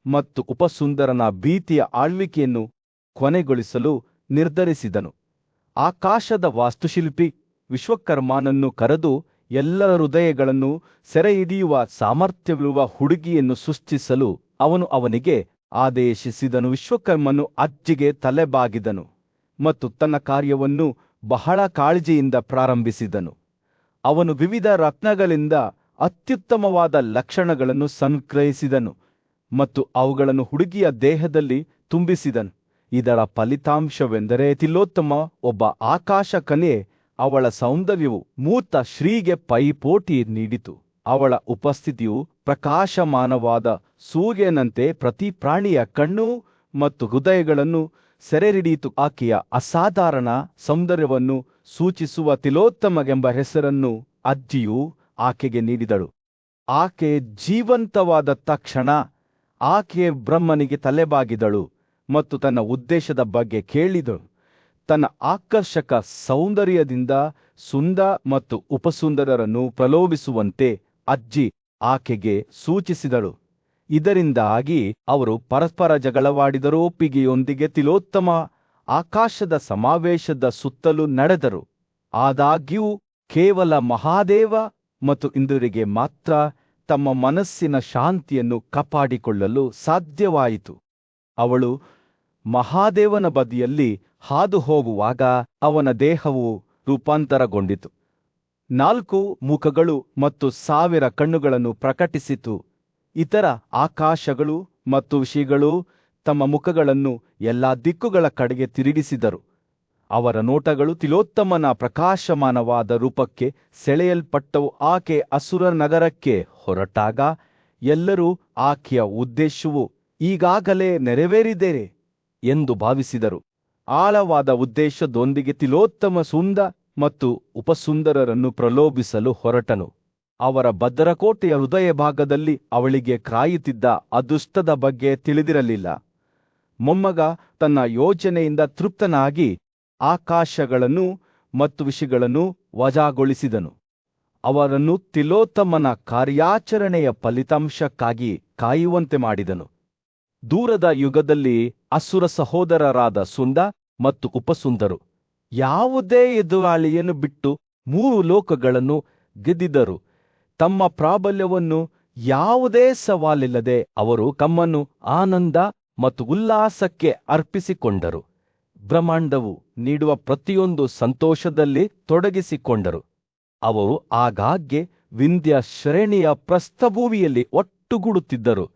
ಮತ್ತು ಉಪಸುಂದರನ ಭೀತಿಯ ಆಳ್ವಿಕೆಯನ್ನು ಕೊನೆಗೊಳಿಸಲು ನಿರ್ಧರಿಸಿದನು. ಆಕಾಶದ ವಾಸ್ತುಶಿಲ್ಪಿ ವಿಶ್ವಕರ್ಮನನ್ನು ಕರೆದು ಎಲ್ಲರ ಹೃದಯಗಳನ್ನು ಸೆರೆಹಿಡಿಯುವ ಸಾಮರ್ಥ್ಯವಿರುವ ಹುಡುಗಿಯನ್ನು ಸೃಷ್ಟಿಸಲು ಅವನು ಅವನಿಗೆ ಆದೇಶಿಸಿದನು. ವಿಶ್ವಕರ್ಮನು ಅಜ್ಜಿಗೆ ತಲೆಬಾಗಿದನು ಮತ್ತು ತನ್ನ ಕಾರ್ಯವನ್ನು ಬಹಳ ಕಾಳಜಿಯಿಂದ ಪ್ರಾರಂಭಿಸಿದನು. ಅವನು ವಿವಿಧ ರತ್ನಗಳಿಂದ ಅತ್ಯುತ್ತಮವಾದ ಲಕ್ಷಣಗಳನ್ನು ಸಂಗ್ರಹಿಸಿದನು ಮತ್ತು ಅವುಗಳನ್ನು ಹುಡುಗಿಯ ದೇಹದಲ್ಲಿ ತುಂಬಿಸಿದನು. ಇದರ ಫಲಿತಾಂಶವೆಂದರೆ ತಿಲೋತ್ತಮ ಒಬ್ಬ ಆಕಾಶ ಕನ್ಯೆ. ಅವಳ ಸೌಂದರ್ಯವು ಮೂರ್ತ ಶ್ರೀಗೆ ಪೈಪೋಟಿ ನೀಡಿತು. ಅವಳ ಉಪಸ್ಥಿತಿಯು ಪ್ರಕಾಶಮಾನವಾದ ಸೂರ್ಯನಂತೆ ಪ್ರತಿ ಪ್ರಾಣಿಯ ಕಣ್ಣು ಮತ್ತು ಹೃದಯಗಳನ್ನು ಸೆರೆಹಿಡಿಯಿತು. ಆಕೆಯ ಅಸಾಧಾರಣ ಸೌಂದರ್ಯವನ್ನು ಸೂಚಿಸುವ ತಿಲೋತ್ತಮಗೆಂಬ ಹೆಸರನ್ನು ಅಜ್ಜಿಯು ಆಕೆಗೆ ನೀಡಿದಳು. ಆಕೆ ಜೀವಂತವಾದ ತಕ್ಷಣ ಆಕೆ ಬ್ರಹ್ಮನಿಗೆ ತಲೆಬಾಗಿದಳು ಮತ್ತು ತನ್ನ ಉದ್ದೇಶದ ಬಗ್ಗೆ ಕೇಳಿದಳು. ತನ್ನ ಆಕರ್ಷಕ ಸೌಂದರ್ಯದಿಂದ ಸುಂದ ಮತ್ತು ಉಪಸುಂದರರನ್ನು ಪ್ರಲೋಭಿಸುವಂತೆ ಅಜ್ಜಿ ಆಕೆಗೆ ಸೂಚಿಸಿದಳು. ಇದರಿಂದಾಗಿ ಅವರು ಪರಸ್ಪರ ಜಗಳವಾಡಿದರು. ಒಪ್ಪಿಗೆಯೊಂದಿಗೆ ತಿಲೋತ್ತಮ ಆಕಾಶದ ಸಮಾವೇಶದ ಸುತ್ತಲೂ ನಡೆದರು. ಆದಾಗ್ಯೂ ಕೇವಲ ಮಹಾದೇವ ಮತ್ತು ಇಂದ್ರರಿಗೆ ಮಾತ್ರ ತಮ್ಮ ಮನಸ್ಸಿನ ಶಾಂತಿಯನ್ನು ಕಾಪಾಡಿಕೊಳ್ಳಲು ಸಾಧ್ಯವಾಯಿತು. ಅವಳು ಮಹಾದೇವನ ಬದಿಯಲ್ಲಿ ಹಾದು ಹೋಗುವಾಗ ಅವನ ದೇಹವು ರೂಪಾಂತರಗೊಂಡಿತು. 4 ಮುಖಗಳು ಮತ್ತು 1000 ಕಣ್ಣುಗಳನ್ನು ಪ್ರಕಟಿಸಿತು. ಇತರ ಆಕಾಶಗಳು ಮತ್ತು ವಿಷಯಗಳು ತಮ್ಮ ಮುಖಗಳನ್ನು ಎಲ್ಲಾ ದಿಕ್ಕುಗಳ ಕಡೆಗೆ ತಿರುಗಿಸಿದರು. ಅವರ ನೋಟಗಳು ತಿಲೋತ್ತಮನ ಪ್ರಕಾಶಮಾನವಾದ ರೂಪಕ್ಕೆ ಸೆಳೆಯಲ್ಪಟ್ಟವು. ಆಕೆ ಅಸುರ ನಗರಕ್ಕೆ ಹೊರಟಾಗ ಎಲ್ಲರೂ ಆಕೆಯ ಉದ್ದೇಶವು ಈಗಾಗಲೇ ನೆರವೇರಿದೆ ಎಂದು ಭಾವಿಸಿದರು. ಆಳವಾದ ಉದ್ದೇಶದೊಂದಿಗೆ ತಿಲೋತ್ತಮ ಸುಂದ ಮತ್ತು ಉಪಸುಂದರರನ್ನು ಪ್ರಲೋಭಿಸಲು ಹೊರಟನು. ಅವರ ಭದ್ರಕೋಟೆಯ ಹೃದಯ ಭಾಗದಲ್ಲಿ ಅವಳಿಗೆ ಕಾಯುತ್ತಿದ್ದ ಅದೃಷ್ಟದ ಬಗ್ಗೆ ತಿಳಿದಿರಲಿಲ್ಲ. ಮೊಮ್ಮಗ ತನ್ನ ಯೋಚನೆಯಿಂದ ತೃಪ್ತನಾಗಿ ಆಕಾಶಗಳನ್ನು ಮತ್ತು ವಿಷಯಗಳನ್ನು ವಜಾಗೊಳಿಸಿದನು. ಅವರನ್ನು ತಿಲೋತ್ತಮನ ಕಾರ್ಯಾಚರಣೆಯ ಫಲಿತಾಂಶಕ್ಕಾಗಿ ಕಾಯುವಂತೆ ಮಾಡಿದನು. ದೂರದ ಯುಗದಲ್ಲಿ ಅಸುರ ಸಹೋದರರಾದ ಸುಂದ ಮತ್ತು ಉಪಸುಂದರು ಯಾವುದೇ ಎದುರಾಳಿಯನ್ನು ಬಿಟ್ಟು 3 ಲೋಕಗಳನ್ನು ಗೆದ್ದಿದ್ದರು. ತಮ್ಮ ಪ್ರಾಬಲ್ಯವನ್ನು ಯಾವುದೇ ಸವಾಲಿಲ್ಲದೆ ಅವರು ತಮ್ಮನ್ನು ಆನಂದ ಮತ್ತು ಉಲ್ಲಾಸಕ್ಕೆ ಅರ್ಪಿಸಿಕೊಂಡರು. ಬ್ರಹ್ಮಾಂಡವು ನೀಡುವ ಪ್ರತಿಯೊಂದು ಸಂತೋಷದಲ್ಲಿ ತೊಡಗಿಸಿಕೊಂಡರು. ಅವರು ಆಗಾಗ್ಗೆ ವಿಂಧ್ಯ ಶ್ರೇಣಿಯ ಪ್ರಸ್ಥಭೂಮಿಯಲ್ಲಿ ಒಟ್ಟುಗೂಡುತ್ತಿದ್ದರು.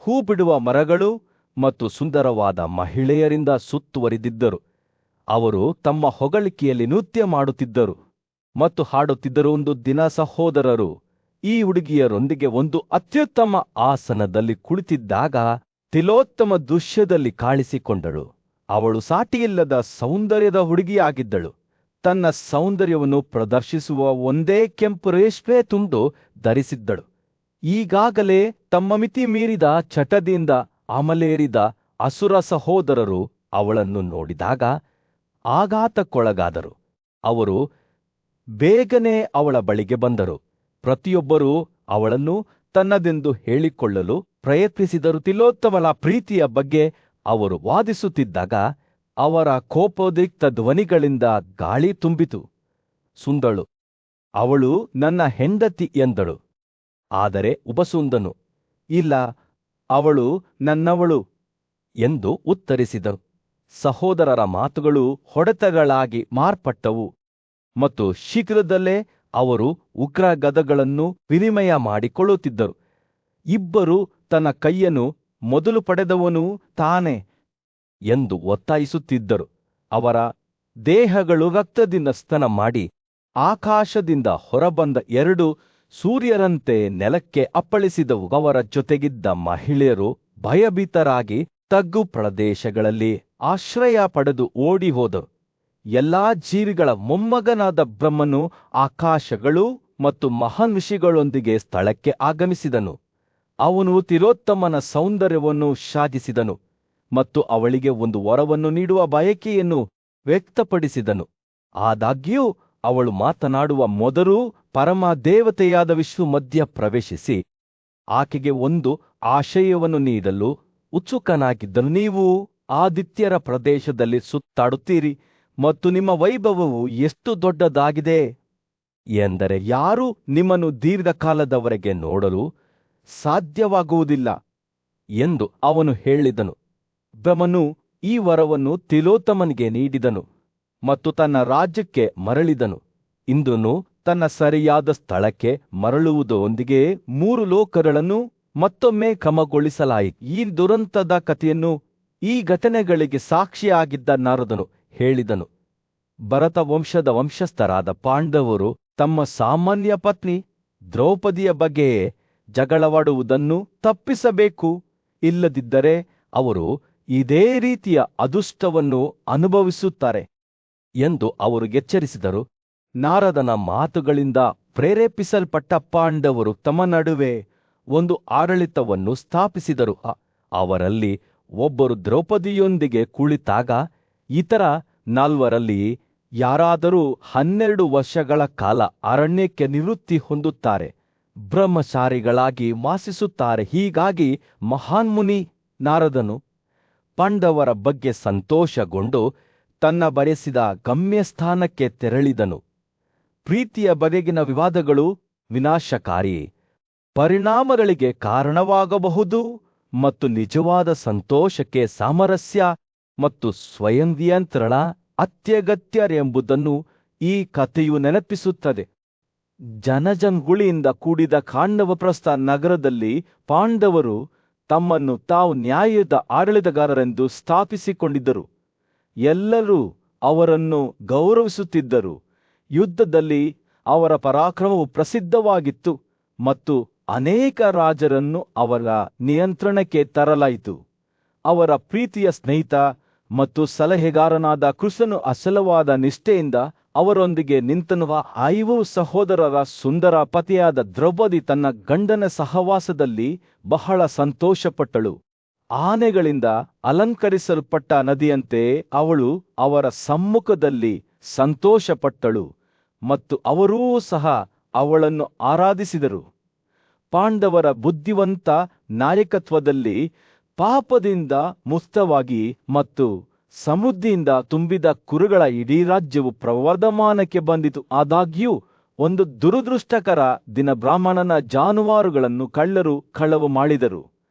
ಹೂ ಬಿಡುವ ಮರಗಳು ಮತ್ತು ಸುಂದರವಾದ ಮಹಿಳೆಯರಿಂದ ಸುತ್ತುವರಿದಿದ್ದರು. ಅವರು ತಮ್ಮ ಹೊಗಳಿಕೆಯಲ್ಲಿ ನೃತ್ಯ ಮಾಡುತ್ತಿದ್ದರು ಮತ್ತು ಹಾಡುತ್ತಿದ್ದರು. ಒಂದು ದಿನ ಸಹೋದರರು ಈ ಹುಡುಗಿಯರೊಂದಿಗೆ ಒಂದು ಅತ್ಯುತ್ತಮ ಆಸನದಲ್ಲಿ ಕುಳಿತಿದ್ದಾಗ ತಿಲೋತ್ತಮ ದೃಶ್ಯದಲ್ಲಿ ಕಾಣಿಸಿಕೊಂಡಳು. ಅವಳು ಸಾಟಿಯಿಲ್ಲದ ಸೌಂದರ್ಯದ ಹುಡುಗಿಯಾಗಿದ್ದಳು. ತನ್ನ ಸೌಂದರ್ಯವನ್ನು ಪ್ರದರ್ಶಿಸುವ ಒಂದೇ ಕೆಂಪು ರೇಷ್ಮೆ ತುಂಡು ಧರಿಸಿದ್ದಳು. ಈಗಾಗಲೇ ತಮ್ಮ ಮಿತಿ ಮೀರಿದ ಚಟದಿಂದ ಅಮಲೇರಿದ ಅಸುರ ಸಹೋದರರು ಅವಳನ್ನು ನೋಡಿದಾಗ ಆಘಾತಕ್ಕೊಳಗಾದರು. ಅವರು ಬೇಗನೆ ಅವಳ ಬಳಿಗೆ ಬಂದರು. ಪ್ರತಿಯೊಬ್ಬರೂ ಅವಳನ್ನು ತನ್ನದೆಂದು ಹೇಳಿಕೊಳ್ಳಲು ಪ್ರಯತ್ನಿಸಿದರು. ತಿಲೋತ್ತಮನ ಪ್ರೀತಿಯ ಬಗ್ಗೆ ಅವರು ವಾದಿಸುತ್ತಿದ್ದಾಗ ಅವರ ಕೋಪೋದ್ರಿಕ್ತ ಧ್ವನಿಗಳಿಂದ ಗಾಳಿ ತುಂಬಿತು. ಸುಂದಳು ಅವಳು ನನ್ನ ಹೆಂಡತಿ ಎಂದಳು. ಆದರೆ ಉಪಸುಂದನು ಇಲ್ಲ, ಅವಳು ನನ್ನವಳು ಎಂದು ಉತ್ತರಿಸಿದನು. ಸಹೋದರರ ಮಾತುಗಳು ಹೊಡೆತಗಳಾಗಿ ಮಾರ್ಪಟ್ಟವು ಮತ್ತು ಶೀಘ್ರದಲ್ಲೇ ಅವರು ಉಗ್ರ ಗದಗಳನ್ನು ವಿನಿಮಯ ಮಾಡಿಕೊಳ್ಳುತ್ತಿದ್ದರು. ಇಬ್ಬರು ತನ್ನ ಕೈಯನ್ನು ಮೊದಲು ಪಡೆದವನು ತಾನೇ ಎಂದು ಒತ್ತಾಯಿಸುತ್ತಿದ್ದರು. ಅವರ ದೇಹಗಳು ರಕ್ತದಿಂದ ಸ್ನಾನ ಮಾಡಿ ಆಕಾಶದಿಂದ ಹೊರಬಂದ 2 ಸೂರ್ಯರಂತೆ ನೆಲಕ್ಕೆ ಅಪ್ಪಳಿಸಿದವು. ಅವರ ಜೊತೆಗಿದ್ದ ಮಹಿಳೆಯರು ಭಯಭೀತರಾಗಿ ತಗ್ಗು ಪ್ರದೇಶಗಳಲ್ಲಿ ಆಶ್ರಯ ಪಡೆದು ಓಡಿ ಹೋದರು. ಎಲ್ಲಾ ಜೀವಿಗಳ ಮೊಮ್ಮಗನಾದ ಬ್ರಹ್ಮನು ಆಕಾಶಗಳು ಮತ್ತು ಮಹಾನ್ ಋಷಿಗಳೊಂದಿಗೆ ಸ್ಥಳಕ್ಕೆ ಆಗಮಿಸಿದನು. ಅವನು ತಿಲೋತ್ತಮನ ಸೌಂದರ್ಯವನ್ನು ಶ್ಲಾಘಿಸಿದನು ಮತ್ತು ಅವಳಿಗೆ ಒಂದು ವರವನ್ನು ನೀಡುವ ಬಯಕೆಯನ್ನು ವ್ಯಕ್ತಪಡಿಸಿದನು. ಆದಾಗ್ಯೂ ಅವಳು ಮಾತನಾಡುವ ಮೊದಲು ಪರಮ ದೇವತೆಯಾದ ವಿಷ್ಣು ಮಧ್ಯ ಪ್ರವೇಶಿಸಿ ಆಕೆಗೆ ಒಂದು ಆಶಯವನ್ನು ನೀಡಲು ಉತ್ಸುಕನಾಗಿದ್ದನು. ನೀವು ಆದಿತ್ಯರ ಪ್ರದೇಶದಲ್ಲಿ ಸುತ್ತಾಡುತ್ತೀರಿ ಮತ್ತು ನಿಮ್ಮ ವೈಭವವು ಎಷ್ಟು ದೊಡ್ಡದಾಗಿದೆ ಎಂದರೆ ಯಾರೂ ನಿಮ್ಮನ್ನು ದೀರ್ಘಕಾಲದವರೆಗೆ ನೋಡಲು ಸಾಧ್ಯವಾಗುವುದಿಲ್ಲ ಎಂದು ಅವನು ಹೇಳಿದನು. ಬ್ರಹ್ಮನು ಈ ವರವನ್ನು ತಿಲೋತ್ತಮನಿಗೆ ನೀಡಿದನು ಮತ್ತು ತನ್ನ ರಾಜ್ಯಕ್ಕೆ ಮರಳಿದನು. ಇಂದ್ರನು ತನ್ನ ಸರಿಯಾದ ಸ್ಥಳಕ್ಕೆ ಮರಳುವುದರೊಂದಿಗೆ 3 ಲೋಕಗಳನ್ನು ಮತ್ತೊಮ್ಮೆ ಕ್ರಮಗೊಳಿಸಲಾಯಿತು. ಈ ದುರಂತದ ಕಥೆಯನ್ನು ಈ ಘಟನೆಗಳಿಗೆ ಸಾಕ್ಷಿಯಾಗಿದ್ದ ನಾರದನು ಹೇಳಿದನು. ಭರತ ವಂಶದ ವಂಶಸ್ಥರಾದ ಪಾಂಡವರು ತಮ್ಮ ಸಾಮಾನ್ಯ ಪತ್ನಿ ದ್ರೌಪದಿಯ ಬಗ್ಗೆಯೇ ಜಗಳವಾಡುವುದನ್ನು ತಪ್ಪಿಸಬೇಕು, ಇಲ್ಲದಿದ್ದರೆ ಅವರು ಇದೇ ರೀತಿಯ ಅದೃಷ್ಟವನ್ನು ಅನುಭವಿಸುತ್ತಾರೆ ಎಂದು ಅವರು ಎಚ್ಚರಿಸಿದರು. ನಾರದನ ಮಾತುಗಳಿಂದ ಪ್ರೇರೇಪಿಸಲ್ಪಟ್ಟ ಪಾಂಡವರು ತಮ್ಮ ನಡುವೆ ಒಂದು ಆಡಳಿತವನ್ನು ಸ್ಥಾಪಿಸಿದರು. ಅವರಲ್ಲಿ ಒಬ್ಬರು ದ್ರೌಪದಿಯೊಂದಿಗೆ ಕುಳಿತಾಗ ಇತರ 4ರಲ್ಲಿ ಯಾರಾದರೂ 12 ವರ್ಷಗಳ ಕಾಲ ಅರಣ್ಯಕ್ಕೆ ನಿವೃತ್ತಿ ಹೊಂದುತ್ತಾರೆ, ಬ್ರಹ್ಮಚಾರಿಗಳಾಗಿ ವಾಸಿಸುತ್ತಾರೆ. ಹೀಗಾಗಿ ಮಹಾನ್ಮುನಿ ನಾರದನು ಪಾಂಡವರ ಬಗ್ಗೆ ಸಂತೋಷಗೊಂಡು ತನ್ನ ಬಯಸಿದ ಗಮ್ಯಸ್ಥಾನಕ್ಕೆ ತೆರಳಿದನು. ಪ್ರೀತಿಯ ಬಗೆಗಿನ ವಿವಾದಗಳು ವಿನಾಶಕಾರಿ ಪರಿಣಾಮಗಳಿಗೆ ಕಾರಣವಾಗಬಹುದು ಮತ್ತು ನಿಜವಾದ ಸಂತೋಷಕ್ಕೆ ಸಾಮರಸ್ಯ ಮತ್ತು ಸ್ವಯಂ ನಿಯಂತ್ರಣ ಅತ್ಯಗತ್ಯ ಎಂಬುದನ್ನು ಈ ಕಥೆಯು ನೆನಪಿಸುತ್ತದೆ. ಜನಜಂಗುಳಿಯಿಂದ ಕೂಡಿದ ಖಾಂಡವಪ್ರಸ್ಥ ನಗರದಲ್ಲಿ ಪಾಂಡವರು ತಮ್ಮನ್ನು ತಾವು ನ್ಯಾಯದ ಆಡಳಿತಗಾರರೆಂದು ಸ್ಥಾಪಿಸಿಕೊಂಡಿದ್ದರು. ಎಲ್ಲರೂ ಅವರನ್ನು ಗೌರವಿಸುತ್ತಿದ್ದರು. ಯುದ್ಧದಲ್ಲಿ ಅವರ ಪರಾಕ್ರಮವು ಪ್ರಸಿದ್ಧವಾಗಿತ್ತು ಮತ್ತು ಅನೇಕ ರಾಜರನ್ನು ಅವರ ನಿಯಂತ್ರಣಕ್ಕೆ ತರಲಾಯಿತು. ಅವರ ಪ್ರೀತಿಯ ಸ್ನೇಹಿತ ಮತ್ತು ಸಲಹೆಗಾರನಾದ ಕೃಷ್ಣನು ಅಸಲವಾದ ನಿಷ್ಠೆಯಿಂದ ಅವರೊಂದಿಗೆ ನಿಂತನು. 5 ಸಹೋದರರ ಸುಂದರ ಪತಿಯಾದ ದ್ರೌಪದಿ ತನ್ನ ಗಂಡನ ಸಹವಾಸದಲ್ಲಿ ಬಹಳ ಸಂತೋಷಪಟ್ಟಳು. ಆನೆಗಳಿಂದ ಅಲಂಕರಿಸಲ್ಪಟ್ಟ ನದಿಯಂತೆ ಅವಳು ಅವರ ಸಮ್ಮುಖದಲ್ಲಿ ಸಂತೋಷಪಟ್ಟಳು ಮತ್ತು ಅವರೂ ಸಹ ಅವಳನ್ನು ಆರಾಧಿಸಿದರು. ಪಾಂಡವರ ಬುದ್ಧಿವಂತ ನಾಯಕತ್ವದಲ್ಲಿ ಪಾಪದಿಂದ ಮುಕ್ತವಾಗಿ ಮತ್ತು ಸಮೃದ್ಧಿಯಿಂದ ತುಂಬಿದ ಕುರುಗಳ ಇಡೀ ರಾಜ್ಯವು ಪ್ರವರ್ಧಮಾನಕ್ಕೆ ಬಂದಿತು. ಆದಾಗ್ಯೂ ಒಂದು ದುರದೃಷ್ಟಕರ ದಿನ ಬ್ರಾಹ್ಮಣನ ಜಾನುವಾರುಗಳನ್ನು ಕಳ್ಳರು ಕಳವು ಮಾಡಿದರು.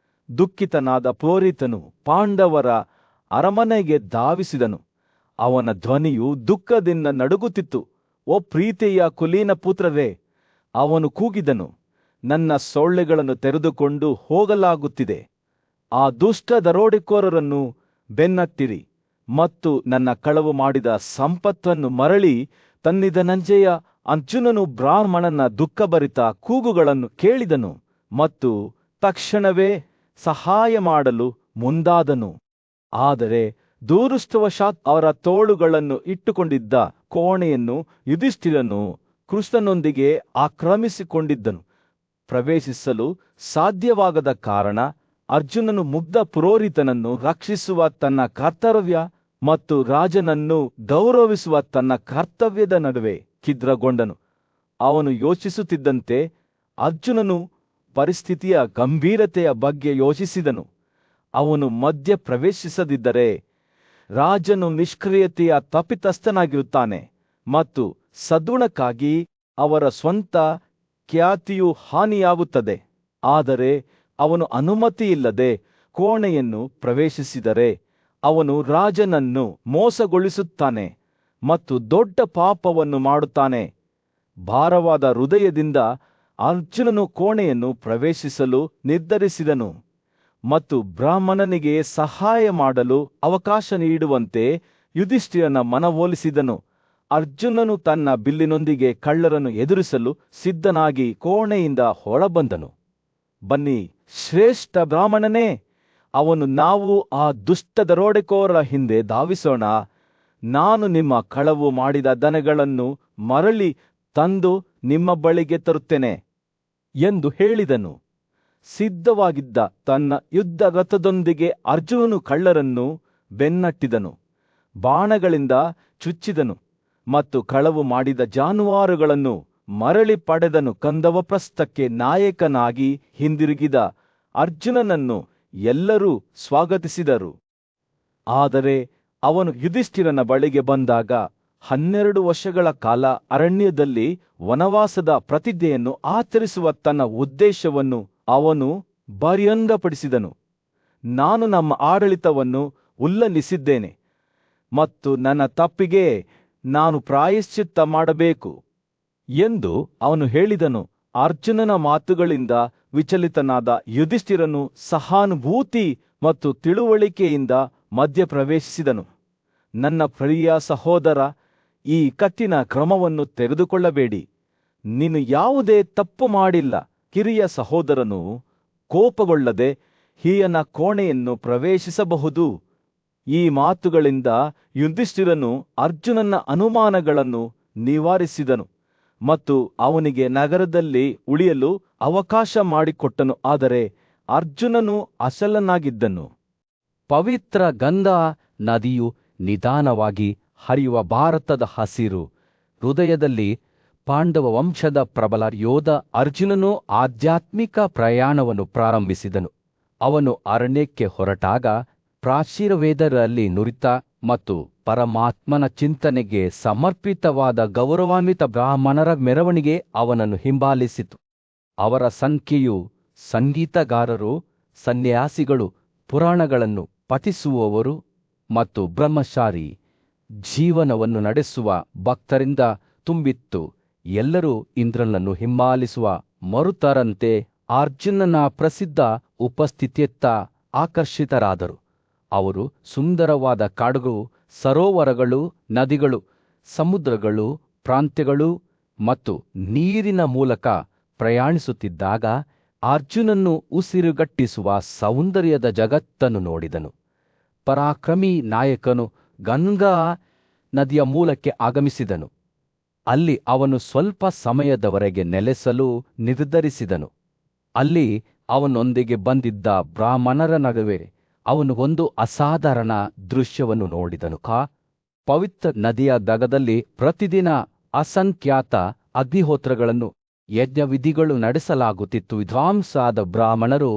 ದುಃಖಿತನಾದ ಪುರೋಹಿತನು ಪಾಂಡವರ ಅರಮನೆಗೆ ಧಾವಿಸಿದನು. ಅವನ ಧ್ವನಿಯು ದುಃಖದಿಂದ ನಡುಗುತ್ತಿತ್ತು. ಓ ಪ್ರೀತಿಯ ಕುಲೀನ ಪುತ್ರರೇ, ಅವನು ಕೂಗಿದನು, ನನ್ನ ಸೊಳ್ಳೆಗಳನ್ನು ತೆರೆದುಕೊಂಡು ಹೋಗಲಾಗುತ್ತಿದೆ. ಆ ದುಷ್ಟ ದರೋಡೆಕೋರರನ್ನು ಬೆನ್ನಟ್ಟಿರಿ ಮತ್ತು ನನ್ನ ಕಳವು ಮಾಡಿದ ಸಂಪತ್ತನ್ನು ಮರಳಿ ತನ್ನಿದನಂಜೆಯ ಅರ್ಜುನನು ಬ್ರಾಹ್ಮಣನ ದುಃಖಭರಿತ ಕೂಗುಗಳನ್ನು ಕೇಳಿದನು ಮತ್ತು ತಕ್ಷಣವೇ ಸಹಾಯ ಮಾಡಲು ಮುಂದಾದನು. ಆದರೆ ದುರದೃಷ್ಟವಶಾತ್ ಅವರ ತೋಳುಗಳನ್ನು ಇಟ್ಟುಕೊಂಡಿದ್ದ ಕೋಣೆಯನ್ನು ಯುಧಿಷ್ಠಿರನು ಕೃಷ್ಣನೊಂದಿಗೆ ಆಕ್ರಮಿಸಿಕೊಂಡಿದ್ದನು. ಪ್ರವೇಶಿಸಲು ಸಾಧ್ಯವಾಗದ ಕಾರಣ ಅರ್ಜುನನು ಮುಗ್ಧ ಪುರೋಹಿತನನ್ನು ರಕ್ಷಿಸುವ ತನ್ನ ಕರ್ತವ್ಯ ಮತ್ತು ರಾಜನನ್ನು ಗೌರವಿಸುವ ತನ್ನ ಕರ್ತವ್ಯದ ನಡುವೆ ಛಿದ್ರಗೊಂಡನು. ಅವನು ಯೋಚಿಸುತ್ತಿದ್ದಂತೆ ಅರ್ಜುನನು ಪರಿಸ್ಥಿತಿಯ ಗಂಭೀರತೆಯ ಬಗ್ಗೆ ಯೋಚಿಸಿದನು. ಅವನು ಮಧ್ಯ ಪ್ರವೇಶಿಸದಿದ್ದರೆ ರಾಜನು ನಿಷ್ಕ್ರಿಯತೆಯ ತಪ್ಪಿತಸ್ಥನಾಗಿರುತ್ತಾನೆ ಮತ್ತು ಸದ್ಗುಣಕ್ಕಾಗಿ ಅವರ ಸ್ವಂತ ಖ್ಯಾತಿಯು ಹಾನಿಯಾಗುತ್ತದೆ. ಆದರೆ ಅವನು ಅನುಮತಿಯಿಲ್ಲದೆ ಕೋಣೆಯನ್ನು ಪ್ರವೇಶಿಸಿದರೆ ಅವನು ರಾಜನನ್ನು ಮೋಸಗೊಳಿಸುತ್ತಾನೆ ಮತ್ತು ದೊಡ್ಡ ಪಾಪವನ್ನು ಮಾಡುತ್ತಾನೆ. ಭಾರವಾದ ಹೃದಯದಿಂದ ಅರ್ಜುನನು ಕೋಣೆಯನ್ನು ಪ್ರವೇಶಿಸಲು ನಿರ್ಧರಿಸಿದನು ಮತ್ತು ಬ್ರಾಹ್ಮಣನಿಗೆ ಸಹಾಯ ಮಾಡಲು ಅವಕಾಶ ನೀಡುವಂತೆ ಯುಧಿಷ್ಠಿರನ ಮನವೊಲಿಸಿದನು. ಅರ್ಜುನನು ತನ್ನ ಬಿಲ್ಲಿನೊಂದಿಗೆ ಕಳ್ಳರನ್ನು ಎದುರಿಸಲು ಸಿದ್ಧನಾಗಿ ಕೋಣೆಯಿಂದ ಹೊರಬಂದನು. ಬನ್ನಿ ಶ್ರೇಷ್ಠ ಬ್ರಾಹ್ಮಣನೇ, ಅವನು ನಾವು ಆ ದುಷ್ಟ ದರೋಡೆಕೋರರ ಹಿಂದೆ ಧಾವಿಸೋಣ. ನಾನು ನಿಮ್ಮ ಕಳವು ಮಾಡಿದ ದನಗಳನ್ನು ಮರಳಿ ತಂದು ನಿಮ್ಮ ಬಳಿಗೆ ತರುತ್ತೇನೆ ಎಂದು ಹೇಳಿದನು. ಸಿದ್ಧವಾಗಿದ್ದ ತನ್ನ ಯುದ್ಧ ರಥದೊಂದಿಗೆ ಅರ್ಜುನನು ಕಳ್ಳರನ್ನು ಬೆನ್ನಟ್ಟಿದನು, ಬಾಣಗಳಿಂದ ಚುಚ್ಚಿದನು ಮತ್ತು ಕಳವು ಮಾಡಿದ ಜಾನುವಾರುಗಳನ್ನು ಮರಳಿ ಪಡೆದನು. ಕಂದವಪ್ರಸ್ಥಕ್ಕೆ ನಾಯಕನಾಗಿ ಹಿಂದಿರುಗಿದ ಅರ್ಜುನನನ್ನು ಎಲ್ಲರೂ ಸ್ವಾಗತಿಸಿದರು. ಆದರೆ ಅವನು ಯುಧಿಷ್ಠಿರನ ಬಳಿಗೆ ಬಂದಾಗ 12 ವರ್ಷಗಳ ಕಾಲ ಅರಣ್ಯದಲ್ಲಿ ವನವಾಸದ ಪ್ರತಿಜ್ಞೆಯನ್ನು ಆಚರಿಸುವ ತನ್ನ ಉದ್ದೇಶವನ್ನು ಅವನು ಬಹಿರಂಗಪಡಿಸಿದನು. ನಾನು ನಮ್ಮ ಆಡಳಿತವನ್ನು ಉಲ್ಲಂಘಿಸಿದ್ದೇನೆ ಮತ್ತು ನನ್ನ ತಪ್ಪಿಗೆ ನಾನು ಪ್ರಾಯಶ್ಚಿತ್ತ ಮಾಡಬೇಕು ಎಂದು ಅವನು ಹೇಳಿದನು. ಅರ್ಜುನನ ಮಾತುಗಳಿಂದ ವಿಚಲಿತನಾದ ಯುಧಿಷ್ಠಿರನು ಸಹಾನುಭೂತಿ ಮತ್ತು ತಿಳುವಳಿಕೆಯಿಂದ ಮಧ್ಯಪ್ರವೇಶಿಸಿದನು. ನನ್ನ ಪ್ರಿಯ ಸಹೋದರ, ಈ ಕಠಿಣ ಕ್ರಮವನ್ನು ತೆಗೆದುಕೊಳ್ಳಬೇಡಿ. ನೀನು ಯಾವುದೇ ತಪ್ಪು ಮಾಡಿಲ್ಲ. ಕಿರಿಯ ಸಹೋದರನು ಕೋಪಗೊಳ್ಳದೆ ಈಯನ ಕೋಣೆಯನ್ನು ಪ್ರವೇಶಿಸಬಹುದು. ಈ ಮಾತುಗಳಿಂದ ಯುಧಿಷ್ಠಿರನು ಅರ್ಜುನನ ಅನುಮಾನಗಳನ್ನು ನಿವಾರಿಸಿದನು ಮತ್ತು ಅವನಿಗೆ ನಗರದಲ್ಲಿ ಉಳಿಯಲು ಅವಕಾಶ ಮಾಡಿಕೊಟ್ಟನು. ಆದರೆ ಅರ್ಜುನನು ಅಸಲನಾಗಿದ್ದನು. ಪವಿತ್ರ ಗಂಗಾ ನದಿಯು ನಿಧಾನವಾಗಿ ಹರಿಯುವ ಭಾರತದ ಹಸಿರು ಹೃದಯದಲ್ಲಿ ಪಾಂಡವ ವಂಶದ ಪ್ರಬಲ ಯೋಧ ಅರ್ಜುನನು ಆಧ್ಯಾತ್ಮಿಕ ಪ್ರಯಾಣವನ್ನು ಪ್ರಾರಂಭಿಸಿದನು. ಅವನು ಅರಣ್ಯಕ್ಕೆ ಹೊರಟಾಗ ಪ್ರಾಚೀನವೇದರಲ್ಲಿ ನುರಿತ ಮತ್ತು ಪರಮಾತ್ಮನ ಚಿಂತನೆಗೆ ಸಮರ್ಪಿತವಾದ ಗೌರವಾನ್ವಿತ ಬ್ರಾಹ್ಮಣರ ಮೆರವಣಿಗೆ ಅವನನ್ನು ಹಿಂಬಾಲಿಸಿತು. ಅವರ ಸಂಖ್ಯೆಯು ಸಂಗೀತಗಾರರು, ಸನ್ಯಾಸಿಗಳು, ಪುರಾಣಗಳನ್ನು ಪಠಿಸುವವರು ಮತ್ತು ಬ್ರಹ್ಮಚಾರಿ ಜೀವನವನ್ನು ನಡೆಸುವ ಭಕ್ತರಿಂದ ತುಂಬಿತ್ತು. ಎಲ್ಲರೂ ಇಂದ್ರನನ್ನು ಹಿಂಬಾಲಿಸುವ ಮರುತರಂತೆ ಅರ್ಜುನನ ಪ್ರಸಿದ್ಧ ಉಪಸ್ಥಿತಿಯತ್ತ ಆಕರ್ಷಿತರಾದರು. ಅವರು ಸುಂದರವಾದ ಕಾಡುಗಳು, ಸರೋವರಗಳು, ನದಿಗಳು, ಸಮುದ್ರಗಳು, ಪ್ರಾಂತ್ಯಗಳು ಮತ್ತು ನೀರಿನ ಮೂಲಕ ಪ್ರಯಾಣಿಸುತ್ತಿದ್ದಾಗ ಅರ್ಜುನನು ಉಸಿರುಗಟ್ಟಿಸುವ ಸೌಂದರ್ಯದ ಜಗತ್ತನ್ನು ನೋಡಿದನು. ಪರಾಕ್ರಮಿ ನಾಯಕನು ಗಂಗಾ ನದಿಯ ಮೂಲಕ್ಕೆ ಆಗಮಿಸಿದನು. ಅಲ್ಲಿ ಅವನು ಸ್ವಲ್ಪ ಸಮಯದವರೆಗೆ ನೆಲೆಸಲು ನಿರ್ಧರಿಸಿದನು. ಅಲ್ಲಿ ಅವನೊಂದಿಗೆ ಬಂದಿದ್ದ ಬ್ರಾಹ್ಮಣರ ನಡುವೆ ಅವನು ಒಂದು ಅಸಾಧಾರಣ ದೃಶ್ಯವನ್ನು ನೋಡಿದನು. ಪವಿತ್ರ ನದಿಯ ದಗದಲ್ಲಿ ಪ್ರತಿದಿನ ಅಸಂಖ್ಯಾತ ಅಗ್ನಿಹೋತ್ರಗಳನ್ನು, ಯಜ್ಞವಿಧಿಗಳು ನಡೆಸಲಾಗುತ್ತಿತ್ತು. ವಿದ್ವಾಂಸಾದ ಬ್ರಾಹ್ಮಣರು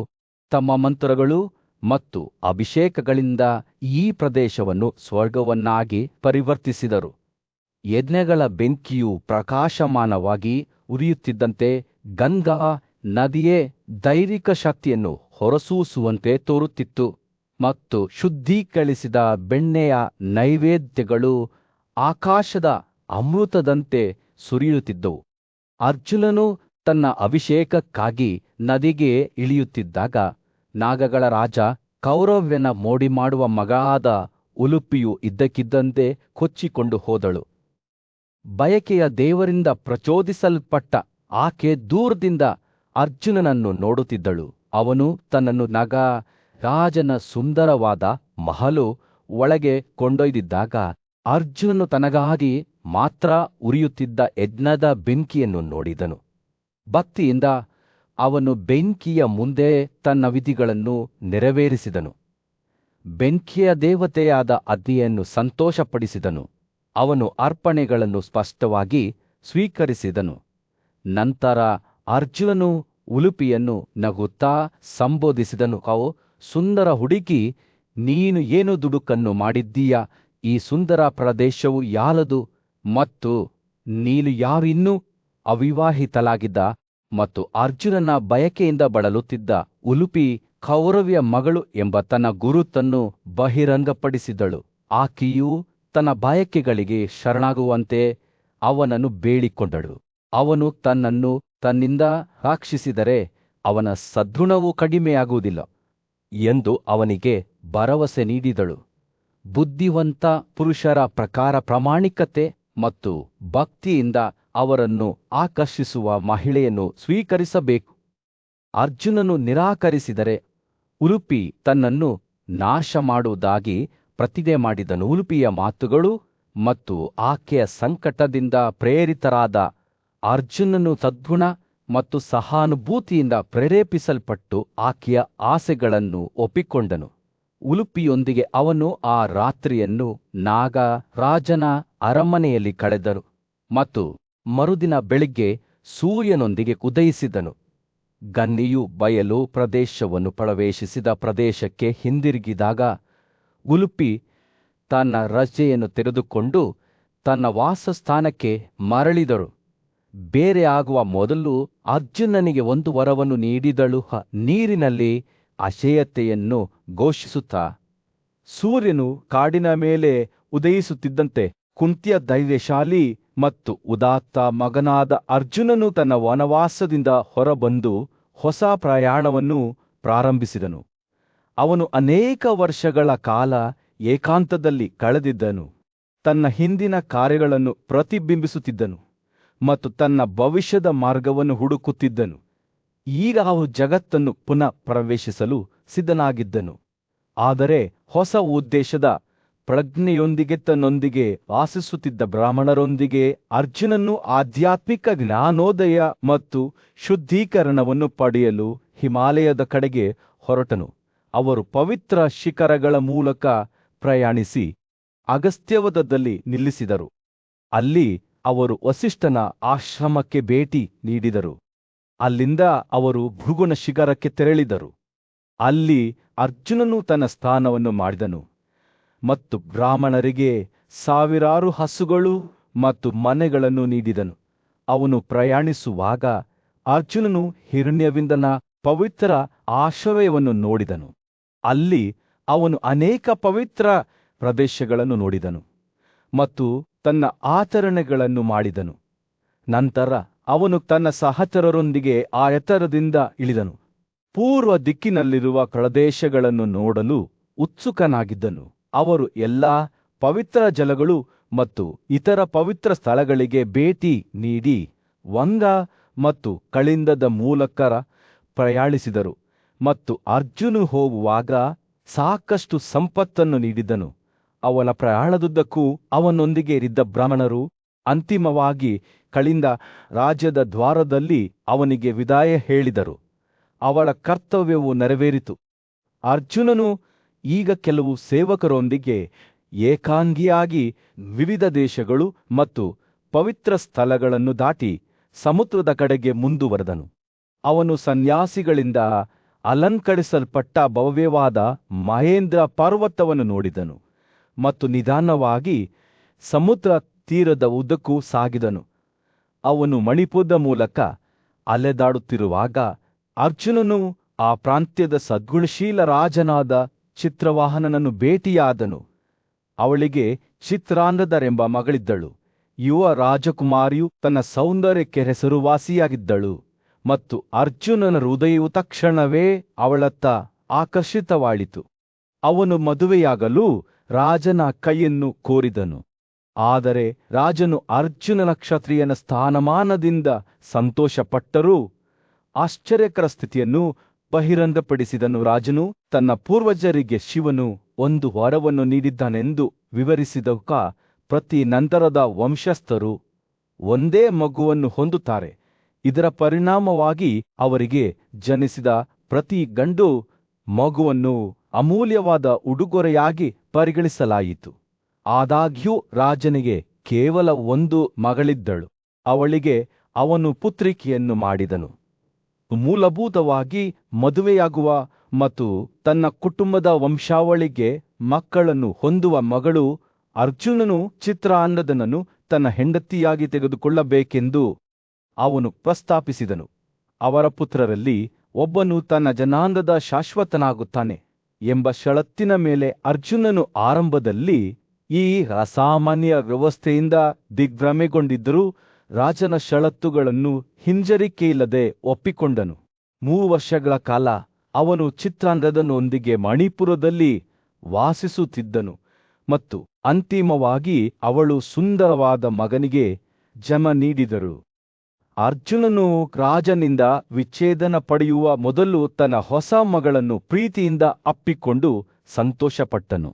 ತಮ್ಮ ಮಂತ್ರಗಳು ಮತ್ತು ಅಭಿಷೇಕಗಳಿಂದ ಈ ಪ್ರದೇಶವನ್ನು ಸ್ವರ್ಗವನ್ನಾಗಿ ಪರಿವರ್ತಿಸಿದರು. ಯಜ್ಞಗಳ ಬೆಂಕಿಯು ಪ್ರಕಾಶಮಾನವಾಗಿ ಉರಿಯುತ್ತಿದ್ದಂತೆ ಗಂಗಾ ನದಿಯೇ ದೈವಿಕ ಶಕ್ತಿಯನ್ನು ಹೊರಸೂಸುವಂತೆ ತೋರುತ್ತಿತ್ತು ಮತ್ತು ಶುದ್ಧೀಕರಿಸಿದ ಬೆಣ್ಣೆಯ ನೈವೇದ್ಯಗಳು ಆಕಾಶದ ಅಮೃತದಂತೆ ಸುರಿಯುತ್ತಿದ್ದವು. ಅರ್ಜುನನು ತನ್ನ ಅಭಿಷೇಕಕ್ಕಾಗಿ ನದಿಗೆ ಇಳಿಯುತ್ತಿದ್ದಾಗ ನಾಗಗಳ ರಾಜ ಕೌರವ್ಯನ ಮೋಡಿ ಮಾಡುವ ಮಗಳಾದ ಉಲುಪಿಯು ಇದ್ದಕ್ಕಿದ್ದಂತೆ ಕೊಚ್ಚಿಕೊಂಡು ಹೋದಳು. ಬಯಕೆಯ ದೇವರಿಂದ ಪ್ರಚೋದಿಸಲ್ಪಟ್ಟ ಆಕೆ ದೂರದಿಂದ ಅರ್ಜುನನನ್ನು ನೋಡುತ್ತಿದ್ದಳು. ಅವನು ತನ್ನನ್ನು ನಗ ರಾಜನ ಸುಂದರವಾದ ಮಹಲು ಒಳಗೆ ಕೊಂಡೊಯ್ದಿದ್ದಾಗ ಅರ್ಜುನನು ತನಗಾಗಿ ಮಾತ್ರ ಉರಿಯುತ್ತಿದ್ದ ಯಜ್ಞದ ಬೆಂಕಿಯನ್ನು ನೋಡಿದನು. ಭಕ್ತಿಯಿಂದ ಅವನು ಬೆಂಕಿಯ ಮುಂದೆ ತನ್ನ ವಿಧಿಗಳನ್ನು ನೆರವೇರಿಸಿದನು. ಬೆಂಕಿಯ ದೇವತೆಯಾದ ಅಗ್ನಿಯನ್ನು ಸಂತೋಷಪಡಿಸಿದನು. ಅವನು ಅರ್ಪಣೆಗಳನ್ನು ಸ್ಪಷ್ಟವಾಗಿ ಸ್ವೀಕರಿಸಿದನು. ನಂತರ ಅರ್ಜುನನು ಉಲುಪಿಯನ್ನು ನಗುತ್ತಾ ಸಂಬೋಧಿಸಿದನು. ಸುಂದರ ಹುಡುಗಿ, ನೀನು ಏನು ದುಡುಕನ್ನು ಮಾಡಿದ್ದೀಯಾ? ಈ ಸುಂದರ ಪ್ರದೇಶವು ಯಾರದು ಮತ್ತು ನೀನು ಯಾರಿನ್ನೂ ಅವಿವಾಹಿತಲಾಗಿದ್ದ ಮತ್ತು ಅರ್ಜುನನ ಬಯಕೆಯಿಂದ ಬಳಲುತ್ತಿದ್ದ ಉಲುಪಿ ಕೌರವ್ಯ ಮಗಳು ಎಂಬ ತನ್ನ ಗುರುತನ್ನು ಬಹಿರಂಗಪಡಿಸಿದಳು. ಆಕೆಯು ತನ್ನ ಬಯಕೆಗಳಿಗೆ ಶರಣಾಗುವಂತೆ ಅವನನ್ನು ಬೇಡಿಕೊಂಡಳು. ಅವನು ತನ್ನನ್ನು ತನ್ನಿಂದ ರಕ್ಷಿಸಿದರೆ ಅವನ ಸದ್ಗುಣವು ಕಡಿಮೆಯಾಗುವುದಿಲ್ಲ ಎಂದು ಅವನಿಗೆ ಭರವಸೆ ನೀಡಿದಳು. ಬುದ್ಧಿವಂತ ಪುರುಷರ ಪ್ರಕಾರ ಪ್ರಾಮಾಣಿಕತೆ ಮತ್ತು ಭಕ್ತಿಯಿಂದ ಅವರನ್ನು ಆಕರ್ಷಿಸುವ ಮಹಿಳೆಯನ್ನು ಸ್ವೀಕರಿಸಬೇಕು. ಅರ್ಜುನನು ನಿರಾಕರಿಸಿದರೆ ಉಲುಪಿ ತನ್ನನ್ನು ನಾಶ ಮಾಡುವುದಾಗಿ ಪ್ರತಿಜ್ಞೆ ಮಾಡಿದನು. ಉಲುಪಿಯ ಮಾತುಗಳು ಮತ್ತು ಆಕೆಯ ಸಂಕಟದಿಂದ ಪ್ರೇರಿತರಾದ ಅರ್ಜುನನು ಸದ್ಗುಣ ಮತ್ತು ಸಹಾನುಭೂತಿಯಿಂದ ಪ್ರೇರೇಪಿಸಲ್ಪಟ್ಟು ಆಕೆಯ ಆಸೆಗಳನ್ನು ಒಪ್ಪಿಕೊಂಡನು. ಉಲುಪಿಯೊಂದಿಗೆ ಅವನು ಆ ರಾತ್ರಿಯನ್ನು ನಾಗ ರಾಜನ ಅರಮನೆಯಲ್ಲಿ ಕಳೆದನು ಮತ್ತು ಮರುದಿನ ಬೆಳಿಗ್ಗೆ ಸೂರ್ಯನೊಂದಿಗೆ ಉದಯಿಸಿದನು. ಗನ್ನಿಯು ಬಯಲು ಪ್ರದೇಶವನ್ನು ಪ್ರವೇಶಿಸಿದ ಪ್ರದೇಶಕ್ಕೆ ಹಿಂದಿರುಗಿದಾಗ ಉಲುಪಿ ತನ್ನ ರಜೆಯನ್ನು ತೆಗೆದುಕೊಂಡು ತನ್ನ ವಾಸಸ್ಥಾನಕ್ಕೆ ಮರಳಿದಳು. ಬೇರೆ ಆಗುವ ಮೊದಲು ಅರ್ಜುನನಿಗೆ ಒಂದು ವರವನ್ನು ನೀಡಿದಳು. ನೀರಿನಲ್ಲಿ ಅಶೇಯತೆಯನ್ನು ಘೋಷಿಸುತ್ತಾ, ಸೂರ್ಯನು ಕಾಡಿನ ಮೇಲೆ ಉದಯಿಸುತ್ತಿದ್ದಂತೆ ಕುಂತಿಯ ಧೈರ್ಯಶಾಲಿ ಮತ್ತು ಉದಾತ್ತ ಮಗನಾದ ಅರ್ಜುನನು ತನ್ನ ವನವಾಸದಿಂದ ಹೊರಬಂದು ಹೊಸ ಪ್ರಯಾಣವನ್ನು ಪ್ರಾರಂಭಿಸಿದನು. ಅವನು ಅನೇಕ ವರ್ಷಗಳ ಕಾಲ ಏಕಾಂತದಲ್ಲಿ ಕಳೆದಿದ್ದನು. ತನ್ನ ಹಿಂದಿನ ಕಾರ್ಯಗಳನ್ನು ಪ್ರತಿಬಿಂಬಿಸುತ್ತಿದ್ದನು ಮತ್ತು ತನ್ನ ಭವಿಷ್ಯದ ಮಾರ್ಗವನ್ನು ಹುಡುಕುತ್ತಿದ್ದನು. ಈಗ ಅವನು ಜಗತ್ತನ್ನು ಪುನಃ ಪ್ರವೇಶಿಸಲು ಸಿದ್ಧನಾಗಿದ್ದನು. ಆದರೆ ಹೊಸ ಉದ್ದೇಶದ ಪ್ರಜ್ಞೆಯೊಂದಿಗೆ ತನ್ನೊಂದಿಗೆ ವಾಸಿಸುತ್ತಿದ್ದ ಬ್ರಾಹ್ಮಣರೊಂದಿಗೆ ಅರ್ಜುನನು ಆಧ್ಯಾತ್ಮಿಕ ಜ್ಞಾನೋದಯ ಮತ್ತು ಶುದ್ಧೀಕರಣವನ್ನು ಪಡೆಯಲು ಹಿಮಾಲಯದ ಕಡೆಗೆ ಹೊರಟನು. ಅವರು ಪವಿತ್ರ ಶಿಖರಗಳ ಮೂಲಕ ಪ್ರಯಾಣಿಸಿ ಅಗಸ್ತ್ಯವನದಲ್ಲಿ ನಿಲ್ಲಿಸಿದರು. ಅಲ್ಲಿ ಅವರು ವಸಿಷ್ಠನ ಆಶ್ರಮಕ್ಕೆ ಭೇಟಿ ನೀಡಿದರು. ಅಲ್ಲಿಂದ ಅವರು ಭೃಗುನ ಶಿಖರಕ್ಕೆ ತೆರಳಿದರು. ಅಲ್ಲಿ ಅರ್ಜುನನು ತನ್ನ ಸ್ಥಾನವನ್ನು ಮಾಡಿದನು ಮತ್ತು ಬ್ರಾಹ್ಮಣರಿಗೆ ಸಾವಿರಾರು ಹಸುಗಳು ಮತ್ತು ಮನೆಗಳನ್ನು ನೀಡಿದನು. ಅವನು ಪ್ರಯಾಣಿಸುವಾಗ ಅರ್ಜುನನು ಹಿರಣ್ಯವಿಂದನ ಪವಿತ್ರ ಆಶ್ರಯವನ್ನು ನೋಡಿದನು. ಅಲ್ಲಿ ಅವನು ಅನೇಕ ಪವಿತ್ರ ಪ್ರದೇಶಗಳನ್ನು ನೋಡಿದನು ಮತ್ತು ತನ್ನ ಆಚರಣೆಗಳನ್ನು ಮಾಡಿದನು. ನಂತರ ಅವನು ತನ್ನ ಸಹಚರರೊಂದಿಗೆ ಆ ಎತ್ತರದಿಂದ ಇಳಿದನು. ಪೂರ್ವ ದಿಕ್ಕಿನಲ್ಲಿರುವ ಪ್ರದೇಶಗಳನ್ನು ನೋಡಲು ಉತ್ಸುಕನಾಗಿದ್ದನು. ಅವರು ಎಲ್ಲಾ ಪವಿತ್ರ ಜಲಗಳು ಮತ್ತು ಇತರ ಪವಿತ್ರ ಸ್ಥಳಗಳಿಗೆ ಭೇಟಿ ನೀಡಿ ವಂಗ ಮತ್ತು ಕಳಿಂದದ ಮೂಲಕ ಪ್ರಯಾಣಿಸಿದರು ಮತ್ತು ಅರ್ಜುನು ಹೋಗುವಾಗ ಸಾಕಷ್ಟು ಸಂಪತ್ತನ್ನು ನೀಡಿದನು. ಅವನ ಪ್ರಯಾಣದುದ್ದಕ್ಕೂ ಅವನೊಂದಿಗೆ ಇದ್ದ ಬ್ರಾಹ್ಮಣರು ಅಂತಿಮವಾಗಿ ಕಳಿಂದ ರಾಜ್ಯದ ದ್ವಾರದಲ್ಲಿ ಅವನಿಗೆ ವಿದಾಯ ಹೇಳಿದರು. ಅವಳ ಕರ್ತವ್ಯವು ನೆರವೇರಿತು. ಅರ್ಜುನನು ಈಗ ಕೆಲವು ಸೇವಕರೊಂದಿಗೆ ಏಕಾಂಗಿಯಾಗಿ ವಿವಿಧ ದೇಶಗಳು ಮತ್ತು ಪವಿತ್ರ ಸ್ಥಳಗಳನ್ನು ದಾಟಿ ಸಮುದ್ರದ ಕಡೆಗೆ ಮುಂದುವರೆದನು. ಅವನು ಸನ್ಯಾಸಿಗಳಿಂದ ಅಲಂಕರಿಸಲ್ಪಟ್ಟ ಭವ್ಯವಾದ ಮಹೇಂದ್ರ ಪರ್ವತವನ್ನು ನೋಡಿದನು ಮತ್ತು ನಿಧಾನವಾಗಿ ಸಮುದ್ರ ತೀರದ ಉದ್ದಕ್ಕೂ ಸಾಗಿದನು. ಅವನು ಮಣಿಪುರದ ಮೂಲಕ ಅಲೆದಾಡುತ್ತಿರುವಾಗ ಅರ್ಜುನನು ಆ ಪ್ರಾಂತ್ಯದ ಸದ್ಗುಣಶೀಲ ರಾಜನಾದ ಚಿತ್ರವಾಹನನನ್ನು ಭೇಟಿಯಾದನು. ಅವಳಿಗೆ ಚಿತ್ರಾಂಗದರೆಂಬ ಮಗಳಿದ್ದಳು. ಯುವ ರಾಜಕುಮಾರಿಯು ತನ್ನ ಸೌಂದರ್ಯಕ್ಕೆ ಹೆಸರುವಾಸಿಯಾಗಿದ್ದಳು ಮತ್ತು ಅರ್ಜುನನ ಹೃದಯವು ತಕ್ಷಣವೇ ಅವಳತ್ತ ಆಕರ್ಷಿತವಾಯಿತು. ಅವನು ಮದುವೆಯಾಗಲು ರಾಜನ ಕೈಯನ್ನು ಕೋರಿದನು. ಆದರೆ ರಾಜನು ಅರ್ಜುನನ ಕ್ಷತ್ರಿಯನ ಸ್ಥಾನಮಾನದಿಂದ ಸಂತೋಷಪಟ್ಟರೂ ಆಶ್ಚರ್ಯಕರ ಸ್ಥಿತಿಯನ್ನು ಬಹಿರಂಗಪಡಿಸಿದನು. ರಾಜನು ತನ್ನ ಪೂರ್ವಜರಿಗೆ ಶಿವನು ಒಂದು ವರವನ್ನು ನೀಡಿದ್ದಾನೆಂದು ವಿವರಿಸಿದಕ ಪ್ರತಿ ನಂತರದ ವಂಶಸ್ಥರು ಒಂದೇ ಮಗುವನ್ನು ಹೊಂದುತ್ತಾರೆ. ಇದರ ಪರಿಣಾಮವಾಗಿ ಅವರಿಗೆ ಜನಿಸಿದ ಪ್ರತಿ ಗಂಡು ಮಗುವನ್ನು ಅಮೂಲ್ಯವಾದ ಉಡುಗೊರೆಯಾಗಿ ಪರಿಗಣಿಸಲಾಯಿತು. ಆದಾಗ್ಯೂ ರಾಜನಿಗೆ ಕೇವಲ ಒಂದು ಮಗಳಿದ್ದಳು. ಅವಳಿಗೆ ಅವನು ಪುತ್ರಿಕೆಯನ್ನು ಮಾಡಿದನು. ಮೂಲಭೂತವಾಗಿ ಮದುವೆಯಾಗುವ ಮತ್ತು ತನ್ನ ಕುಟುಂಬದ ವಂಶಾವಳಿಗೆ ಮಕ್ಕಳನ್ನು ಹೊಂದುವ ಮಗಳು ಅರ್ಜುನನು ಚಿತ್ರಾಂಗದನನ್ನು ತನ್ನ ಹೆಂಡತಿಯಾಗಿ ತೆಗೆದುಕೊಳ್ಳಬೇಕೆಂದು ಅವನು ಪ್ರಸ್ತಾಪಿಸಿದನು. ಅವರ ಪುತ್ರರಲ್ಲಿ ಒಬ್ಬನು ತನ್ನ ಜನಾಂಗದ ಶಾಶ್ವತನಾಗುತ್ತಾನೆ ಎಂಬ ಷರತ್ತಿನ ಮೇಲೆ ಅರ್ಜುನನು ಆರಂಭದಲ್ಲಿ ಈ ಅಸಾಮಾನ್ಯ ವ್ಯವಸ್ಥೆಯಿಂದ ದಿಗ್ಭ್ರಮೆಗೊಂಡಿದ್ದರೂ ರಾಜನ ಷರತ್ತುಗಳನ್ನು ಹಿಂಜರಿಕೆಯಿಲ್ಲದೆ ಒಪ್ಪಿಕೊಂಡನು. 3 ವರ್ಷಗಳ ಕಾಲ ಅವನು ಚಿತ್ರಾಂಗದನೊಂದಿಗೆ ಮಣಿಪುರದಲ್ಲಿ ವಾಸಿಸುತ್ತಿದ್ದನು ಮತ್ತು ಅಂತಿಮವಾಗಿ ಅವಳು ಸುಂದರವಾದ ಮಗನಿಗೆ ಜನ್ಮ ನೀಡಿದರು. ಅರ್ಜುನನು ರಾಜನಿಂದ ವಿಚ್ಛೇದನ ಪಡೆಯುವ ಮೊದಲು ತನ್ನ ಹೊಸ ಮಗಳನ್ನು ಪ್ರೀತಿಯಿಂದ ಅಪ್ಪಿಕೊಂಡು ಸಂತೋಷಪಟ್ಟನು.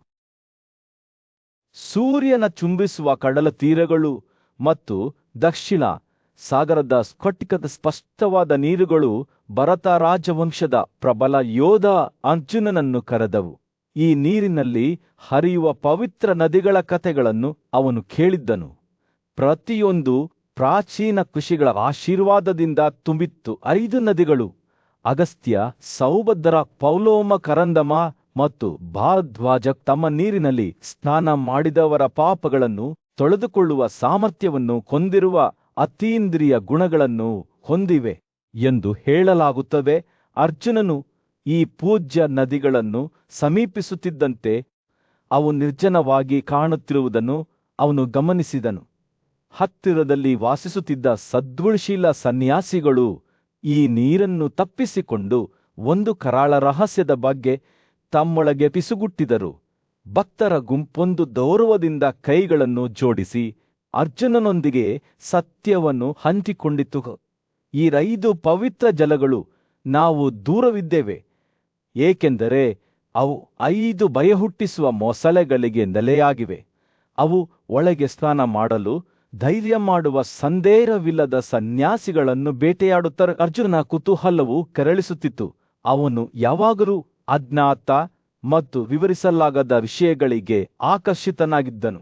ಸೂರ್ಯನ ಚುಂಬಿಸುವ ಕಡಲ ತೀರಗಳು ಮತ್ತು ದಕ್ಷಿಣ ಸಾಗರದ ಸ್ಫಟಿಕದ ಸ್ಪಷ್ಟವಾದ ನೀರುಗಳು ಭರತ ರಾಜವಂಶದ ಪ್ರಬಲ ಯೋಧ ಅರ್ಜುನನನ್ನು ಕರೆದವು. ಈ ನೀರಿನಲ್ಲಿ ಹರಿಯುವ ಪವಿತ್ರ ನದಿಗಳ ಕಥೆಗಳನ್ನು ಅವನು ಕೇಳಿದ್ದನು. ಪ್ರತಿಯೊಂದು ಪ್ರಾಚೀನ ಕೃಷಿಗಳ ಆಶೀರ್ವಾದದಿಂದ ತುಂಬಿತ್ತು. 5 ನದಿಗಳು ಅಗಸ್ತ್ಯ, ಸೌಭದ್ರ, ಪೌಲೋಮ, ಕರಂದಮ ಮತ್ತು ಭಾರದ್ವಾಜ ತಮ್ಮ ನೀರಿನಲ್ಲಿ ಸ್ನಾನ ಮಾಡಿದವರ ಪಾಪಗಳನ್ನು ತೊಳೆದುಕೊಳ್ಳುವ ಸಾಮರ್ಥ್ಯವನ್ನು ಹೊಂದಿರುವ ಅತೀಂದ್ರಿಯ ಗುಣಗಳನ್ನು ಹೊಂದಿವೆ ಎಂದು ಹೇಳಲಾಗುತ್ತದೆ. ಅರ್ಜುನನು ಈ ಪೂಜ್ಯ ನದಿಗಳನ್ನು ಸಮೀಪಿಸುತ್ತಿದ್ದಂತೆ ಅವು ನಿರ್ಜನವಾಗಿ ಕಾಣುತ್ತಿರುವುದನ್ನು ಅವನು ಗಮನಿಸಿದನು. ಹತ್ತಿರದಲ್ಲಿ ವಾಸಿಸುತ್ತಿದ್ದ ಸದ್ಗುಣಶೀಲ ಸನ್ಯಾಸಿಗಳು ಈ ನೀರನ್ನು ತಪ್ಪಿಸಿಕೊಂಡು ಒಂದು ಕರಾಳ ರಹಸ್ಯದ ಬಗ್ಗೆ ತಮ್ಮೊಳಗೆ ಪಿಸುಗುಟ್ಟಿದರು. ಭಕ್ತರ ಗುಂಪೊಂದು ಗೌರವದಿಂದ ಕೈಗಳನ್ನು ಜೋಡಿಸಿ ಅರ್ಜುನನೊಂದಿಗೆ ಸತ್ಯವನ್ನು ಹಂಚಿಕೊಂಡಿತು. ಈ 5 ಪವಿತ್ರ ಜಲಗಳು ನಾವು ದೂರವಿದ್ದೇವೆ, ಏಕೆಂದರೆ ಅವು 5 ಭಯಹುಟ್ಟಿಸುವ ಮೊಸಳೆಗಳಿಗೆ ನೆಲೆಯಾಗಿವೆ. ಅವು ಒಳಗೆ ಸ್ನಾನ ಮಾಡಲು ಧೈರ್ಯ ಮಾಡುವ ಸಂದೇಹವಿಲ್ಲದ ಸನ್ಯಾಸಿಗಳನ್ನು ಬೇಟೆಯಾಡುತ್ತಾರೆ. ಅರ್ಜುನನ ಕುತೂಹಲವು ಕೆರಳಿಸುತ್ತಿತ್ತು. ಅವನು ಯಾವಾಗಲೂ ಅಜ್ಞಾತ ಮತ್ತು ವಿವರಿಸಲಾಗದ ವಿಷಯಗಳಿಗೆ ಆಕರ್ಷಿತನಾಗಿದ್ದನು.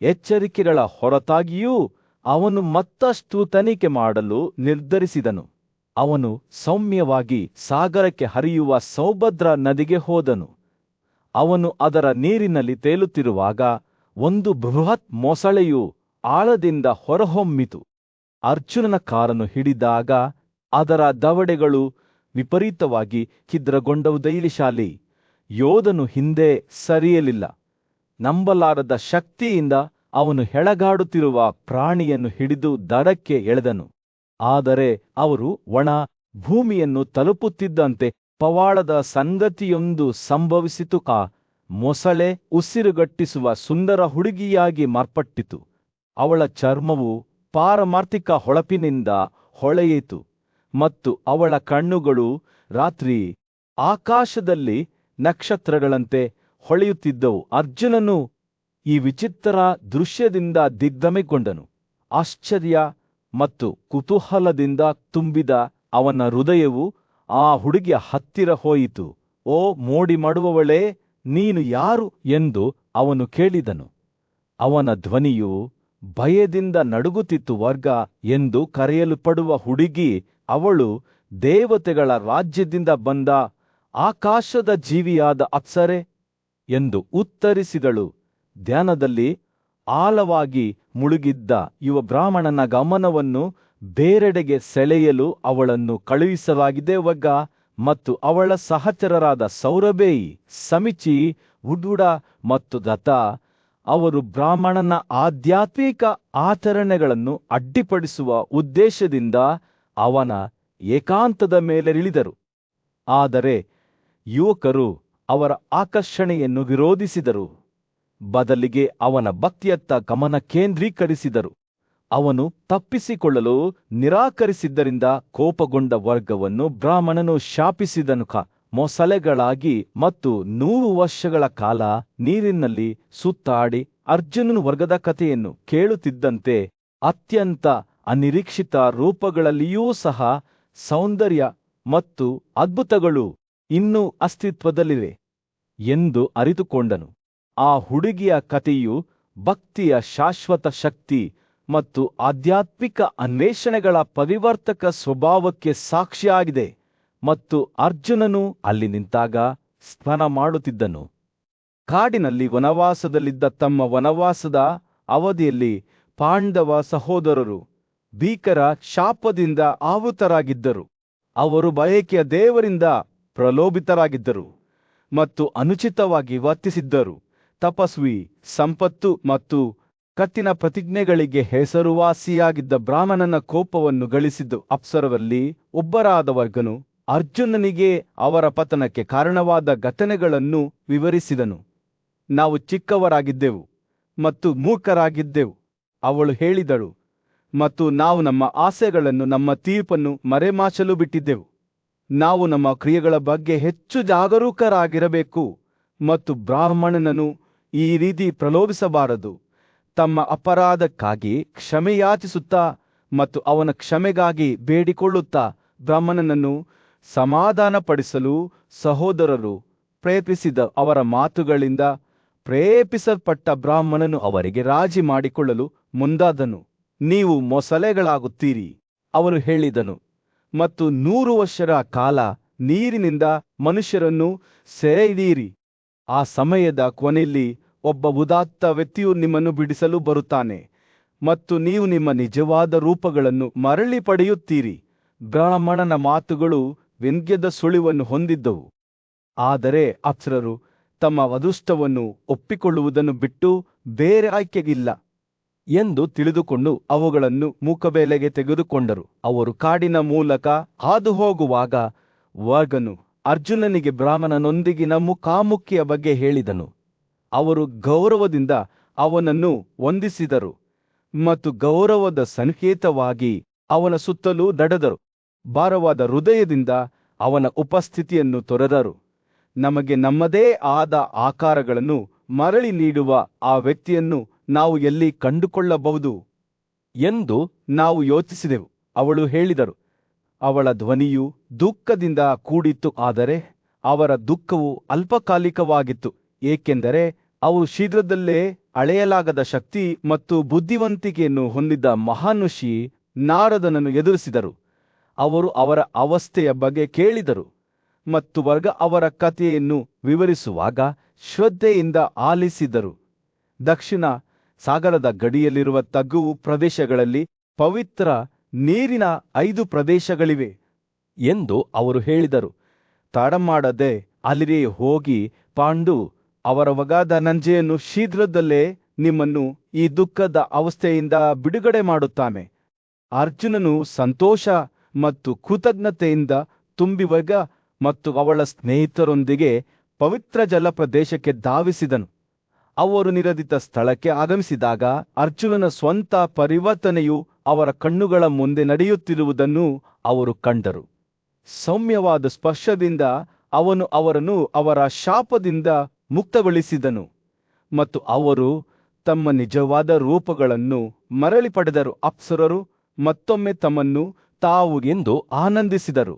ಎಚ್ಚರಿಕೆಗಳ ಹೊರತಾಗಿಯೂ ಅವನು ಮತ್ತಷ್ಟು ತನಿಖೆ ಮಾಡಲು ನಿರ್ಧರಿಸಿದನು. ಅವನು ಸೌಮ್ಯವಾಗಿ ಸಾಗರಕ್ಕೆ ಹರಿಯುವ ಸೌಭದ್ರ ನದಿಗೆ ಹೋದನು. ಅವನು ಅದರ ನೀರಿನಲ್ಲಿ ತೇಲುತ್ತಿರುವಾಗ ಒಂದು ಬೃಹತ್ ಮೊಸಳೆಯು ಆಳದಿಂದ ಹೊರಹೊಮ್ಮಿತು. ಅರ್ಜುನನ ಕಾರನ್ನು ಹಿಡಿದಾಗ ಅದರ ದವಡೆಗಳು ವಿಪರೀತವಾಗಿ ಛಿದ್ರಗೊಂಡವು. ಧೈರ್ಯಶಾಲಿ ಯೋಧನು ಹಿಂದೆ ಸರಿಯಲಿಲ್ಲ. ನಂಬಲಾರದ ಶಕ್ತಿಯಿಂದ ಅವನು ಹೆಳಗಾಡುತ್ತಿರುವ ಪ್ರಾಣಿಯನ್ನು ಹಿಡಿದು ದಡಕ್ಕೆ ಎಳೆದನು. ಆದರೆ ಅವರು ಒಣ ಭೂಮಿಯನ್ನು ತಲುಪುತ್ತಿದ್ದಂತೆ ಪವಾಡದ ಸಂಗತಿಯೊಂದು ಸಂಭವಿಸಿತು. ಆ ಮೊಸಳೆ ಉಸಿರುಗಟ್ಟಿಸುವ ಸುಂದರ ಹುಡುಗಿಯಾಗಿ ಮಾರ್ಪಟ್ಟಿತು. ಅವಳ ಚರ್ಮವು ಪಾರಮಾರ್ಥಿಕ ಹೊಳಪಿನಿಂದ ಹೊಳೆಯಿತು ಮತ್ತು ಅವಳ ಕಣ್ಣುಗಳು ರಾತ್ರಿ ಆಕಾಶದಲ್ಲಿ ನಕ್ಷತ್ರಗಳಂತೆ ಹೊಳೆಯುತ್ತಿದ್ದವು. ಅರ್ಜುನನು ಈ ವಿಚಿತ್ರ ದೃಶ್ಯದಿಂದ ದಿಗ್ಭ್ರಮೆಗೊಂಡನು. ಆಶ್ಚರ್ಯ ಮತ್ತು ಕುತೂಹಲದಿಂದ ತುಂಬಿದ ಅವನ ಹೃದಯವು ಆ ಹುಡುಗಿಯ ಹತ್ತಿರ ಹೋಯಿತು. ಓ ಮೋಡಿ ಮಾಡುವವಳೇ, ನೀನು ಯಾರು ಎಂದು ಅವನು ಕೇಳಿದನು. ಅವನ ಧ್ವನಿಯು ಭಯದಿಂದ ನಡುಗುತ್ತಿತ್ತು. ವರ್ಗ ಎಂದು ಕರೆಯಲ್ಪಡುವ ಹುಡುಗಿ, ಅವಳು ದೇವತೆಗಳ ರಾಜ್ಯದಿಂದ ಬಂದ ಆಕಾಶದ ಜೀವಿಯಾದ ಅಪ್ಸರೆ ಎಂದು ಉತ್ತರಿಸಿದಳು. ಧ್ಯಾನದಲ್ಲಿ ಆಳವಾಗಿ ಮುಳುಗಿದ್ದ ಯುವ ಬ್ರಾಹ್ಮಣನ ಗಮನವನ್ನು ಬೇರೆಡೆಗೆ ಸೆಳೆಯಲು ಅವಳನ್ನು ಕಳುಹಿಸಲಾಗಿದೆ. ವರ್ಗ ಮತ್ತು ಅವಳ ಸಹಚರರಾದ ಸೌರಭೇಯಿ, ಸಮಿಚಿ, ಉಡುಡ ಮತ್ತು ದತ್ತ ಅವರು ಬ್ರಾಹ್ಮಣನ ಆಧ್ಯಾತ್ಮಿಕ ಆಚರಣೆಗಳನ್ನು ಅಡ್ಡಿಪಡಿಸುವ ಉದ್ದೇಶದಿಂದ ಅವನ ಏಕಾಂತದ ಮೇಲೆ ಇಳಿದರು. ಆದರೆ ಯುವಕರು ಅವರ ಆಕರ್ಷಣೆಯನ್ನು ವಿರೋಧಿಸಿದರು, ಬದಲಿಗೆ ಅವನ ಭಕ್ತಿಯತ್ತ ಗಮನ ಕೇಂದ್ರೀಕರಿಸಿದರು. ಅವನು ತಪ್ಪಿಸಿಕೊಳ್ಳಲು ನಿರಾಕರಿಸಿದ್ದರಿಂದ ಕೋಪಗೊಂಡ ವರ್ಗವನ್ನು ಬ್ರಾಹ್ಮಣನು ಶಾಪಿಸಿದನು. ಮೊಸಳೆಗಳಾಗಿ ಮತ್ತು 100 ವರ್ಷಗಳ ಕಾಲ ನೀರಿನಲ್ಲಿ ಸುತ್ತಾಡಿ ಅರ್ಜುನನು ವರ್ಗದ ಕಥೆಯನ್ನು ಕೇಳುತ್ತಿದ್ದಂತೆ ಅತ್ಯಂತ ಅನಿರೀಕ್ಷಿತ ರೂಪಗಳಲ್ಲಿಯೂ ಸಹ ಸೌಂದರ್ಯ ಮತ್ತು ಅದ್ಭುತಗಳು ಇನ್ನೂ ಅಸ್ತಿತ್ವದಲ್ಲಿವೆ ಎಂದು ಅರಿತುಕೊಂಡನು. ಆ ಹುಡುಗಿಯ ಕಥೆಯು ಭಕ್ತಿಯ ಶಾಶ್ವತ ಶಕ್ತಿ ಮತ್ತು ಆಧ್ಯಾತ್ಮಿಕ ಅನ್ವೇಷಣೆಗಳ ಪರಿವರ್ತಕ ಸ್ವಭಾವಕ್ಕೆ ಸಾಕ್ಷಿಯಾಗಿದೆ. ಮತ್ತು ಅರ್ಜುನನು ಅಲ್ಲಿ ನಿಂತಾಗ ಸ್ನಾನ ಮಾಡುತ್ತಿದ್ದನು. ಕಾಡಿನಲ್ಲಿ ವನವಾಸದಲ್ಲಿದ್ದ ತಮ್ಮ ವನವಾಸದ ಅವಧಿಯಲ್ಲಿ ಪಾಂಡವ ಸಹೋದರರು ಭೀಕರ ಶಾಪದಿಂದ ಆವೃತರಾಗಿದ್ದರು. ಅವರು ಬಯಕೆಯ ದೇವರಿಂದ ಪ್ರಲೋಭಿತರಾಗಿದ್ದರು ಮತ್ತು ಅನುಚಿತವಾಗಿ ವರ್ತಿಸಿದ್ದರು. ತಪಸ್ವಿ, ಸಂಪತ್ತು ಮತ್ತು ಕತ್ತಿನ ಪ್ರತಿಜ್ಞೆಗಳಿಗೆ ಹೆಸರುವಾಸಿಯಾಗಿದ್ದ ಬ್ರಾಹ್ಮಣನ ಕೋಪವನ್ನು ಗಳಿಸಿದ್ದು ಅಪ್ಸರರಲ್ಲಿ ಒಬ್ಬರಾದ ವರ್ಗನು ಅರ್ಜುನನಿಗೆ ಅವರ ಪತನಕ್ಕೆ ಕಾರಣವಾದ ಘಟನೆಗಳನ್ನು ವಿವರಿಸಿದನು. ನಾವು ಚಿಕ್ಕವರಾಗಿದ್ದೆವು ಮತ್ತು ಮೂರ್ಖರಾಗಿದ್ದೆವು, ಅವಳು ಹೇಳಿದಳು, ಮತ್ತು ನಾವು ನಮ್ಮ ಆಸೆಗಳನ್ನು, ನಮ್ಮ ತೀರ್ಪನ್ನು ಮರೆಮಾಚಲು ಬಿಟ್ಟಿದ್ದೆವು. ನಾವು ನಮ್ಮ ಕ್ರಿಯೆಗಳ ಬಗ್ಗೆ ಹೆಚ್ಚು ಜಾಗರೂಕರಾಗಿರಬೇಕು ಮತ್ತು ಬ್ರಾಹ್ಮಣನನ್ನು ಈ ರೀತಿ ಪ್ರಲೋಭಿಸಬಾರದು. ತಮ್ಮ ಅಪರಾಧಕ್ಕಾಗಿ ಕ್ಷಮೆಯಾಚಿಸುತ್ತಾ ಮತ್ತು ಅವನ ಕ್ಷಮೆಗಾಗಿ ಬೇಡಿಕೊಳ್ಳುತ್ತಾ ಬ್ರಾಹ್ಮಣನನ್ನು ಸಮಾಧಾನಪಡಿಸಲು ಸಹೋದರರು ಪ್ರಯತ್ನಿಸಿದ ಅವರ ಮಾತುಗಳಿಂದ ಪ್ರೇರೇಪಿಸಲ್ಪಟ್ಟ ಬ್ರಾಹ್ಮಣನು ಅವರಿಗೆ ರಾಜಿ ಮಾಡಿಕೊಳ್ಳಲು ಮುಂದಾದನು. ನೀವು ಮೊಸಳೆಗಳಾಗುತ್ತೀರಿ, ಅವನು ಹೇಳಿದನು, ಮತ್ತು 100 ವರ್ಷರ ಕಾಲ ನೀರಿನಿಂದ ಮನುಷ್ಯರನ್ನು ಸೆರೆಹಿಡಿಯಿರಿ. ಆ ಸಮಯದ ಕೊನೆಯಲ್ಲಿ ಒಬ್ಬ ಉದಾತ್ತ ವ್ಯಕ್ತಿಯು ನಿಮ್ಮನ್ನು ಬಿಡಿಸಲು ಬರುತ್ತಾನೆ ಮತ್ತು ನೀವು ನಿಮ್ಮ ನಿಜವಾದ ರೂಪಗಳನ್ನು ಮರಳಿ ಪಡೆಯುತ್ತೀರಿ. ಬ್ರಾಹ್ಮಣನ ಮಾತುಗಳು ವ್ಯಂಗ್ಯದ ಸುಳಿವನ್ನು ಹೊಂದಿದ್ದವು. ಆದರೆ ಅಪ್ಸರರು ತಮ್ಮ ಅದೃಷ್ಟವನ್ನು ಒಪ್ಪಿಕೊಳ್ಳುವುದನ್ನು ಬಿಟ್ಟು ಬೇರೆ ಆಯ್ಕೆಗಿಲ್ಲ ಎಂದು ತಿಳಿದುಕೊಂಡು ಅವುಗಳನ್ನು ಮುಖಬೇಲೆಗೆ ತೆಗೆದುಕೊಂಡರು. ಅವರು ಕಾಡಿನ ಮೂಲಕ ಹಾದು ಹೋಗುವಾಗ ವರ್ಗನು ಅರ್ಜುನನಿಗೆ ಬ್ರಾಹ್ಮಣನೊಂದಿಗಿನ ಮುಖಾಮುಖಿಯ ಬಗ್ಗೆ ಹೇಳಿದನು. ಅವರು ಗೌರವದಿಂದ ಅವನನ್ನು ವಂದಿಸಿದರು ಮತ್ತು ಗೌರವದ ಸಂಕೇತವಾಗಿ ಅವನ ಸುತ್ತಲೂ ನಡೆದರು. ಭಾರವಾದ ಹೃದಯದಿಂದ ಅವನ ಉಪಸ್ಥಿತಿಯನ್ನು ತೊರೆದರು. ನಮಗೆ ನಮ್ಮದೇ ಆದ ಆಕಾರಗಳನ್ನು ಮರಳಿ ನೀಡುವ ಆ ವ್ಯಕ್ತಿಯನ್ನು ನಾವು ಎಲ್ಲಿ ಕಂಡುಕೊಳ್ಳಬಹುದು ಎಂದು ನಾವು ಯೋಚಿಸಿದೆವು. ಅವಳು ಹೇಳಿದರು. ಅವಳ ಧ್ವನಿಯು ದುಃಖದಿಂದ ಕೂಡಿತ್ತು, ಆದರೆ ಅವರ ದುಃಖವು ಅಲ್ಪಕಾಲಿಕವಾಗಿತ್ತು, ಏಕೆಂದರೆ ಅವರು ಶೀಘ್ರದಲ್ಲೇ ಅಳೆಯಲಾಗದ ಶಕ್ತಿ ಮತ್ತು ಬುದ್ಧಿವಂತಿಕೆಯನ್ನು ಹೊಂದಿದ್ದ ಮಹಾನುಷಿ ನಾರದನನ್ನು ಎದುರಿಸಿದರು. ಅವರು ಅವರ ಅವಸ್ಥೆಯ ಬಗ್ಗೆ ಕೇಳಿದರು ಮತ್ತು ವರ್ಗ ಅವರ ಕಥೆಯನ್ನು ವಿವರಿಸುವಾಗ ಶ್ರದ್ಧೆಯಿಂದ ಆಲಿಸಿದರು. ದಕ್ಷಿಣ ಸಾಗರದ ಗಡಿಯಲ್ಲಿರುವ ತಗ್ಗು ಪ್ರದೇಶಗಳಲ್ಲಿ ಪವಿತ್ರ ನೀರಿನ 5 ಪ್ರದೇಶಗಳಿವೆ ಎಂದು ಅವರು ಹೇಳಿದರು. ತಡಮಾಡದೆ ಅಲ್ಲಿಗೆ ಹೋಗಿ ಪಾಂಡು ಅವರ ವಗಾದ ನಂಜೆಯನ್ನು ಶೀಘ್ರದಲ್ಲೇ ನಿಮ್ಮನ್ನು ಈ ದುಃಖದ ಅವಸ್ಥೆಯಿಂದ ಬಿಡುಗಡೆ ಮಾಡುತ್ತಾನೆ. ಅರ್ಜುನನು ಸಂತೋಷ ಮತ್ತು ಕೃತಜ್ಞತೆಯಿಂದ ತುಂಬಿವಾಗ ಮತ್ತು ಅವಳ ಸ್ನೇಹಿತರೊಂದಿಗೆ ಪವಿತ್ರ ಜಲ ಪ್ರದೇಶಕ್ಕೆ ಧಾವಿಸಿದನು. ಅವರು ನಿಗದಿತ ಸ್ಥಳಕ್ಕೆ ಆಗಮಿಸಿದಾಗ ಅರ್ಜುನನ ಸ್ವಂತ ಪರಿವರ್ತನೆಯು ಅವರ ಕಣ್ಣುಗಳ ಮುಂದೆ ನಡೆಯುತ್ತಿರುವುದನ್ನು ಅವರು ಕಂಡರು. ಸೌಮ್ಯವಾದ ಸ್ಪರ್ಶದಿಂದ ಅವನು ಅವರನ್ನು ಅವರ ಶಾಪದಿಂದ ಮುಕ್ತಗೊಳಿಸಿದನು ಮತ್ತು ಅವರು ತಮ್ಮ ನಿಜವಾದ ರೂಪಗಳನ್ನು ಮರಳಿ ಪಡೆದರು. ಅಪ್ಸರರು ಮತ್ತೊಮ್ಮೆ ತಮ್ಮನ್ನು ತಾವು ಎಂದು ಆನಂದಿಸಿದರು.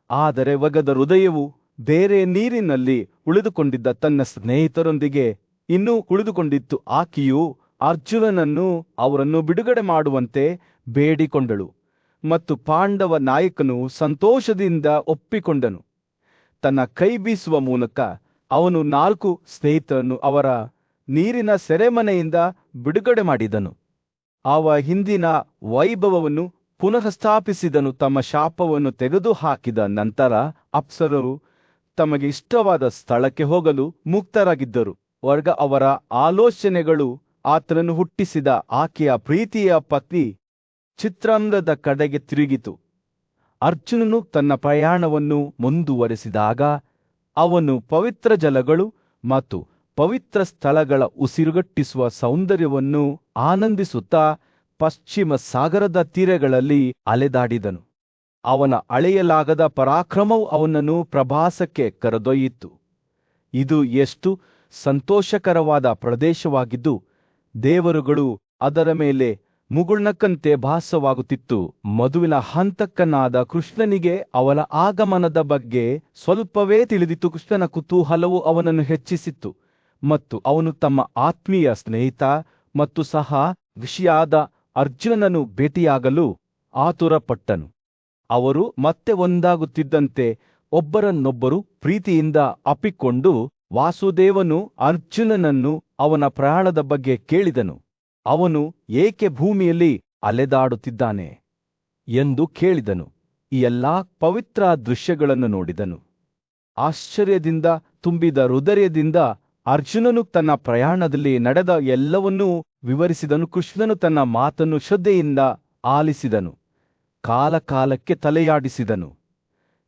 ಆದರೆ ವಗದ ಹೃದಯವು ಬೇರೆ ನೀರಿನಲ್ಲಿ ಉಳಿದುಕೊಂಡಿದ್ದ ತನ್ನ ಸ್ನೇಹಿತರೊಂದಿಗೆ ಇನ್ನೂ ಉಳಿದುಕೊಂಡಿತ್ತು. ಆಕೆಯು ಅರ್ಜುನನನ್ನು ಅವರನ್ನು ಬಿಡುಗಡೆ ಮಾಡುವಂತೆ ಬೇಡಿಕೊಂಡಳು ಮತ್ತು ಪಾಂಡವ ನಾಯಕನು ಸಂತೋಷದಿಂದ ಒಪ್ಪಿಕೊಂಡನು. ತನ್ನ ಕೈ ಬೀಸುವ ಮೂಲಕ ಅವನು 4 ಸ್ನೇಹಿತರನ್ನು ಅವರ ನೀರಿನ ಸೆರೆಮನೆಯಿಂದ ಬಿಡುಗಡೆ ಮಾಡಿದನು. ಅವ ಹಿಂದಿನ ವೈಭವವನ್ನು ಪುನಃ ಸ್ಥಾಪಿಸಿದನು. ತಮ್ಮ ಶಾಪವನ್ನು ತೆಗೆದುಹಾಕಿದ ನಂತರ ಅಪ್ಸರರು ತಮಗೆ ಇಷ್ಟವಾದ ಸ್ಥಳಕ್ಕೆ ಹೋಗಲು ಮುಕ್ತರಾಗಿದ್ದರು. ವರ್ಗ ಅವರ ಆಲೋಚನೆಗಳು ಆತನನ್ನು ಹುಟ್ಟಿಸಿದ ಆಕೆಯ ಪ್ರೀತಿಯ ಪತ್ನಿ ಚಿತ್ರಾಂಗದ ಕಡೆಗೆ ತಿರುಗಿತು. ಅರ್ಜುನನು ತನ್ನ ಪ್ರಯಾಣವನ್ನು ಮುಂದುವರೆಸಿದಾಗ ಅವನು ಪವಿತ್ರ ಜಲಗಳು ಮತ್ತು ಪವಿತ್ರ ಸ್ಥಳಗಳ ಉಸಿರುಗಟ್ಟಿಸುವ ಸೌಂದರ್ಯವನ್ನು ಆನಂದಿಸುತ್ತಾ ಪಶ್ಚಿಮ ಸಾಗರದ ತೀರಗಳಲ್ಲಿ ಅಲೆದಾಡಿದನು. ಅವನ ಅಳೆಯಲಾಗದ ಪರಾಕ್ರಮವು ಅವನನ್ನು ಪ್ರವಾಸಕ್ಕೆ ಕರೆದೊಯ್ಯಿತು. ಇದು ಎಷ್ಟು ಸಂತೋಷಕರವಾದ ಪ್ರದೇಶವಾಗಿದ್ದು ದೇವರುಗಳು ಅದರ ಮೇಲೆ ಮುಗುಳ್ನಕ್ಕಂತೆ ಭಾಸವಾಗುತ್ತಿತ್ತು. ಮಧುವಿನ ಹಂತಕನಾದ ಕೃಷ್ಣನಿಗೆ ಅವಳ ಆಗಮನದ ಬಗ್ಗೆ ಸ್ವಲ್ಪವೇ ತಿಳಿದಿತ್ತು. ಕೃಷ್ಣನ ಕುತೂಹಲವು ಅವನನ್ನು ಹೆಚ್ಚಿಸಿತ್ತು ಮತ್ತು ಅವನು ತಮ್ಮ ಆತ್ಮೀಯ ಸ್ನೇಹಿತ ಮತ್ತು ಸಹ ಋಷಿಯಾದ ಅರ್ಜುನನನ್ನು ಭೇಟಿಯಾಗಲು ಆತುರಪಟ್ಟನು. ಅವರು ಮತ್ತೆ ಒಂದಾಗುತ್ತಿದ್ದಂತೆ ಒಬ್ಬರನ್ನೊಬ್ಬರು ಪ್ರೀತಿಯಿಂದ ಅಪ್ಪಿಕೊಂಡು ವಾಸುದೇವನು ಅರ್ಜುನನನ್ನು ಅವನ ಪ್ರಯಾಣದ ಬಗ್ಗೆ ಕೇಳಿದನು. ಅವನು ಏಕೆ ಭೂಮಿಯಲ್ಲಿ ಅಲೆದಾಡುತ್ತಿದ್ದಾನೆ ಎಂದು ಕೇಳಿದನು. ಈ ಎಲ್ಲಾ ಪವಿತ್ರ ದೃಶ್ಯಗಳನ್ನು ನೋಡಿದನು. ಆಶ್ಚರ್ಯದಿಂದ ತುಂಬಿದ ಹೃದಯದಿಂದ ಅರ್ಜುನನು ತನ್ನ ಪ್ರಯಾಣದಲ್ಲಿ ನಡೆದ ಎಲ್ಲವನ್ನೂ ವಿವರಿಸಿದನು. ಕೃಷ್ಣನು ತನ್ನ ಮಾತನ್ನು ಶ್ರದ್ಧೆಯಿಂದ ಆಲಿಸಿದನು, ಕಾಲಕಾಲಕ್ಕೆ ತಲೆಯಾಡಿಸಿದನು.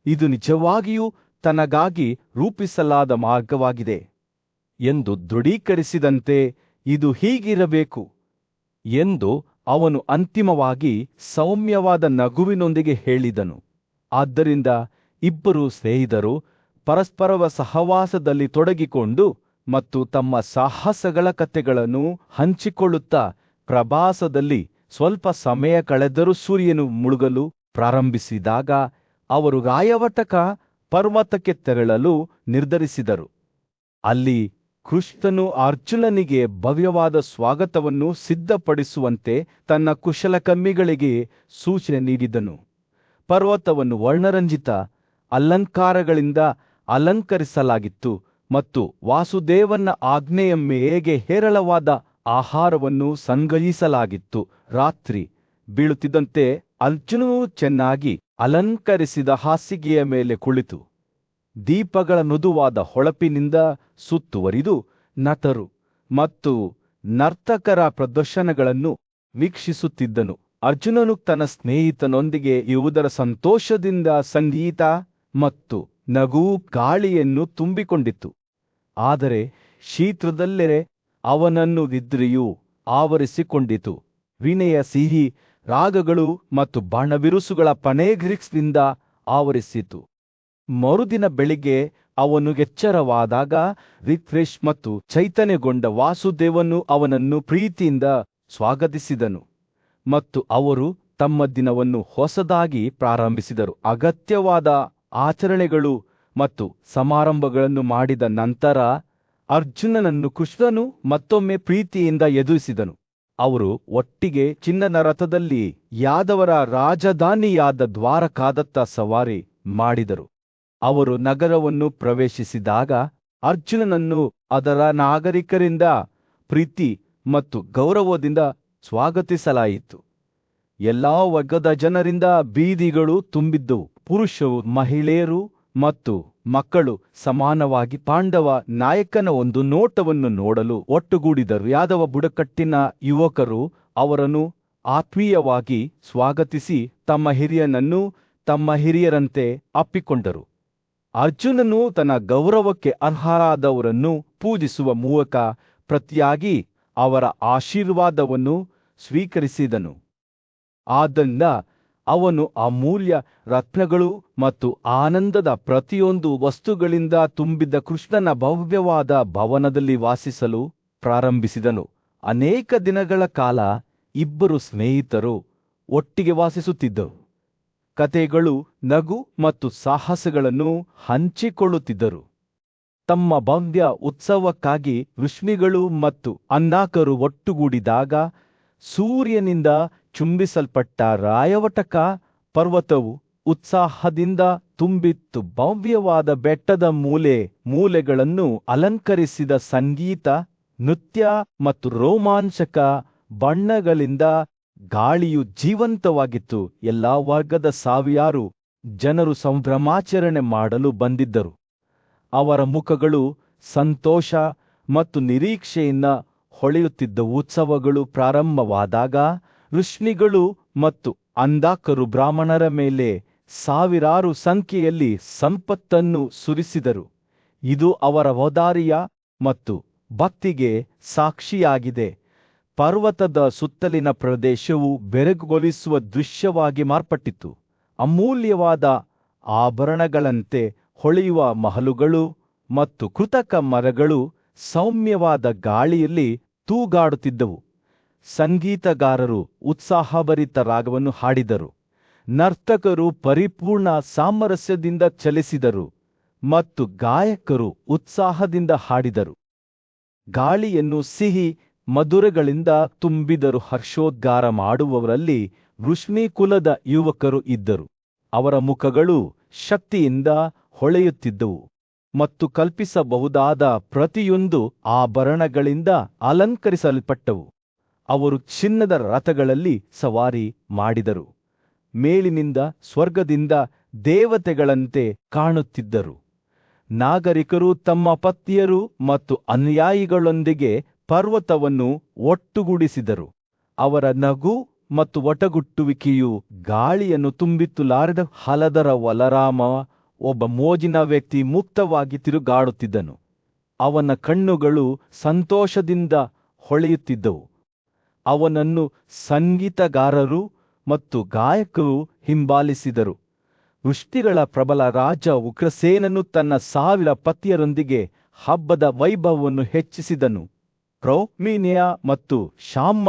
ಇದು ನಿಜವಾಗಿಯೂ ತನಗಾಗಿ ರೂಪಿಸಲಾದ ಮಾರ್ಗವಾಗಿದೆ ಎಂದು ದೃಢೀಕರಿಸಿದಂತೆ ಇದು ಹೀಗಿರಬೇಕು ಎಂದು ಅವನು ಅಂತಿಮವಾಗಿ ಸೌಮ್ಯವಾದ ನಗುವಿನೊಂದಿಗೆ ಹೇಳಿದನು. ಆದ್ದರಿಂದ ಇಬ್ಬರು ಸ್ನೇಹಿತರು ಪರಸ್ಪರವ ಸಹವಾಸದಲ್ಲಿ ತೊಡಗಿಕೊಂಡು ಮತ್ತು ತಮ್ಮ ಸಾಹಸಗಳ ಕಥೆಗಳನ್ನು ಹಂಚಿಕೊಳ್ಳುತ್ತಾ ಪ್ರವಾಸದಲ್ಲಿ ಸ್ವಲ್ಪ ಸಮಯ ಕಳೆದರೂ ಸೂರ್ಯನು ಮುಳುಗಲು ಪ್ರಾರಂಭಿಸಿದಾಗ ಅವರು ರಾಯವಟಕ ಪರ್ವತಕ್ಕೆ ತೆರಳಲು ನಿರ್ಧರಿಸಿದರು. ಅಲ್ಲಿ ಕೃಷ್ಣನು ಅರ್ಜುನನಿಗೆ ಭವ್ಯವಾದ ಸ್ವಾಗತವನ್ನು ಸಿದ್ಧಪಡಿಸುವಂತೆ ತನ್ನ ಕುಶಲಕರ್ಮಿಗಳಿಗೆ ಸೂಚನೆ ನೀಡಿದನು. ಪರ್ವತವನ್ನು ವರ್ಣರಂಜಿತ ಅಲಂಕಾರಗಳಿಂದ ಅಲಂಕರಿಸಲಾಗಿತ್ತು ಮತ್ತು ವಾಸುದೇವನ ಆಜ್ಞೆಯ ಮೇರೆಗೆ ಹೇರಳವಾದ ಆಹಾರವನ್ನು ಸಂಗ್ರಹಿಸಲಾಗಿತ್ತು. ರಾತ್ರಿ ಬೀಳುತ್ತಿದ್ದಂತೆ ಅರ್ಜುನನು ಚೆನ್ನಾಗಿ ಅಲಂಕರಿಸಿದ ಹಾಸಿಗೆಯ ಮೇಲೆ ಕುಳಿತು ದೀಪಗಳ ಮೃದುವಾದ ಹೊಳಪಿನಿಂದ ಸುತ್ತುವರಿದು ನಟರು ಮತ್ತು ನರ್ತಕರ ಪ್ರದರ್ಶನಗಳನ್ನು ವೀಕ್ಷಿಸುತ್ತಿದ್ದನು. ಅರ್ಜುನನು ತನ್ನ ಸ್ನೇಹಿತನೊಂದಿಗೆ ಇರುವುದರ ಸಂತೋಷದಿಂದ ಸಂಗೀತ ಮತ್ತು ನಗು ಗಾಳಿಯನ್ನು ತುಂಬಿಕೊಂಡಿತ್ತು. ಆದರೆ ಶೀಘ್ರದಲ್ಲೇ ಅವನನ್ನು ನಿದ್ರೆಯು ಆವರಿಸಿಕೊಂಡಿತು. ವೀಣೆಯ ಸಿಹಿ ರಾಗಗಳು ಮತ್ತು ಬಾಣಬಿರುಸುಗಳ ಪನೇಗ್ರಿಕ್ಸ್ನಿಂದ ಆವರಿಸಿತು. ಮರುದಿನ ಬೆಳಿಗ್ಗೆ ಅವನು ಎಚ್ಚರವಾದಾಗ ರಿಫ್ರೆಶ್ ಮತ್ತು ಚೈತನ್ಯಗೊಂಡ ವಾಸುದೇವನು ಅವನನ್ನು ಪ್ರೀತಿಯಿಂದ ಸ್ವಾಗತಿಸಿದನು ಮತ್ತು ಅವರು ತಮ್ಮ ದಿನವನ್ನು ಹೊಸದಾಗಿ ಪ್ರಾರಂಭಿಸಿದರು. ಅಗತ್ಯವಾದ ಆಚರಣೆಗಳು ಮತ್ತು ಸಮಾರಂಭಗಳನ್ನು ಮಾಡಿದ ನಂತರ ಅರ್ಜುನನನ್ನು ಕೃಷ್ಣನು ಮತ್ತೊಮ್ಮೆ ಪ್ರೀತಿಯಿಂದ ಎದುರಿಸಿದನು. ಅವರು ಒಟ್ಟಿಗೆ ಚಿನ್ನದ ರಥದಲ್ಲಿ ಯಾದವರ ರಾಜಧಾನಿಯಾದ ದ್ವಾರಕಾದತ್ತ ಸವಾರಿ ಮಾಡಿದರು. ಅವರು ನಗರವನ್ನು ಪ್ರವೇಶಿಸಿದಾಗ ಅರ್ಜುನನನ್ನು ಅದರ ನಾಗರಿಕರಿಂದ ಪ್ರೀತಿ ಮತ್ತು ಗೌರವದಿಂದ ಸ್ವಾಗತಿಸಲಾಯಿತು. ಎಲ್ಲಾ ವರ್ಗದ ಜನರಿಂದ ಬೀದಿಗಳು ತುಂಬಿದ್ದವು. ಪುರುಷರು, ಮಹಿಳೆಯರು ಮತ್ತು ಮಕ್ಕಳು ಸಮಾನವಾಗಿ ಪಾಂಡವ ನಾಯಕನ ಒಂದು ನೋಟವನ್ನು ನೋಡಲು ಒಟ್ಟುಗೂಡಿದರು. ಯಾದವ ಬುಡಕಟ್ಟಿನ ಯುವಕರು ಅವರನ್ನು ಆತ್ಮೀಯವಾಗಿ ಸ್ವಾಗತಿಸಿ ತಮ್ಮ ಹಿರಿಯನನ್ನು ತಮ್ಮ ಹಿರಿಯರಂತೆ ಅಪ್ಪಿಕೊಂಡರು. ಅರ್ಜುನನು ತನ್ನ ಗೌರವಕ್ಕೆ ಅರ್ಹರಾದವರನ್ನು ಪೂಜಿಸುವ ಮೂಲಕ ಪ್ರತಿಯಾಗಿ ಅವರ ಆಶೀರ್ವಾದವನ್ನು ಸ್ವೀಕರಿಸಿದನು. ಆದ್ದರಿಂದ ಅವನು ಅಮೂಲ್ಯ ರತ್ನಗಳು ಮತ್ತು ಆನಂದದ ಪ್ರತಿಯೊಂದು ವಸ್ತುಗಳಿಂದ ತುಂಬಿದ್ದ ಕೃಷ್ಣನ ಭವ್ಯವಾದ ಭವನದಲ್ಲಿ ವಾಸಿಸಲು ಪ್ರಾರಂಭಿಸಿದನು. ಅನೇಕ ದಿನಗಳ ಕಾಲ ಇಬ್ಬರು ಸ್ನೇಹಿತರು ಒಟ್ಟಿಗೆ ವಾಸಿಸುತ್ತಿದ್ದರು. ಕಥೆಗಳು, ನಗು ಮತ್ತು ಸಾಹಸಗಳನ್ನು ಹಂಚಿಕೊಳ್ಳುತ್ತಿದ್ದರು. ತಮ್ಮ ಭವ್ಯ ಉತ್ಸವಕ್ಕಾಗಿ ಋಷಿಗಳು ಮತ್ತು ಅಂಧಕರು ಒಟ್ಟುಗೂಡಿದಾಗ ಸೂರ್ಯನಿಂದ ಚುಂಬಿಸಲ್ಪಟ್ಟ ರಾಯವಟಕ ಪರ್ವತವು ಉತ್ಸಾಹದಿಂದ ತುಂಬಿತ್ತು. ಭವ್ಯವಾದ ಬೆಟ್ಟದ ಮೂಲೆಗಳನ್ನು ಅಲಂಕರಿಸಿದ ಸಂಗೀತ, ನೃತ್ಯ ಮತ್ತು ರೋಮಾಂಚಕ ಬಣ್ಣಗಳಿಂದ ಗಾಳಿಯು ಜೀವಂತವಾಗಿತ್ತು. ಎಲ್ಲಾ ವರ್ಗದ ಸಾವಿರಾರು ಜನರು ಸಂಭ್ರಮಾಚರಣೆ ಮಾಡಲು ಬಂದಿದ್ದರು. ಅವರ ಮುಖಗಳು ಸಂತೋಷ ಮತ್ತು ನಿರೀಕ್ಷೆಯಿಂದ ಹೊಳೆಯುತ್ತಿದ್ದವು. ಉತ್ಸವಗಳು ಪ್ರಾರಂಭವಾದಾಗ ಋಷಿಗಳು ಮತ್ತು ಅಂಧಕರು ಬ್ರಾಹ್ಮಣರ ಮೇಲೆ ಸಾವಿರಾರು ಸಂಖ್ಯೆಯಲ್ಲಿ ಸಂಪತ್ತನ್ನು ಸುರಿಸಿದರು. ಇದು ಅವರ ಔದಾರ್ಯ ಮತ್ತು ಭಕ್ತಿಗೆ ಸಾಕ್ಷಿಯಾಗಿದೆ. ಪರ್ವತದ ಸುತ್ತಲಿನ ಪ್ರದೇಶವು ಬೆರಗುಗೊಳಿಸುವ ದೃಶ್ಯವಾಗಿ ಮಾರ್ಪಟ್ಟಿತು. ಅಮೂಲ್ಯವಾದ ಆಭರಣಗಳಂತೆ ಹೊಳೆಯುವ ಮಹಲುಗಳು ಮತ್ತು ಕೃತಕ ಮರಗಳು ಸೌಮ್ಯವಾದ ಗಾಳಿಯಲ್ಲಿ ತೂಗಾಡುತ್ತಿದ್ದವು. ಸಂಗೀತಗಾರರು ಉತ್ಸಾಹಭರಿತ ರಾಗವನ್ನು ಹಾಡಿದರು. ನರ್ತಕರು ಪರಿಪೂರ್ಣ ಸಾಮರಸ್ಯದಿಂದ ಚಲಿಸಿದರು ಮತ್ತು ಗಾಯಕರು ಉತ್ಸಾಹದಿಂದ ಹಾಡಿದರು. ಗಾಳಿಯನ್ನು ಸಿಹಿ ಮಧುರಗಳಿಂದ ತುಂಬಿದರು. ಹರ್ಷೋದ್ಗಾರ ಮಾಡುವವರಲ್ಲಿ ವೃಷ್ಣಿ ಕುಲದ ಯುವಕರು ಇದ್ದರು. ಅವರ ಮುಖಗಳು ಶಕ್ತಿಯಿಂದ ಹೊಳೆಯುತ್ತಿದ್ದವು ಮತ್ತು ಕಲ್ಪಿಸಬಹುದಾದ ಪ್ರತಿಯೊಂದು ಆಭರಣಗಳಿಂದ ಅಲಂಕರಿಸಲ್ಪಟ್ಟವು. ಅವರು ಚಿನ್ನದ ರಥಗಳಲ್ಲಿ ಸವಾರಿ ಮಾಡಿದರು. ಮೇಲಿನಿಂದ ಸ್ವರ್ಗದಿಂದ ದೇವತೆಗಳಂತೆ ಕಾಣುತ್ತಿದ್ದರು. ನಾಗರಿಕರು ತಮ್ಮ ಪತ್ನಿಯರು ಮತ್ತು ಅನುಯಾಯಿಗಳೊಂದಿಗೆ ಪರ್ವತವನ್ನು ಒಟ್ಟುಗೂಡಿಸಿದರು. ಅವರ ನಗು ಮತ್ತು ಒಟಗುಟ್ಟುವಿಕೆಯು ಗಾಳಿಯನ್ನು ತುಂಬಿತ್ತುಲಾರದ ಹಲದರ ವಲರಾಮ, ಒಬ್ಬ ಮೋಜಿನ ವ್ಯಕ್ತಿ, ಮುಕ್ತವಾಗಿ ತಿರುಗಾಡುತ್ತಿದ್ದನು. ಅವನ ಕಣ್ಣುಗಳು ಸಂತೋಷದಿಂದ ಹೊಳೆಯುತ್ತಿದ್ದವು. ಅವನನ್ನು ಸಂಗೀತಗಾರರು ಮತ್ತು ಗಾಯಕರು ಹಿಂಬಾಲಿಸಿದರು. ವೃಷ್ಟಿಗಳ ಪ್ರಬಲ ರಾಜ ಉಗ್ರಸೇನನು ತನ್ನ 1000 ಪತಿಯರೊಂದಿಗೆ ಹಬ್ಬದ ವೈಭವವನ್ನು ಹೆಚ್ಚಿಸಿದನು. ಪ್ರೌಮಿನೇಯ ಮತ್ತು ಶಾಮ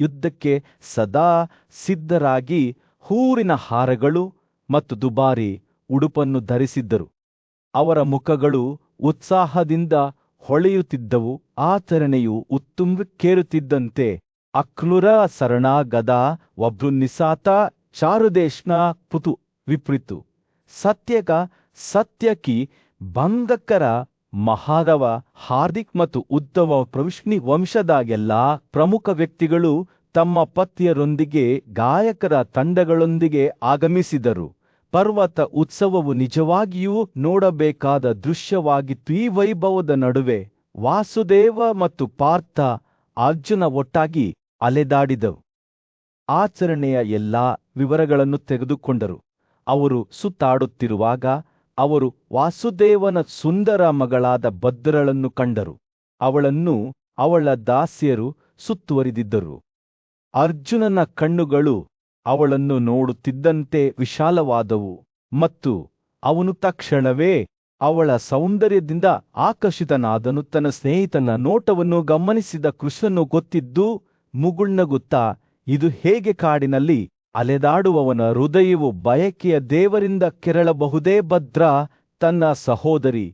ಯುದ್ಧಕ್ಕೆ ಸದಾ ಸಿದ್ಧರಾಗಿ ಹೂರಿನ ಹಾರಗಳು ಮತ್ತು ದುಬಾರಿ ಉಡುಪನ್ನು ಧರಿಸಿದ್ದರು. ಅವರ ಮುಖಗಳು ಉತ್ಸಾಹದಿಂದ ಹೊಳೆಯುತ್ತಿದ್ದವು. ಆಚರಣೆಯು ಉತ್ತುಂಗಕ್ಕೇರುತ್ತಿದ್ದಂತೆ ಅಕ್ರೂರ, ಸರಣ, ಗದಾ, ವಬ್ರುನಿಸಾತ, ಚಾರುದೇಶ್ನ, ಪುತು ವಿಪರೀತು ಸತ್ಯಕ ಸತ್ಯಕಿ ಬಂಧಕರ ಮಹಾದವ ಹಾರ್ದಿಕ್ ಮತ್ತು ಉದ್ಧವ ಪ್ರವಿಷ್ಣಿ ವಂಶದ ಎಲ್ಲಾ ಪ್ರಮುಖ ವ್ಯಕ್ತಿಗಳು ತಮ್ಮ ಪತ್ನಿಯರೊಂದಿಗೆ ಗಾಯಕರ ತಂಡಗಳೊಂದಿಗೆ ಆಗಮಿಸಿದರು. ಪರ್ವತ ಉತ್ಸವವು ನಿಜವಾಗಿಯೂ ನೋಡಬೇಕಾದ ದೃಶ್ಯವಾಗಿತ್ತು. ಈ ವೈಭವದ ನಡುವೆ ವಾಸುದೇವ ಮತ್ತು ಪಾರ್ಥ ಅರ್ಜುನ ಒಟ್ಟಾಗಿ ಅಲೆದಾಡಿದವು. ಆಚರಣೆಯ ಎಲ್ಲಾ ವಿವರಗಳನ್ನು ತೆಗೆದುಕೊಂಡರು. ಅವರು ಸುತ್ತಾಡುತ್ತಿರುವಾಗ ಅವರು ವಾಸುದೇವನ ಸುಂದರ ಮಗಳಾದ ಭದ್ರಳನ್ನು ಕಂಡರು. ಅವಳನ್ನು ಅವಳ ದಾಸಿಯರು ಸುತ್ತುವರಿದಿದ್ದರು. ಅರ್ಜುನನ ಕಣ್ಣುಗಳು ಅವಳನ್ನು ನೋಡುತ್ತಿದ್ದಂತೆ ವಿಶಾಲವಾದವು ಮತ್ತು ಅವನು ತಕ್ಷಣವೇ ಅವಳ ಸೌಂದರ್ಯದಿಂದ ಆಕರ್ಷಿತನಾದನು. ತನ್ನ ಸ್ನೇಹಿತನ ನೋಟವನ್ನು ಗಮನಿಸಿದ ಕೃಷ್ಣನು ಗೊತ್ತಿದ್ದು ಮುಗುಳ್ನಗುತ್ತಾ, ಇದು ಹೇಗೆ ಕಾಡಿನಲ್ಲಿ ಅಲೆದಾಡುವವನ ಹೃದಯವು ಬಯಕೆಯ ದೇವರಿಂದ ಕೆರಳಬಹುದೇ? ಭದ್ರ ತನ್ನ ಸಹೋದರಿ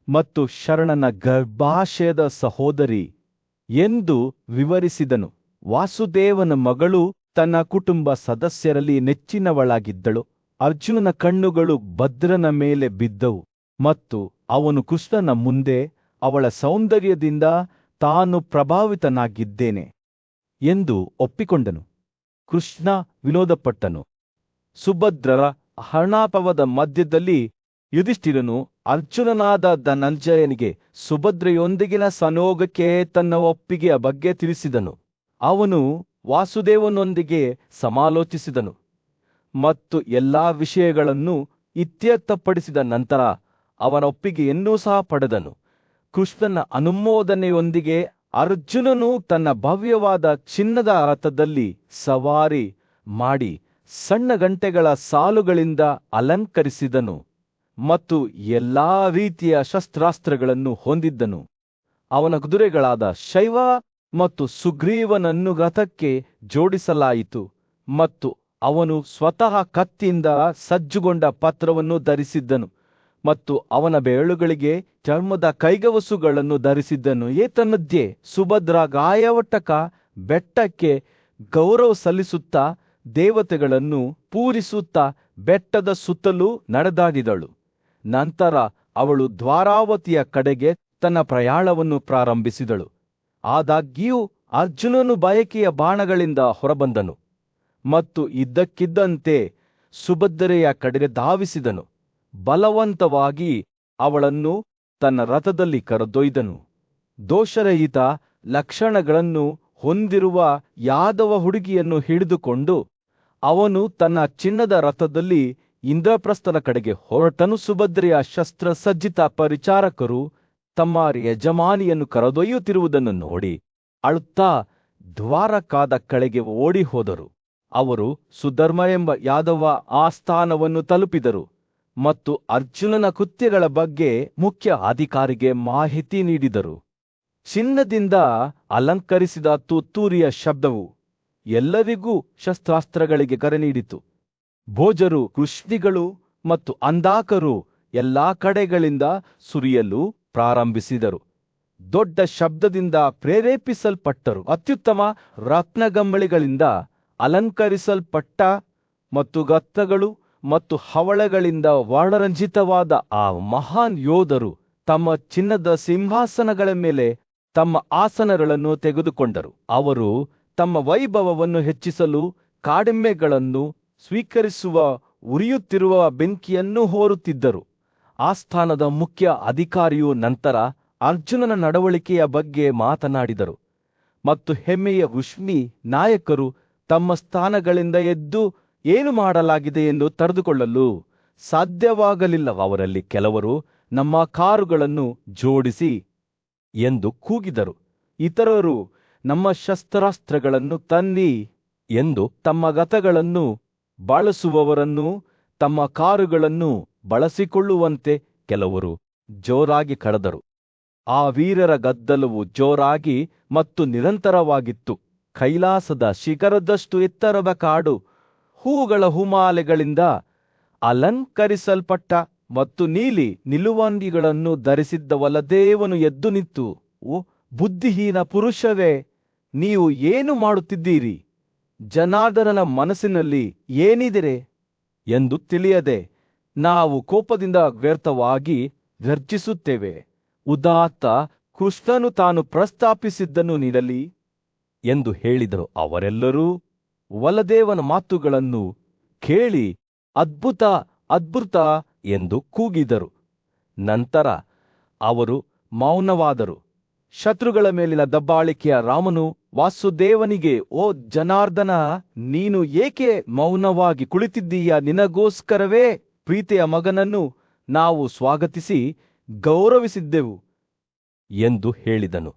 ಮತ್ತು ಶರಣನ ಗರ್ಭಾಶಯದ ಸಹೋದರಿ ಎಂದು ವಿವರಿಸಿದನು. ವಾಸುದೇವನ ಮಗಳು ತನ್ನ ಕುಟುಂಬ ಸದಸ್ಯರಲ್ಲಿ ನೆಚ್ಚಿನವಳಾಗಿದ್ದಳು. ಅರ್ಜುನನ ಕಣ್ಣುಗಳು ಭದ್ರನ ಮೇಲೆ ಬಿದ್ದವು ಮತ್ತು ಅವನು ಕೃಷ್ಣನ ಮುಂದೆ ಅವಳ ಸೌಂದರ್ಯದಿಂದ ತಾನು ಪ್ರಭಾವಿತನಾಗಿದ್ದೇನೆ ಎಂದು ಒಪ್ಪಿಕೊಂಡನು. ಕೃಷ್ಣ ವಿನೋದಪಟ್ಟನು. ಸುಭದ್ರರ ಹರ್ಣಾಪವದ ಮಧ್ಯದಲ್ಲಿ ಯುಧಿಷ್ಠಿರನು ಅರ್ಜುನನಾದ ಧನಂಜಯನಿಗೆ ಸುಭದ್ರೆಯೊಂದಿಗಿನ ಸಂಯೋಗಕ್ಕೆ ತನ್ನ ಒಪ್ಪಿಗೆಯ ಬಗ್ಗೆ ತಿಳಿಸಿದನು. ಅವನು ವಾಸುದೇವನೊಂದಿಗೆ ಸಮಾಲೋಚಿಸಿದನು ಮತ್ತು ಎಲ್ಲಾ ವಿಷಯಗಳನ್ನು ಇತ್ಯರ್ಥಪಡಿಸಿದ ನಂತರ ಅವನ ಒಪ್ಪಿಗೆಯನ್ನೂ ಸಹ ಪಡೆದನು. ಕೃಷ್ಣನ ಅನುಮೋದನೆಯೊಂದಿಗೆ ಅರ್ಜುನನು ತನ್ನ ಭವ್ಯವಾದ ಚಿನ್ನದ ರಥದಲ್ಲಿ ಸವಾರಿ ಮಾಡಿ ಸಣ್ಣ ಗಂಟೆಗಳ ಸಾಲುಗಳಿಂದ ಅಲಂಕರಿಸಿದನು ಮತ್ತು ಎಲ್ಲಾ ರೀತಿಯ ಶಸ್ತ್ರಾಸ್ತ್ರಗಳನ್ನು ಹೊಂದಿದ್ದನು. ಅವನ ಕುದುರೆಗಳಾದ ಶೈವ ಮತ್ತು ಸುಗ್ರೀವನನ್ನು ರಥಕ್ಕೆ ಜೋಡಿಸಲಾಯಿತು ಮತ್ತು ಅವನು ಸ್ವತಃ ಕತ್ತಿಯಿಂದ ಸಜ್ಜುಗೊಂಡ ಪತ್ರವನ್ನು ಧರಿಸಿದ್ದನು ಮತ್ತು ಅವನ ಬೆರಳುಗಳಿಗೆ ಚರ್ಮದ ಕೈಗವಸುಗಳನ್ನು ಧರಿಸಿದ್ದನು. ಏತನ್ಮಧ್ಯೆ ಸುಭದ್ರ ಗಾಯವಟಕ ಬೆಟ್ಟಕ್ಕೆ ಗೌರವ ಸಲ್ಲಿಸುತ್ತಾ ದೇವತೆಗಳನ್ನು ಪೂರಿಸುತ್ತಾ ಬೆಟ್ಟದ ಸುತ್ತಲೂ ನಡೆದಾಡಿದಳು. ನಂತರ ಅವಳು ದ್ವಾರಾವತಿಯ ಕಡೆಗೆ ತನ್ನ ಪ್ರಯಾಣವನ್ನು ಪ್ರಾರಂಭಿಸಿದಳು. ಆದಾಗ್ಯೂ ಅರ್ಜುನನು ಬಯಕೆಯ ಬಾಣಗಳಿಂದ ಹೊರಬಂದನು ಮತ್ತು ಇದ್ದಕ್ಕಿದ್ದಂತೆ ಸುಭದ್ರೆಯ ಕಡೆಗೆ ಧಾವಿಸಿದನು. ಬಲವಂತವಾಗಿ ಅವಳನ್ನು ತನ್ನ ರಥದಲ್ಲಿ ಕರೆದೊಯ್ದನು. ದೋಷರಹಿತ ಲಕ್ಷಣಗಳನ್ನು ಹೊಂದಿರುವ ಯಾದವ ಹುಡುಗಿಯನ್ನು ಹಿಡಿದುಕೊಂಡು ಅವನು ತನ್ನ ಚಿನ್ನದ ರಥದಲ್ಲಿ ಇಂದ್ರಪ್ರಸ್ಥನ ಕಡೆಗೆ ಹೊರಟನು. ಸುಭದ್ರೆಯ ಶಸ್ತ್ರಸಜ್ಜಿತ ಪರಿಚಾರಕರು ತಮ್ಮ ಯಜಮಾನಿಯನ್ನು ಕರೆದೊಯ್ಯುತ್ತಿರುವುದನ್ನು ನೋಡಿ ಅಳುತ್ತಾ ದ್ವಾರಕಾದ ಕಡೆಗೆ ಓಡಿ ಹೋದರು. ಅವರು ಸುಧರ್ಮ ಎಂಬ ಯಾದವ ಆಸ್ಥಾನವನ್ನು ತಲುಪಿದರು ಮತ್ತು ಅರ್ಜುನನ ಕೃತ್ಯಗಳ ಬಗ್ಗೆ ಮುಖ್ಯ ಅಧಿಕಾರಿಗೆ ಮಾಹಿತಿ ನೀಡಿದರು. ಚಿನ್ನದಿಂದ ಅಲಂಕರಿಸಿದ ತುತ್ತೂರಿಯ ಶಬ್ದವು ಎಲ್ಲರಿಗೂ ಶಸ್ತ್ರಾಸ್ತ್ರಗಳಿಗೆ ಕರೆ ನೀಡಿತು. ಭೋಜರು, ಕೃಷ್ಣಿಗಳು ಮತ್ತು ಅಂಧಾಕರು ಎಲ್ಲಾ ಕಡೆಗಳಿಂದ ಸುರಿಯಲು ಪ್ರಾರಂಭಿಸಿದರು. ದೊಡ್ಡ ಶಬ್ದದಿಂದ ಪ್ರೇರೇಪಿಸಲ್ಪಟ್ಟರು. ಅತ್ಯುತ್ತಮ ರತ್ನಗಂಬಳಿಗಳಿಂದ ಅಲಂಕರಿಸಲ್ಪಟ್ಟ ಮತ್ತು ಗತ್ತಗಳು ಮತ್ತು ಹವಳಗಳಿಂದ ವರ್ಣರಂಜಿತವಾದ ಆ ಮಹಾನ್ ಯೋಧರು ತಮ್ಮ ಚಿನ್ನದ ಸಿಂಹಾಸನಗಳ ಮೇಲೆ ತಮ್ಮ ಆಸನಗಳನ್ನು ತೆಗೆದುಕೊಂಡರು. ಅವರು ತಮ್ಮ ವೈಭವವನ್ನು ಹೆಚ್ಚಿಸಲು ಕಾಡೆಮ್ಮೆಗಳನ್ನು ಸ್ವೀಕರಿಸುವ ಉರಿಯುತ್ತಿರುವ ಬೆಂಕಿಯನ್ನು ಹೋರುತ್ತಿದ್ದರು. ಆಸ್ಥಾನದ ಮುಖ್ಯ ಅಧಿಕಾರಿಯು ನಂತರ ಅರ್ಜುನನ ನಡವಳಿಕೆಯ ಬಗ್ಗೆ ಮಾತನಾಡಿದರು ಮತ್ತು ಹೆಮ್ಮೆಯ ಋಷ್ಮಿ ನಾಯಕರು ತಮ್ಮ ಸ್ಥಾನಗಳಿಂದ ಎದ್ದು ಏನು ಮಾಡಲಾಗಿದೆ ಎಂದು ತಡೆದುಕೊಳ್ಳಲು ಸಾಧ್ಯವಾಗಲಿಲ್ಲ. ಅವರಲ್ಲಿ ಕೆಲವರು ನಮ್ಮ ಕಾರುಗಳನ್ನು ಜೋಡಿಸಿ ಎಂದು ಕೂಗಿದರು. ಇತರರು ನಮ್ಮ ಶಸ್ತ್ರಾಸ್ತ್ರಗಳನ್ನು ತನ್ನಿ ಎಂದು ತಮ್ಮ ರಥಗಳನ್ನು ಬಳಸುವವರನ್ನು ತಮ್ಮ ಕಾರುಗಳನ್ನು ಬಳಸಿಕೊಳ್ಳುವಂತೆ ಕೆಲವರು ಜೋರಾಗಿ ಕರೆದರು. ಆ ವೀರರ ಗದ್ದಲವು ಜೋರಾಗಿ ಮತ್ತು ನಿರಂತರವಾಗಿತ್ತು. ಕೈಲಾಸದ ಶಿಖರದಷ್ಟು ಎತ್ತರದ ಕಾಡು ಹೂಗಳ ಹುಮಾಲೆಗಳಿಂದ ಅಲಂಕರಿಸಲ್ಪಟ್ಟ ಮತ್ತು ನೀಲಿ ನಿಲುವಂಗಿಗಳನ್ನು ಧರಿಸಿದ್ದ ವಲದೇವನು ಎದ್ದು ನಿಂತು, ಓ ಬುದ್ಧಿಹೀನ ಪುರುಷವೇ, ನೀವು ಏನು ಮಾಡುತ್ತಿದ್ದೀರಿ? ಜನಾರ್ದನನ ಮನಸ್ಸಿನಲ್ಲಿ ಏನಿದೆ ಎಂದು ತಿಳಿಯದೆ ನಾವು ಕೋಪದಿಂದ ವ್ಯರ್ಥವಾಗಿ ಗರ್ಜಿಸುತ್ತೇವೆ. ಉದಾತ್ತ ಕೃಷ್ಣನು ತಾನು ಪ್ರಸ್ತಾಪಿಸಿದ್ದನ್ನು ನೀಡಲಿ ಎಂದು ಹೇಳಿದರು. ಅವರೆಲ್ಲರೂ ವಲದೇವನ ಮಾತುಗಳನ್ನು ಕೇಳಿ ಅದ್ಭುತ ಅದ್ಭುತ ಎಂದು ಕೂಗಿದರು. ನಂತರ ಅವರು ಮೌನವಾದರು. ಶತ್ರುಗಳ ಮೇಲಿನ ದಬ್ಬಾಳಿಕೆಯ ರಾಮನು ವಾಸುದೇವನಿಗೆ, ಓ ಜನಾರ್ದನ, ನೀನು ಏಕೆ ಮೌನವಾಗಿ ಕುಳಿತಿದ್ದೀಯ? ನಿನಗೋಸ್ಕರವೇ ಪ್ರೀತಿಯ ಮಗನನ್ನು ನಾವು ಸ್ವಾಗತಿಸಿ ಗೌರವಿಸಿದ್ದೆವು ಎಂದು ಹೇಳಿದನು.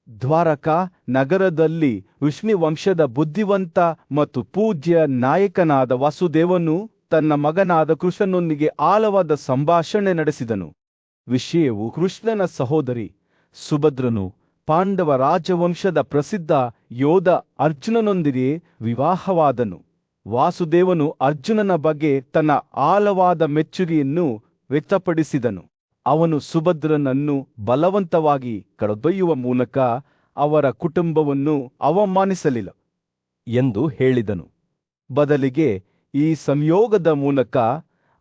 ದ್ವಾರಕಾ ನಗರದಲ್ಲಿ ಋಷಿ ವಂಶದ ಬುದ್ಧಿವಂತ ಮತ್ತು ಪೂಜ್ಯ ನಾಯಕನಾದ ವಾಸುದೇವನು ತನ್ನ ಮಗನಾದ ಕೃಷ್ಣನೊಂದಿಗೆ ಆಳವಾದ ಸಂಭಾಷಣೆ ನಡೆಸಿದನು. ವಿಷಯವು ಕೃಷ್ಣನ ಸಹೋದರಿ ಸುಭದ್ರನು ಪಾಂಡವ ರಾಜವಂಶದ ಪ್ರಸಿದ್ಧ ಯೋಧ ಅರ್ಜುನನೊಂದಿಗೆ ವಿವಾಹವಾದನು. ವಾಸುದೇವನು ಅರ್ಜುನನ ಬಗ್ಗೆ ತನ್ನ ಆಳವಾದ ಮೆಚ್ಚುಗೆಯನ್ನು ವ್ಯಕ್ತಪಡಿಸಿದನು. ಅವನು ಸುಭದ್ರನನ್ನು ಬಲವಂತವಾಗಿ ಕರೆದೊಯ್ಯುವ ಮೂಲಕ ಅವರ ಕುಟುಂಬವನ್ನು ಅವಮಾನಿಸಲಿಲ್ಲ ಎಂದು ಹೇಳಿದನು. ಬದಲಿಗೆ ಈ ಸಂಯೋಗದ ಮೂಲಕ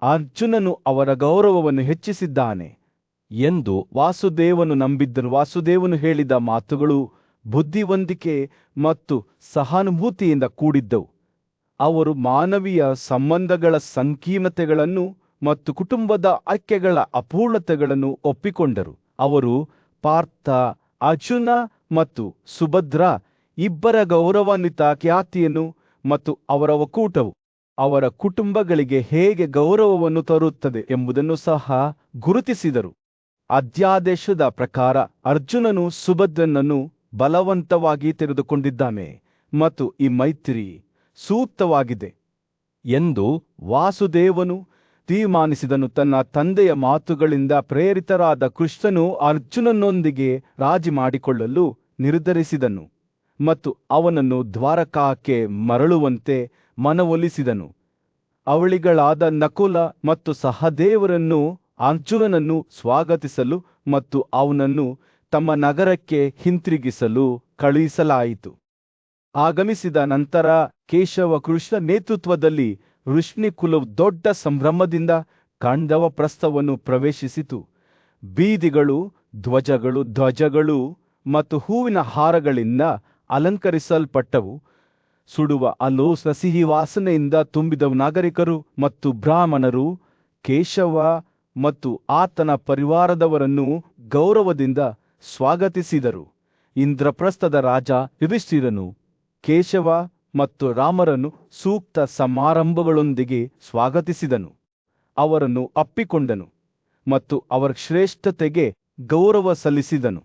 ಅರ್ಜುನನು ಅವರ ಗೌರವವನ್ನು ಹೆಚ್ಚಿಸಿದ್ದಾನೆ ಎಂದು ವಾಸುದೇವನು ನಂಬಿದ್ದನು. ವಾಸುದೇವನು ಹೇಳಿದ ಮಾತುಗಳು ಬುದ್ಧಿವಂತಿಕೆ ಮತ್ತು ಸಹಾನುಭೂತಿಯಿಂದ ಕೂಡಿದ್ದವು. ಅವರು ಮಾನವೀಯ ಸಂಬಂಧಗಳ ಸಂಕೀರ್ಣತೆಗಳನ್ನು ಮತ್ತು ಕುಟುಂಬದ ಐಕ್ಯಗಳ ಅಪೂರ್ಣತೆಗಳನ್ನು ಒಪ್ಪಿಕೊಂಡರು. ಅವರು ಪಾರ್ಥ, ಅರ್ಜುನ ಮತ್ತು ಸುಭದ್ರ ಇಬ್ಬರ ಗೌರವಾನ್ವಿತ ಖ್ಯಾತಿಯನ್ನು ಮತ್ತು ಅವರ ಒಕ್ಕೂಟವು ಅವರ ಕುಟುಂಬಗಳಿಗೆ ಹೇಗೆ ಗೌರವವನ್ನು ತರುತ್ತದೆ ಎಂಬುದನ್ನು ಸಹ ಗುರುತಿಸಿದರು. ಅಧ್ಯಾದೇಶದ ಪ್ರಕಾರ ಅರ್ಜುನನು ಸುಭದ್ರನನ್ನು ಬಲವಂತವಾಗಿ ತೆಗೆದುಕೊಂಡಿದ್ದಾನೆ ಮತ್ತು ಈ ಮೈತ್ರಿ ಸೂಕ್ತವಾಗಿದೆ ಎಂದು ವಾಸುದೇವನು ತೀರ್ಮಾನಿಸಿದನು. ತನ್ನ ತಂದೆಯ ಮಾತುಗಳಿಂದ ಪ್ರೇರಿತರಾದ ಕೃಷ್ಣನು ಅರ್ಜುನನೊಂದಿಗೆ ರಾಜಿ ಮಾಡಿಕೊಳ್ಳಲು ನಿರ್ಧರಿಸಿದನು ಮತ್ತು ಅವನನ್ನು ದ್ವಾರಕಾಕ್ಕೆ ಮರಳುವಂತೆ ಮನವೊಲಿಸಿದನು. ಅವಳಿಗಳಾದ ನಕುಲ ಮತ್ತು ಸಹದೇವರನ್ನು ಅರ್ಜುನನನ್ನು ಸ್ವಾಗತಿಸಲು ಮತ್ತು ಅವನನ್ನು ತಮ್ಮ ನಗರಕ್ಕೆ ಹಿಂತಿರುಗಿಸಲು ಕಳುಹಿಸಲಾಯಿತು. ಆಗಮಿಸಿದ ನಂತರ ಕೇಶವ ಕೃಷ್ಣ ನೇತೃತ್ವದಲ್ಲಿ ಋಷಿಕುಲವು ದೊಡ್ಡ ಸಂಭ್ರಮದಿಂದ ಖಂಡವ ಪ್ರಸ್ಥವನ್ನು ಪ್ರವೇಶಿಸಿತು. ಬೀದಿಗಳು ಧ್ವಜಗಳು ಮತ್ತು ಹೂವಿನ ಹಾರಗಳಿಂದ ಅಲಂಕರಿಸಲ್ಪಟ್ಟವು. ಸುಡುವ ಅಲೋಸ ಸಿಹಿ ವಾಸನೆಯಿಂದ ತುಂಬಿದ ನಾಗರಿಕರು ಮತ್ತು ಬ್ರಾಹ್ಮಣರು ಕೇಶವ ಮತ್ತು ಆತನ ಪರಿವಾರದವರನ್ನು ಗೌರವದಿಂದ ಸ್ವಾಗತಿಸಿದರು. ಇಂದ್ರಪ್ರಸ್ಥದ ರಾಜ ಯುಧಿಷ್ಠಿರನು ಕೇಶವ ಮತ್ತು ರಾಮರನ್ನು ಸೂಕ್ತ ಸಮಾರಂಭಗಳೊಂದಿಗೆ ಸ್ವಾಗತಿಸಿದನು. ಅವರನ್ನು ಅಪ್ಪಿಕೊಂಡನು ಮತ್ತು ಅವರ ಶ್ರೇಷ್ಠತೆಗೆ ಗೌರವ ಸಲ್ಲಿಸಿದನು.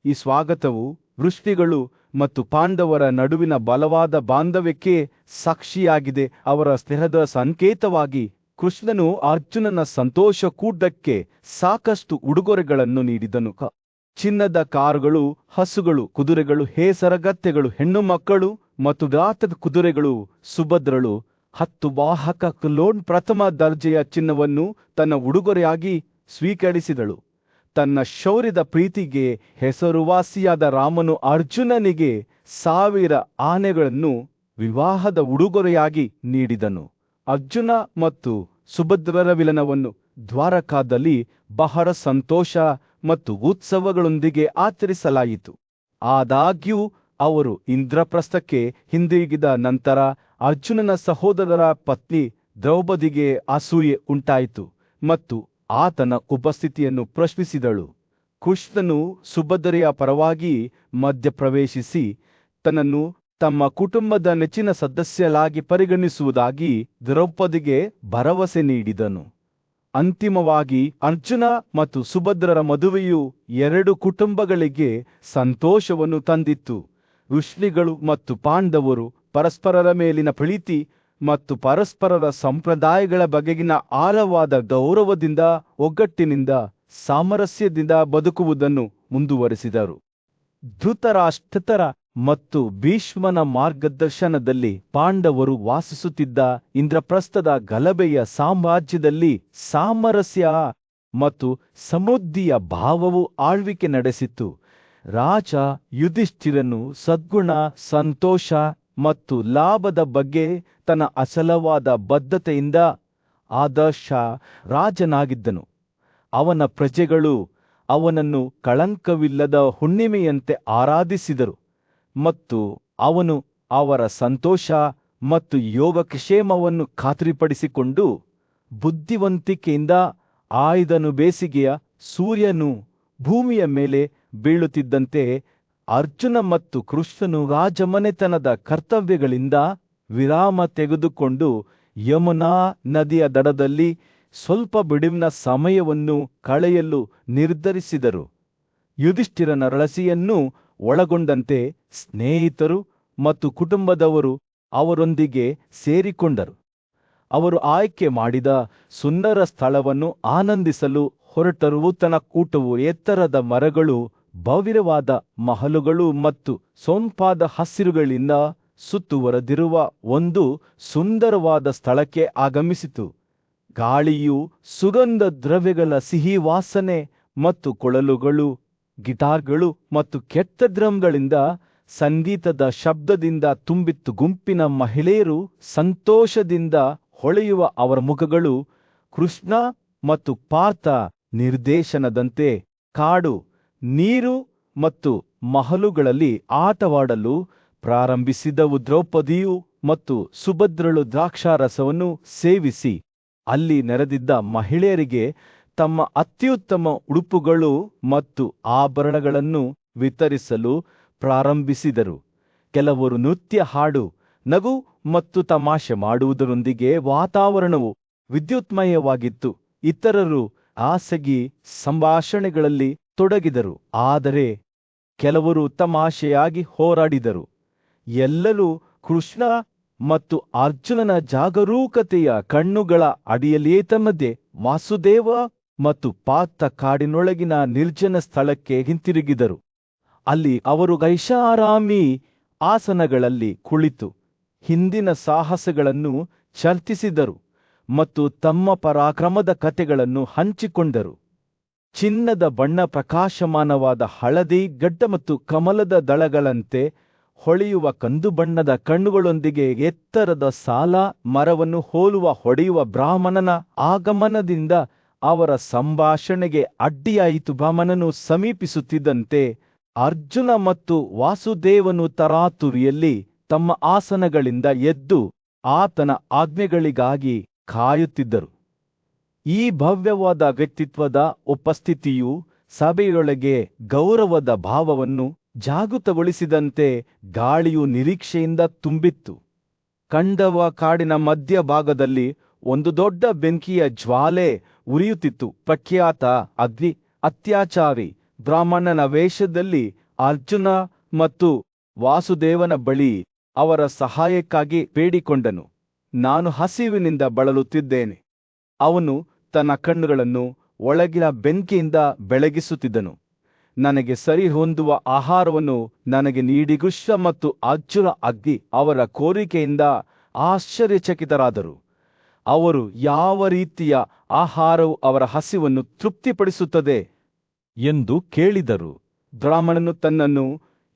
ಈ ಸ್ವಾಗತವು ಋಷಿಗಳು ಮತ್ತು ಪಾಂಡವರ ನಡುವಿನ ಬಲವಾದ ಬಾಂಧವ್ಯಕ್ಕೆ ಸಾಕ್ಷಿಯಾಗಿದೆ. ಅವರ ಸ್ನೇಹದ ಸಂಕೇತವಾಗಿ ಕೃಷ್ಣನು ಅರ್ಜುನನ ಸಂತೋಷ ಕೂಟಕ್ಕೆ ಸಾಕಷ್ಟು ಉಡುಗೊರೆಗಳನ್ನು ನೀಡಿದನು. ಚಿನ್ನದ ಕಾರುಗಳು, ಹಸುಗಳು, ಕುದುರೆಗಳು, ಹೇಸರಗತ್ತೆಗಳು, ಹೆಣ್ಣು ಮಕ್ಕಳು ಮತ್ತು ಗಾತ್ರದ ಕುದುರೆಗಳು. ಸುಭದ್ರಳು 10 ವಾಹಕ ಲೋನ್ ಪ್ರಥಮ ದರ್ಜೆಯ ಚಿನ್ನವನ್ನು ತನ್ನ ಉಡುಗೊರೆಯಾಗಿ ಸ್ವೀಕರಿಸಿದಳು. ತನ್ನ ಶೌರ್ಯದ ಪ್ರೀತಿಗೆ ಹೆಸರುವಾಸಿಯಾದ ರಾಮನು ಅರ್ಜುನನಿಗೆ 1000 ಆನೆಗಳನ್ನು ವಿವಾಹದ ಉಡುಗೊರೆಯಾಗಿ ನೀಡಿದನು. ಅರ್ಜುನ ಮತ್ತು ಸುಭದ್ರರ ವಿಲನವನ್ನು ದ್ವಾರಕಾದಲ್ಲಿ ಬಹಳ ಸಂತೋಷ ಮತ್ತು ಉತ್ಸವಗಳೊಂದಿಗೆ ಆಚರಿಸಲಾಯಿತು. ಆದಾಗ್ಯೂ ಅವರು ಇಂದ್ರಪ್ರಸ್ಥಕ್ಕೆ ಹಿಂದಿರುಗಿದ ನಂತರ ಅರ್ಜುನನ ಸಹೋದರರ ಪತ್ನಿ ದ್ರೌಪದಿಗೆ ಅಸೂಯೆ ಉಂಟಾಯಿತು ಮತ್ತು ಆತನ ಉಪಸ್ಥಿತಿಯನ್ನು ಪ್ರಶ್ನಿಸಿದಳು. ಕೃಷ್ಣನು ಸುಭದ್ರೆಯ ಪರವಾಗಿ ಮಧ್ಯಪ್ರವೇಶಿಸಿ ತನ್ನನ್ನು ತಮ್ಮ ಕುಟುಂಬದ ನೆಚ್ಚಿನ ಸದಸ್ಯರಾಗಿ ಪರಿಗಣಿಸುವುದಾಗಿ ದ್ರೌಪದಿಗೆ ಭರವಸೆ ನೀಡಿದನು. ಅಂತಿಮವಾಗಿ ಅರ್ಜುನ ಮತ್ತು ಸುಭದ್ರರ ಮದುವೆಯು 2 ಕುಟುಂಬಗಳಿಗೆ ಸಂತೋಷವನ್ನು ತಂದಿತ್ತು. ಋಷಿಗಳು ಮತ್ತು ಪಾಂಡವರು ಪರಸ್ಪರರ ಮೇಲಿನ ಪ್ರೀತಿ ಮತ್ತು ಪರಸ್ಪರರ ಸಂಪ್ರದಾಯಗಳ ಬಗೆಗಿನ ಆಳವಾದ ಗೌರವದಿಂದ, ಒಗ್ಗಟ್ಟಿನಿಂದ, ಸಾಮರಸ್ಯದಿಂದ ಬದುಕುವುದನ್ನು ಮುಂದುವರೆಸಿದರು. ಧೃತರಾಷ್ಟ್ರರ ಮತ್ತು ಭೀಷ್ಮನ ಮಾರ್ಗದರ್ಶನದಲ್ಲಿ ಪಾಂಡವರು ವಾಸಿಸುತ್ತಿದ್ದ ಇಂದ್ರಪ್ರಸ್ಥದ ಗಲಭೆಯ ಸಾಮ್ರಾಜ್ಯದಲ್ಲಿ ಸಾಮರಸ್ಯ ಮತ್ತು ಸಮೃದ್ಧಿಯ ಭಾವವು ಆಳ್ವಿಕೆ ನಡೆಸಿತ್ತು. ರಾಜ ಯುಧಿಷ್ಠಿರನು ಸದ್ಗುಣ, ಸಂತೋಷ ಮತ್ತು ಲಾಭದ ಬಗ್ಗೆ ತನ್ನ ಅಸಲವಾದ ಬದ್ಧತೆಯಿಂದ ಆದರ್ಶ ರಾಜನಾಗಿದ್ದನು. ಅವನ ಪ್ರಜೆಗಳು ಅವನನ್ನು ಕಳಂಕವಿಲ್ಲದ ಹುಣ್ಣಿಮೆಯಂತೆ ಆರಾಧಿಸಿದರು ಮತ್ತು ಅವನು ಅವರ ಸಂತೋಷ ಮತ್ತು ಯೋಗಕ್ಷೇಮವನ್ನು ಖಾತ್ರಿಪಡಿಸಿಕೊಂಡು ಬುದ್ಧಿವಂತಿಕೆಯಿಂದ ಆಯ್ದನು. ಬೇಸಿಗೆಯ ಸೂರ್ಯನು ಭೂಮಿಯ ಮೇಲೆ ಬೀಳುತ್ತಿದ್ದಂತೆ ಅರ್ಜುನ ಮತ್ತು ಕೃಷ್ಣನು ರಾಜಮನೆತನದ ಕರ್ತವ್ಯಗಳಿಂದ ವಿರಾಮ ತೆಗೆದುಕೊಂಡು ಯಮುನಾ ನದಿಯ ದಡದಲ್ಲಿ ಸ್ವಲ್ಪ ಬಿಡುವಿನ ಸಮಯವನ್ನು ಕಳೆಯಲು ನಿರ್ಧರಿಸಿದರು. ಯುಧಿಷ್ಠಿರನ ರಳಸಿಯನ್ನು ಒಳಗೊಂಡಂತೆ ಸ್ನೇಹಿತರು ಮತ್ತು ಕುಟುಂಬದವರು ಅವರೊಂದಿಗೆ ಸೇರಿಕೊಂಡರು. ಅವರು ಆಯ್ಕೆ ಮಾಡಿದ ಸುಂದರ ಸ್ಥಳವನ್ನು ಆನಂದಿಸಲು ಹೊರಟರು. ತನ್ನ ಕೂಟವು ಎತ್ತರದ ಮರಗಳು, ಭವ್ಯವಾದ ಮಹಲುಗಳು ಮತ್ತು ಸೊಂಪಾದ ಹಸಿರುಗಳಿಂದ ಸುತ್ತುವರೆದಿರುವ ಒಂದು ಸುಂದರವಾದ ಸ್ಥಳಕ್ಕೆ ಆಗಮಿಸಿತು. ಗಾಳಿಯು ಸುಗಂಧ ದ್ರವ್ಯಗಳ ಸಿಹಿ ವಾಸನೆ ಮತ್ತು ಕೊಳಲುಗಳು, ಗಿಟಾರ್ಗಳು ಮತ್ತು ಕೆಟ್ಟ ಡ್ರಮ್ಗಳಿಂದ ಸಂಗೀತದ ಶಬ್ದದಿಂದ ತುಂಬಿತ್ತು. ಗುಂಪಿನ ಮಹಿಳೆಯರು ಸಂತೋಷದಿಂದ ಹೊಳೆಯುವ ಅವರ ಮುಖಗಳು ಕೃಷ್ಣ ಮತ್ತು ಪಾರ್ಥ ನಿರ್ದೇಶನದಂತೆ ಕಾಡು, ನೀರು ಮತ್ತು ಮಹಲುಗಳಲ್ಲಿ ಆಟವಾಡಲು ಪ್ರಾರಂಭಿಸಿದವು. ದ್ರೌಪದಿಯು ಮತ್ತು ಸುಭದ್ರಳು ದ್ರಾಕ್ಷಾರಸವನ್ನು ಸೇವಿಸಿ ಅಲ್ಲಿ ನೆರೆದಿದ್ದ ಮಹಿಳೆಯರಿಗೆ ತಮ್ಮ ಅತ್ಯುತ್ತಮ ಉಡುಪುಗಳು ಮತ್ತು ಆಭರಣಗಳನ್ನು ವಿತರಿಸಲು ಪ್ರಾರಂಭಿಸಿದರು. ಕೆಲವರು ನೃತ್ಯ, ಹಾಡು, ನಗು ಮತ್ತು ತಮಾಷೆ ಮಾಡುವುದರೊಂದಿಗೆ ವಾತಾವರಣವು ವಿದ್ಯುನ್ಮಯವಾಗಿತ್ತು. ಇತರರು ಖಾಸಗಿ ಸಂಭಾಷಣೆಗಳಲ್ಲಿ ತೊಡಗಿದರು, ಆದರೆ ಕೆಲವರು ತಮಾಷೆಯಾಗಿ ಹೋರಾಡಿದರು. ಎಲ್ಲರೂ ಕೃಷ್ಣ ಮತ್ತು ಅರ್ಜುನನ ಜಾಗರೂಕತೆಯ ಕಣ್ಣುಗಳ ಅಡಿಯಲ್ಲಿಯೇ ತಮ್ಮದೇ ವಾಸುದೇವ ಮತ್ತು ಪಾರ್ಥ ಕಾಡಿನೊಳಗಿನ ನಿರ್ಜನ ಸ್ಥಳಕ್ಕೆ ಹಿಂತಿರುಗಿದರು. ಅಲ್ಲಿ ಅವರು ಐಷಾರಾಮಿ ಆಸನಗಳಲ್ಲಿ ಕುಳಿತು ಹಿಂದಿನ ಸಾಹಸಗಳನ್ನು ಚರ್ಚಿಸಿದರು ಮತ್ತು ತಮ್ಮ ಪರಾಕ್ರಮದ ಕಥೆಗಳನ್ನು ಹಂಚಿಕೊಂಡರು. ಚಿನ್ನದ ಬಣ್ಣ, ಪ್ರಕಾಶಮಾನವಾದ ಹಳದಿ ಗಡ್ಡ ಮತ್ತು ಕಮಲದ ದಳಗಳಂತೆ ಹೊಳೆಯುವ ಕಂದು ಬಣ್ಣದ ಕಣ್ಣುಗಳೊಂದಿಗೆ ಎತ್ತರದ ಸಾಲ ಮರವನ್ನು ಹೋಲುವ ಹೊಡೆಯುವ ಬ್ರಾಹ್ಮಣನ ಆಗಮನದಿಂದ ಅವರ ಸಂಭಾಷಣೆಗೆ ಅಡ್ಡಿಯಾಯಿತು. ಬ್ರಾಹ್ಮಣನು ಸಮೀಪಿಸುತ್ತಿದ್ದಂತೆ ಅರ್ಜುನ ಮತ್ತು ವಾಸುದೇವನು ತರಾತುರಿಯಲ್ಲಿ ತಮ್ಮ ಆಸನಗಳಿಂದ ಎದ್ದು ಆತನ ಆಜ್ಞೆಗಳಿಗಾಗಿ ಕಾಯುತ್ತಿದ್ದರು. ಈ ಭವ್ಯವಾದ ವ್ಯಕ್ತಿತ್ವದ ಉಪಸ್ಥಿತಿಯು ಸಭೆಯೊಳಗೆ ಗೌರವದ ಭಾವವನ್ನು ಜಾಗೃತಗೊಳಿಸಿದಂತೆ ಗಾಳಿಯು ನಿರೀಕ್ಷೆಯಿಂದ ತುಂಬಿತ್ತು. ಕಂಡವ ಕಾಡಿನ ಮಧ್ಯಭಾಗದಲ್ಲಿ ಒಂದು ದೊಡ್ಡ ಬೆಂಕಿಯ ಜ್ವಾಲೆ ಉರಿಯುತ್ತಿತ್ತು. ಪ್ರಖ್ಯಾತ ಅಗ್ನಿ ಅತ್ಯಾಚಾರಿ ಬ್ರಾಹ್ಮಣನ ವೇಷದಲ್ಲಿ ಅರ್ಜುನ ಮತ್ತು ವಾಸುದೇವನ ಬಳಿ ಅವರ ಸಹಾಯಕ್ಕಾಗಿ ಬೇಡಿಕೊಂಡನು. ನಾನು ಹಸಿವಿನಿಂದ ಬಳಲುತ್ತಿದ್ದೇನೆ. ಅವನು ತನ್ನ ಕಣ್ಣುಗಳನ್ನು ಒಳಗಿನ ಬೆಂಕಿಯಿಂದ ಬೆಳಗಿಸುತ್ತಿದ್ದನು. ನನಗೆ ಸರಿ ಹೊಂದುವ ಆಹಾರವನ್ನು ನನಗೆ ನೀಡಿ. ಕೃಷ್ಣ ಮತ್ತು ಅರ್ಜುನ ಅಗ್ನಿ ಅವರ ಕೋರಿಕೆಯಿಂದ ಆಶ್ಚರ್ಯಚಕಿತರಾದರು. ಅವರು ಯಾವ ರೀತಿಯ ಆಹಾರವು ಅವರ ಹಸಿವನ್ನು ತೃಪ್ತಿಪಡಿಸುತ್ತದೆ ಎಂದು ಕೇಳಿದರು. ಬ್ರಾಹ್ಮಣನು ತನ್ನನ್ನು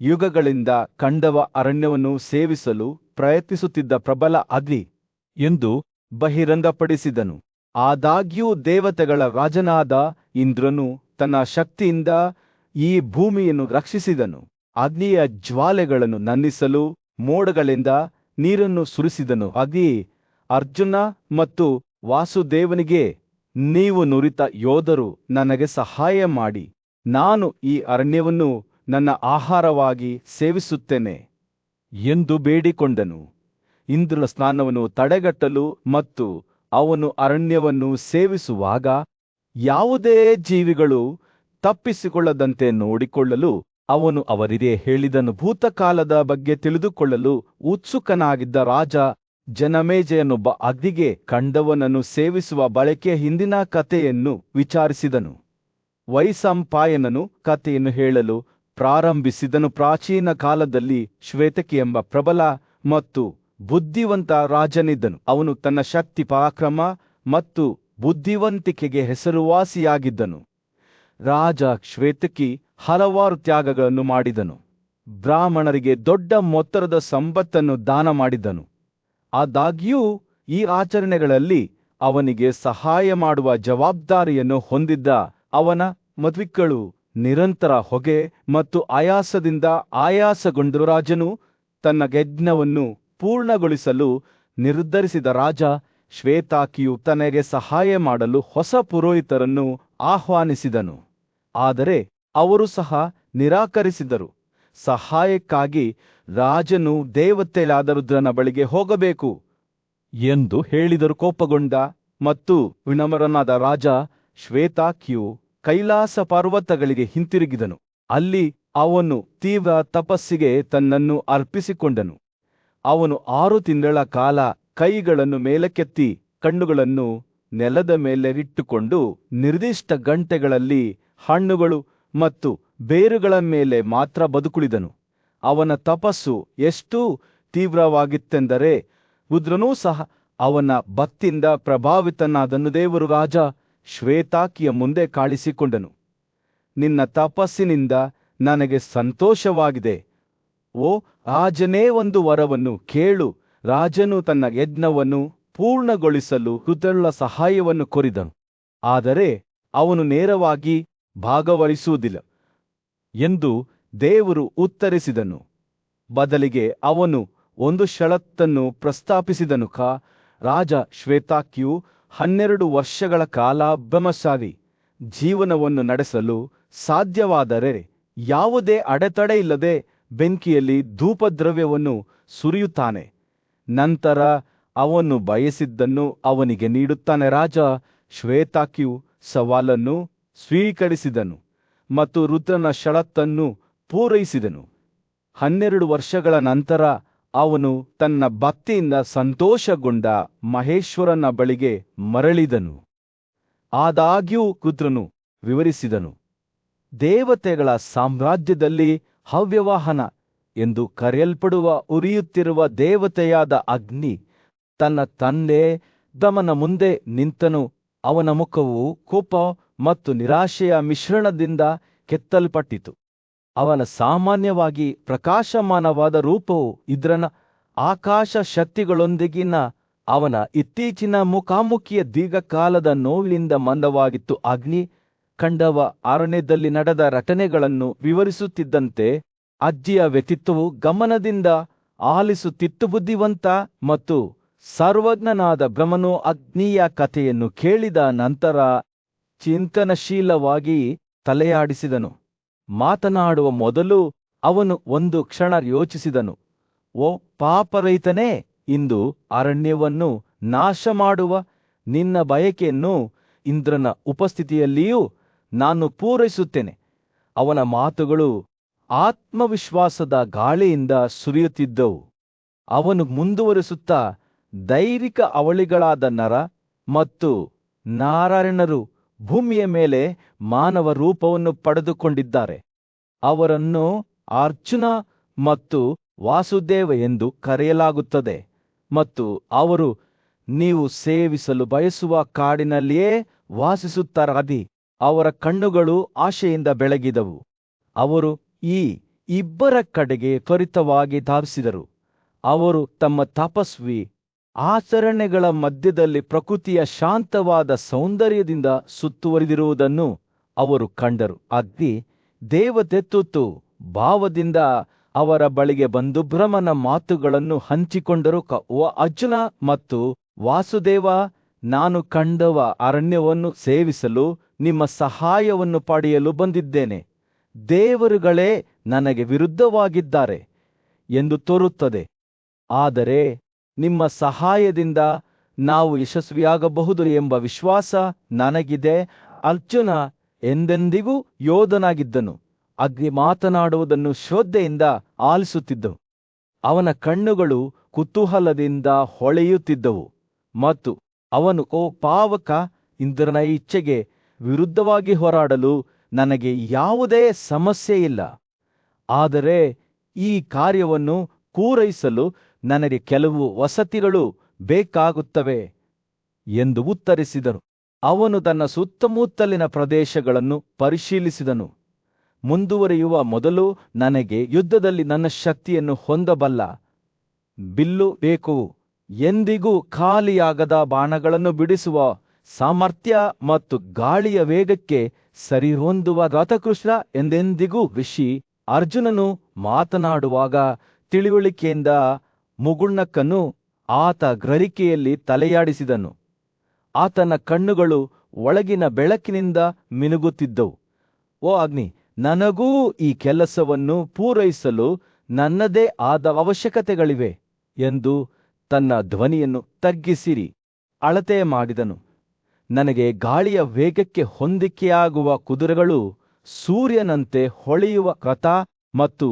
ಯುಗಗಳಿಂದ ಕಂಡವ ಅರಣ್ಯವನ್ನು ಸೇವಿಸಲು ಪ್ರಯತ್ನಿಸುತ್ತಿದ್ದ ಪ್ರಬಲ ಅಗ್ನಿ ಎಂದು ಬಹಿರಂಗಪಡಿಸಿದನು. ಆದಾಗ್ಯೂ ದೇವತೆಗಳ ರಾಜನಾದ ಇಂದ್ರನು ತನ್ನ ಶಕ್ತಿಯಿಂದ ಈ ಭೂಮಿಯನ್ನು ರಕ್ಷಿಸಿದನು. ಅಗ್ನಿಯ ಜ್ವಾಲೆಗಳನ್ನು ನಂದಿಸಲು ಮೋಡಗಳಿಂದ ನೀರನ್ನು ಸುರಿಸಿದನು. ಅಗ್ನಿ ಅರ್ಜುನ ಮತ್ತು ವಾಸುದೇವನಿಗೆ, ನೀವು ನುರಿತ ಯೋಧರು, ನನಗೆ ಸಹಾಯ ಮಾಡಿ. ನಾನು ಈ ಅರಣ್ಯವನ್ನು ನನ್ನ ಆಹಾರವಾಗಿ ಸೇವಿಸುತ್ತೇನೆ ಎಂದು ಬೇಡಿಕೊಂಡನು. ಇಂದ್ರನ ಸ್ನಾನವನ್ನು ತಡೆಗಟ್ಟಲು ಮತ್ತು ಅವನು ಅರಣ್ಯವನ್ನು ಸೇವಿಸುವಾಗ ಯಾವುದೇ ಜೀವಿಗಳು ತಪ್ಪಿಸಿಕೊಳ್ಳದಂತೆ ನೋಡಿಕೊಳ್ಳಲು ಅವನು ಅವರಿಗೆ ಹೇಳಿದನು. ಭೂತಕಾಲದ ಬಗ್ಗೆ ತಿಳಿದುಕೊಳ್ಳಲು ಉತ್ಸುಕನಾಗಿದ್ದ ರಾಜ ಜನಮೇಜಯನೊಬ್ಬ ಅಗ್ನಿಗೆ ಕಂಡವನನ್ನು ಸೇವಿಸುವ ಬಳಕೆಯ ಹಿಂದಿನ ಕಥೆಯನ್ನು ವಿಚಾರಿಸಿದನು. ವೈಶಂಪಾಯನನು ಕಥೆಯನ್ನು ಹೇಳಲು ಪ್ರಾರಂಭಿಸಿದನು. ಪ್ರಾಚೀನ ಕಾಲದಲ್ಲಿ ಶ್ವೇತಕಿ ಎಂಬ ಪ್ರಬಲ ಮತ್ತು ಬುದ್ಧಿವಂತ ರಾಜನಿದ್ದನು. ಅವನು ತನ್ನ ಶಕ್ತಿ, ಪರಾಕ್ರಮ ಮತ್ತು ಬುದ್ಧಿವಂತಿಕೆಗೆ ಹೆಸರುವಾಸಿಯಾಗಿದ್ದನು. ರಾಜ ಶ್ವೇತಕಿ ಹಲವಾರು ತ್ಯಾಗಗಳನ್ನು ಮಾಡಿದನು ಬ್ರಾಹ್ಮಣರಿಗೆ ದೊಡ್ಡ ಮೊತ್ತದ ಸಂಪತ್ತನ್ನು ದಾನ ಮಾಡಿದನು. ಆದಾಗ್ಯೂ ಈ ಆಚರಣೆಗಳಲ್ಲಿ ಅವನಿಗೆ ಸಹಾಯ ಮಾಡುವ ಜವಾಬ್ದಾರಿಯನ್ನು ಹೊಂದಿದ್ದ ಅವನ ಮದ್ವಿಕಳು ನಿರಂತರ ಹೊಗೆ ಮತ್ತು ಆಯಾಸದಿಂದ ಆಯಾಸಗೊಂಡ ರಾಜನು ತನ್ನ ಯಜ್ಞವನ್ನು ಪೂರ್ಣಗೊಳಿಸಲು ನಿರ್ಧರಿಸಿದ ರಾಜ ಶ್ವೇತಾಕಿಯು ತನಗೆ ಸಹಾಯ ಮಾಡಲು ಹೊಸ ಪುರೋಹಿತರನ್ನು ಆಹ್ವಾನಿಸಿದನು. ಆದರೆ ಅವರು ಸಹ ನಿರಾಕರಿಸಿದರು. ಸಹಾಯಕ್ಕಾಗಿ ರಾಜನು ದೇವತೆಯಾದ ರುದ್ರನ ಬಳಿಗೆ ಹೋಗಬೇಕು ಎಂದು ಹೇಳಿದರು. ಕೋಪಗೊಂಡ ಮತ್ತು ವಿನಮ್ರನಾದ ರಾಜ ಶ್ವೇತಾಕಿಯು ಕೈಲಾಸ ಪರ್ವತಗಳಿಗೆ ಹಿಂತಿರುಗಿದನು. ಅಲ್ಲಿ ಅವನು ತೀವ್ರ ತಪಸ್ಸಿಗೆ ತನ್ನನ್ನು ಅರ್ಪಿಸಿಕೊಂಡನು. ಅವನು 6 ತಿಂಗಳ ಕಾಲ ಕೈಗಳನ್ನು ಮೇಲಕ್ಕೆತ್ತಿ ಕಣ್ಣುಗಳನ್ನು ನೆಲದ ಮೇಲೆ ಇಟ್ಟುಕೊಂಡು ನಿರ್ದಿಷ್ಟ ಗಂಟೆಗಳಲ್ಲಿ ಹಣ್ಣುಗಳು ಮತ್ತು ಬೇರುಗಳ ಮೇಲೆ ಮಾತ್ರ ಬದುಕುಳಿದನು. ಅವನ ತಪಸ್ಸು ಎಷ್ಟು ತೀವ್ರವಾಗಿತ್ತೆಂದರೆ ರುದ್ರನೂ ಸಹ ಅವನ ಭಕ್ತಿಯಿಂದ ಪ್ರಭಾವಿತನಾದನು. ದೇವರು ರಾಜ ಶ್ವೇತಾಕಿಯ ಮುಂದೆ ಕಾಣಿಸಿಕೊಂಡನು. ನಿನ್ನ ತಪಸ್ಸಿನಿಂದ ನನಗೆ ಸಂತೋಷವಾಗಿದೆ. ಓ ರಾಜನೇ, ಒಂದು ವರವನ್ನು ಕೇಳು. ರಾಜನು ತನ್ನ ಯಜ್ಞವನ್ನು ಪೂರ್ಣಗೊಳಿಸಲು ರುದ್ರನ ಸಹಾಯವನ್ನು ಕೋರಿದನು. ಆದರೆ ಅವನು ನೇರವಾಗಿ ಭಾಗವಹಿಸುವುದಿಲ್ಲ ಎಂದು ದೇವರು ಉತ್ತರಿಸಿದನು. ಬದಲಿಗೆ ಅವನು ಒಂದು ಷರತ್ತನ್ನು ಪ್ರಸ್ತಾಪಿಸಿದನು. ರಾಜ ಶ್ವೇತಾಕಿಯು 12 ವರ್ಷಗಳ ಕಾಲ ಬ್ರಹ್ಮಚಾರಿ ಜೀವನವನ್ನು ನಡೆಸಲು ಸಾಧ್ಯವಾದರೆ ಯಾವುದೇ ಅಡೆತಡೆ ಇಲ್ಲದೆ ಬೆಂಕಿಯಲ್ಲಿ ಧೂಪದ್ರವ್ಯವನ್ನು ಸುರಿಯುತ್ತಾನೆ. ನಂತರ ಅವನು ಬಯಸಿದ್ದನ್ನು ಅವನಿಗೆ ನೀಡುತ್ತಾನೆ. ರಾಜ ಶ್ವೇತಾಕಿಯು ಸವಾಲನ್ನು ಸ್ವೀಕರಿಸಿದನು ಮತ್ತು ರುದ್ರನ ಷರತ್ತನ್ನು ಪೂರೈಸಿದನು. 12 ವರ್ಷಗಳ ನಂತರ ಅವನು ತನ್ನ ಭಕ್ತಿಯಿಂದ ಸಂತೋಷಗೊಂಡ ಮಹೇಶ್ವರನ ಬಳಿಗೆ ಮರಳಿದನು. ಆದಾಗ್ಯೂ ರುದ್ರನು ವಿವರಿಸಿದನು, ದೇವತೆಗಳ ಸಾಮ್ರಾಜ್ಯದಲ್ಲಿ ಹವ್ಯವಾಹನ ಎಂದು ಕರೆಯಲ್ಪಡುವ ಉರಿಯುತ್ತಿರುವ ದೇವತೆಯಾದ ಅಗ್ನಿ ತನ್ನ ತಂದೆ ಬ್ರಹ್ಮನ ಮುಂದೆ ನಿಂತನು. ಅವನ ಮುಖವು ಕೋಪ ಮತ್ತು ನಿರಾಶೆಯ ಮಿಶ್ರಣದಿಂದ ಕೆತ್ತಲ್ಪಟ್ಟಿತು. ಅವನ ಸಾಮಾನ್ಯವಾಗಿ ಪ್ರಕಾಶಮಾನವಾದ ರೂಪವು ಇಂದ್ರನ ಆಕಾಶ ಶಕ್ತಿಗಳೊಂದಿಗಿನ ಅವನ ಇತ್ತೀಚಿನ ಮುಖಾಮುಖಿಯ ದೀರ್ಘಕಾಲದ ನೋವಿನಿಂದ ಮಂದವಾಗಿತ್ತು. ಅಗ್ನಿ ಕಂಡವ ಅರಣ್ಯದಲ್ಲಿ ನಡೆದ ಘಟನೆಗಳನ್ನು ವಿವರಿಸುತ್ತಿದ್ದಂತೆ ಅಜ್ಜಿಯ ವ್ಯಕ್ತಿತ್ವವು ಗಮನದಿಂದ ಆಲಿಸುತ್ತಿತ್ತು. ಬುದ್ಧಿವಂತ ಮತ್ತು ಸರ್ವಜ್ಞನಾದ ಬ್ರಹ್ಮನು ಅಗ್ನಿಯ ಕಥೆಯನ್ನು ಕೇಳಿದ ನಂತರ ಚಿಂತನಶೀಲವಾಗಿ ತಲೆಯಾಡಿಸಿದನು. ಮಾತನಾಡುವ ಮೊದಲು ಅವನು ಒಂದು ಕ್ಷಣ ಯೋಚಿಸಿದನು. ಓ ಪಾಪರಹಿತನೇ, ಇಂದು ಅರಣ್ಯವನ್ನು ನಾಶ ಮಾಡುವ ನಿನ್ನ ಬಯಕೆಯನ್ನು ಇಂದ್ರನ ಉಪಸ್ಥಿತಿಯಲ್ಲಿಯೂ ನಾನು ಪೂರೈಸುತ್ತೇನೆ. ಅವನ ಮಾತುಗಳು ಆತ್ಮವಿಶ್ವಾಸದ ಗಾಳಿಯಿಂದ ಸುರಿಯುತ್ತಿದ್ದವು. ಅವನು ಮುಂದುವರಿಸುತ್ತಾ, ದೈವಿಕ ಅವಳಿಗಳಾದ ನರ ಮತ್ತು ನಾರಾಯಣರು ಭೂಮಿಯ ಮೇಲೆ ಮಾನವ ರೂಪವನ್ನು ಪಡೆದುಕೊಂಡಿದ್ದಾರೆ. ಅವರನ್ನು ಅರ್ಜುನ ಮತ್ತು ವಾಸುದೇವ ಎಂದು ಕರೆಯಲಾಗುತ್ತದೆ ಮತ್ತು ಅವರು ನೀವು ಸೇವಿಸಲು ಬಯಸುವ ಕಾಡಿನಲ್ಲಿಯೇ ವಾಸಿಸುತ್ತಾರಾದಿ. ಅವರ ಕಣ್ಣುಗಳು ಆಶೆಯಿಂದ ಬೆಳಗಿದವು. ಅವರು ಈ ಇಬ್ಬರ ಕಡೆಗೆ ತ್ವರಿತವಾಗಿ ಧಾವಿಸಿದರು. ಅವರು ತಮ್ಮ ತಪಸ್ವಿ ಆಚರಣೆಗಳ ಮಧ್ಯದಲ್ಲಿ ಪ್ರಕೃತಿಯ ಶಾಂತವಾದ ಸೌಂದರ್ಯದಿಂದ ಸುತ್ತುವರಿದಿರುವುದನ್ನು ಅವರು ಕಂಡರು. ಅಗ್ನಿ ದೇವತೆ ತುತ್ತು ಭಾವದಿಂದ ಅವರ ಬಳಿಗೆ ಬಂದು ಬ್ರಹ್ಮನ ಮಾತುಗಳನ್ನು ಹಂಚಿಕೊಂಡರು. ಓ ಅರ್ಜುನ ಮತ್ತು ವಾಸುದೇವ, ನಾನು ಕಂಡವ ಅರಣ್ಯವನ್ನು ಸೇವಿಸಲು ನಿಮ್ಮ ಸಹಾಯವನ್ನು ಪಡೆಯಲು ಬಂದಿದ್ದೇನೆ. ದೇವರುಗಳೇ ನನಗೆ ವಿರುದ್ಧವಾಗಿದ್ದಾರೆ ಎಂದು ತೋರುತ್ತದೆ, ಆದರೆ ನಿಮ್ಮ ಸಹಾಯದಿಂದ ನಾವು ಯಶಸ್ವಿಯಾಗಬಹುದು ಎಂಬ ವಿಶ್ವಾಸ ನನಗಿದೆ. ಅರ್ಜುನ ಎಂದೆಂದಿಗೂ ಯೋಧನಾಗಿದ್ದನು. ಅಗ್ನಿ ಮಾತನಾಡುವುದನ್ನು ಶ್ರದ್ಧೆಯಿಂದ ಆಲಿಸುತ್ತಿದ್ದವು. ಅವನ ಕಣ್ಣುಗಳು ಕುತೂಹಲದಿಂದ ಹೊಳೆಯುತ್ತಿದ್ದವು ಮತ್ತು ಅವನು, ಓ ಪಾವಕ, ಇಂದ್ರನ ಇಚ್ಛೆಗೆ ವಿರುದ್ಧವಾಗಿ ಹೋರಾಡಲು ನನಗೆ ಯಾವುದೇ ಸಮಸ್ಯೆ ಇಲ್ಲ. ಆದರೆ ಈ ಕಾರ್ಯವನ್ನು ಪೂರೈಸಲು ನನಗೆ ಕೆಲವು ವಸತಿಗಳು ಬೇಕಾಗುತ್ತವೆ ಎಂದು ಉತ್ತರಿಸಿದನು. ಅವನು ತನ್ನ ಸುತ್ತಮುತ್ತಲಿನ ಪ್ರದೇಶಗಳನ್ನು ಪರಿಶೀಲಿಸಿದನು ಮುಂದುವರಿಯುವ ಮೊದಲು ನನಗೆ ಯುದ್ಧದಲ್ಲಿ ನನ್ನ ಶಕ್ತಿಯನ್ನು ಹೊಂದಬಲ್ಲ ಬಿಲ್ಲು ಬೇಕು. ಎಂದಿಗೂ ಖಾಲಿಯಾಗದ ಬಾಣಗಳನ್ನು ಬಿಡಿಸುವ ಸಾಮರ್ಥ್ಯ ಮತ್ತು ಗಾಳಿಯ ವೇಗಕ್ಕೆ ಸರಿಹೊಂದುವ ರಥಕೃಷ್ಣ ಎಂದೆಂದಿಗೂ ವಿಷಿ. ಅರ್ಜುನನು ಮಾತನಾಡುವಾಗ ತಿಳಿವಳಿಕೆಯಿಂದ ಮುಗುಳ್ನಕ್ಕನು ಆತ ಗ್ರಹಿಕೆಯಲ್ಲಿ ತಲೆಯಾಡಿಸಿದನು. ಆತನ ಕಣ್ಣುಗಳು ಒಳಗಿನ ಬೆಳಕಿನಿಂದ ಮಿನುಗುತ್ತಿದ್ದವು. ಓ ಅಗ್ನಿ, ನನಗೂ ಈ ಕೆಲಸವನ್ನು ಪೂರೈಸಲು ನನ್ನದೇ ಆದ ಅವಶ್ಯಕತೆಗಳಿವೆ ಎಂದು ತನ್ನ ಧ್ವನಿಯನ್ನು ತಗ್ಗಿಸಿರಿ ಅಳತೆ ಮಾಡಿದನು. ನನಗೆ ಗಾಳಿಯ ವೇಗಕ್ಕೆ ಹೊಂದಿಕೆಯಾಗುವ ಕುದುರೆಗಳು, ಸೂರ್ಯನಂತೆ ಹೊಳೆಯುವ ರಥ ಮತ್ತು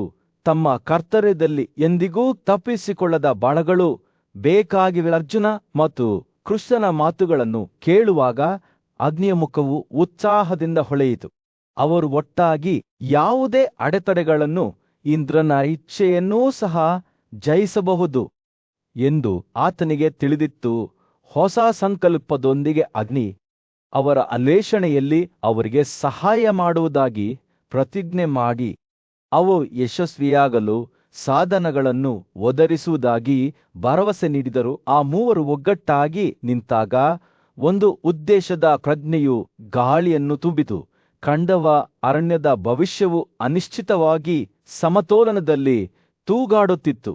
ತಮ್ಮ ಕರ್ತವ್ಯದಲ್ಲಿ ಎಂದಿಗೂ ತಪ್ಪಿಸಿಕೊಳ್ಳದ ಬಾಣಗಳು ಬೇಕಾಗಿವೆ. ಅರ್ಜುನ ಮತ್ತು ಕೃಷ್ಣನ ಮಾತುಗಳನ್ನು ಕೇಳುವಾಗ ಅಗ್ನಿಯ ಮುಖವು ಉತ್ಸಾಹದಿಂದ ಹೊಳೆಯಿತು. ಅವರು ಒಟ್ಟಾಗಿ ಯಾವುದೇ ಅಡೆತಡೆಗಳನ್ನು, ಇಂದ್ರನ ಇಚ್ಛೆಯನ್ನೂ ಸಹ ಜಯಿಸಬಹುದು ಎಂದು ಆತನಿಗೆ ತಿಳಿದಿತ್ತು. ಹೊಸ ಸಂಕಲ್ಪದೊಂದಿಗೆ ಅಗ್ನಿ ಅವರ ಅನ್ವೇಷಣೆಯಲ್ಲಿ ಅವರಿಗೆ ಸಹಾಯ ಮಾಡುವುದಾಗಿ ಪ್ರತಿಜ್ಞೆ ಮಾಡಿ ಅವು ಯಶಸ್ವಿಯಾಗಲು ಸಾಧನಗಳನ್ನು ಒದಗಿಸುವುದಾಗಿ ಭರವಸೆ ನೀಡಿದರು. ಆ ಮೂವರು ಒಗ್ಗಟ್ಟಾಗಿ ನಿಂತಾಗ ಒಂದು ಉದ್ದೇಶದ ಪ್ರಜ್ಞೆಯು ಗಾಳಿಯನ್ನು ತುಂಬಿತು. ಖಂಡವ ಅರಣ್ಯದ ಭವಿಷ್ಯವು ಅನಿಶ್ಚಿತವಾಗಿ ಸಮತೋಲನದಲ್ಲಿ ತೂಗಾಡುತ್ತಿತ್ತು.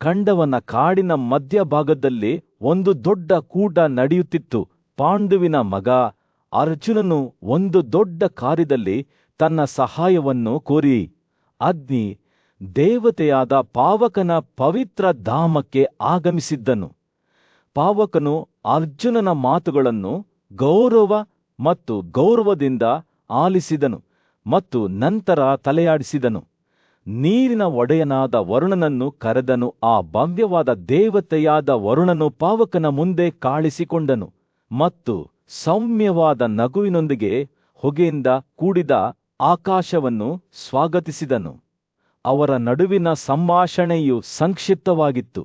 ಖಂಡವನ ಕಾಡಿನ ಮಧ್ಯಭಾಗದಲ್ಲಿ ಒಂದು ದೊಡ್ಡ ಕೂಟ ನಡೆಯುತ್ತಿತ್ತು. ಪಾಂಡುವಿನ ಮಗ ಅರ್ಜುನನು ಒಂದು ದೊಡ್ಡ ಕಾರ್ಯದಲ್ಲಿ ತನ್ನ ಸಹಾಯವನ್ನು ಕೋರಿ ಅಗ್ನಿ ದೇವತೆಯಾದ ಪಾವಕನ ಪವಿತ್ರ ಧಾಮಕ್ಕೆ ಆಗಮಿಸಿದ್ದನು. ಪಾವಕನು ಅರ್ಜುನನ ಮಾತುಗಳನ್ನು ಗೌರವದಿಂದ ಆಲಿಸಿದನು ಮತ್ತು ನಂತರ ತಲೆಯಾಡಿಸಿದನು. ನೀರಿನ ಒಡೆಯನಾದ ವರುಣನನ್ನು ಕರೆದನು. ಆ ಭವ್ಯವಾದ ದೇವತೆಯಾದ ವರುಣನು ಪಾವಕನ ಮುಂದೆ ಕಾಣಿಸಿಕೊಂಡನು ಮತ್ತು ಸೌಮ್ಯವಾದ ನಗುವಿನೊಂದಿಗೆ ಹೊಗೆಯಿಂದ ಕೂಡಿದ ಆಕಾಶವನ್ನು ಸ್ವಾಗತಿಸಿದನು. ಅವರ ನಡುವಿನ ಸಂಭಾಷಣೆಯು ಸಂಕ್ಷಿಪ್ತವಾಗಿತ್ತು,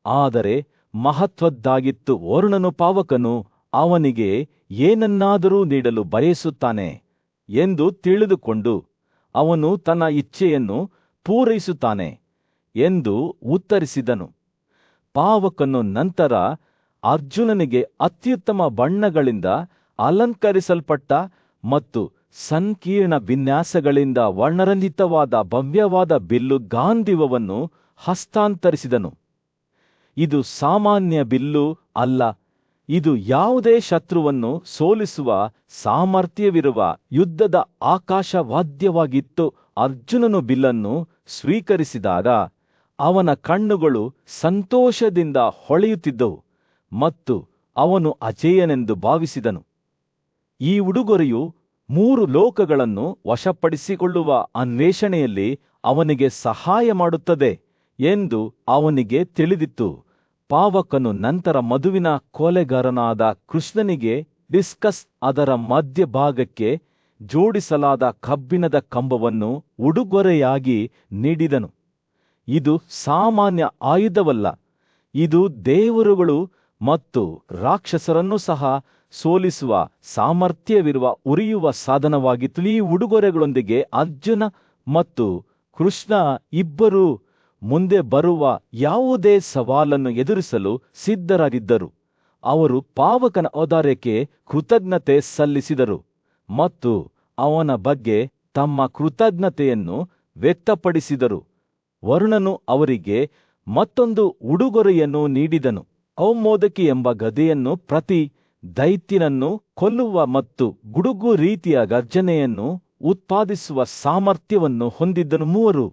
ಆದರೆ ಮಹತ್ವದ್ದಾಗಿತ್ತು. ವರುಣನು ಪಾವಕನು ಅವನಿಗೆ ಏನನ್ನಾದರೂ ನೀಡಲು ಬಯಸುತ್ತಾನೆ ಎಂದು ತಿಳಿದುಕೊಂಡು ಅವನು ತನ್ನ ಇಚ್ಛೆಯನ್ನು ಪೂರೈಸುತ್ತಾನೆ ಎಂದು ಉತ್ತರಿಸಿದನು. ಪಾವಕನು ನಂತರ ಅರ್ಜುನನಿಗೆ ಅತ್ಯುತ್ತಮ ಬಣ್ಣಗಳಿಂದ ಅಲಂಕರಿಸಲ್ಪಟ್ಟ ಮತ್ತು ಸಂಕೀರ್ಣ ವಿನ್ಯಾಸಗಳಿಂದ ವರ್ಣರಂಜಿತವಾದ ಭವ್ಯವಾದ ಬಿಲ್ಲು ಗಾಂಧೀವವನ್ನು ಹಸ್ತಾಂತರಿಸಿದನು. ಇದು ಸಾಮಾನ್ಯ ಬಿಲ್ಲು ಅಲ್ಲ, ಇದು ಯಾವುದೇ ಶತ್ರುವನ್ನು ಸೋಲಿಸುವ ಸಾಮರ್ಥ್ಯವಿರುವ ಯುದ್ಧದ ಆಕಾಶವಾದ್ಯವಾಗಿತ್ತು. ಅರ್ಜುನನು ಬಿಲ್ಲನ್ನು ಸ್ವೀಕರಿಸಿದಾಗ ಅವನ ಕಣ್ಣುಗಳು ಸಂತೋಷದಿಂದ ಹೊಳೆಯುತ್ತಿದ್ದವು ಮತ್ತು ಅವನು ಅಜೇಯನೆಂದು ಭಾವಿಸಿದನು. ಈ ಉಡುಗೊರೆಯು 3 ಲೋಕಗಳನ್ನು ವಶಪಡಿಸಿಕೊಳ್ಳುವ ಅನ್ವೇಷಣೆಯಲ್ಲಿ ಅವನಿಗೆ ಸಹಾಯ ಮಾಡುತ್ತದೆ ಎಂದು ಅವನಿಗೆ ತಿಳಿದಿತ್ತು. ಪಾವಕನು ನಂತರ ಮಧುವಿನ ಕೊಲೆಗಾರನಾದ ಕೃಷ್ಣನಿಗೆ ಡಿಸ್ಕಸ್, ಅದರ ಮಧ್ಯಭಾಗಕ್ಕೆ ಜೋಡಿಸಲಾದ ಕಬ್ಬಿಣದ ಕಂಬವನ್ನು ಉಡುಗೊರೆಯಾಗಿ ನೀಡಿದನು. ಇದು ಸಾಮಾನ್ಯ ಆಯುಧವಲ್ಲ, ಇದು ದೇವರುಗಳು ಮತ್ತು ರಾಕ್ಷಸರನ್ನು ಸಹ ಸೋಲಿಸುವ ಸಾಮರ್ಥ್ಯವಿರುವ ಉರಿಯುವ ಸಾಧನವಾಗಿತ್ತು. ಈ ಉಡುಗೊರೆಗಳೊಂದಿಗೆ ಅರ್ಜುನ ಮತ್ತು ಕೃಷ್ಣ ಇಬ್ಬರೂ ಮುಂದೆ ಬರುವ ಯಾವುದೇ ಸವಾಲನ್ನು ಎದುರಿಸಲು ಸಿದ್ಧರಾಗಿದ್ದರು. ಅವರು ಪಾವಕನ ಔದಾರ್ಯಕ್ಕೆ ಕೃತಜ್ಞತೆ ಸಲ್ಲಿಸಿದರು ಮತ್ತು ಅವನ ಬಗ್ಗೆ ತಮ್ಮ ಕೃತಜ್ಞತೆಯನ್ನು ವ್ಯಕ್ತಪಡಿಸಿದರು. ವರುಣನು ಅವರಿಗೆ ಮತ್ತೊಂದು ಉಡುಗೊರೆಯನ್ನು ನೀಡಿದನು. ಕೌಮೋದಕಿ ಎಂಬ ಗದೆಯನ್ನು, ಪ್ರತಿ ದೈತ್ಯನನ್ನು ಕೊಲ್ಲುವ ಮತ್ತು ಗುಡುಗು ರೀತಿಯ ಗರ್ಜನೆಯನ್ನು ಉತ್ಪಾದಿಸುವ ಸಾಮರ್ಥ್ಯವನ್ನು ಹೊಂದಿದ್ದನು. 3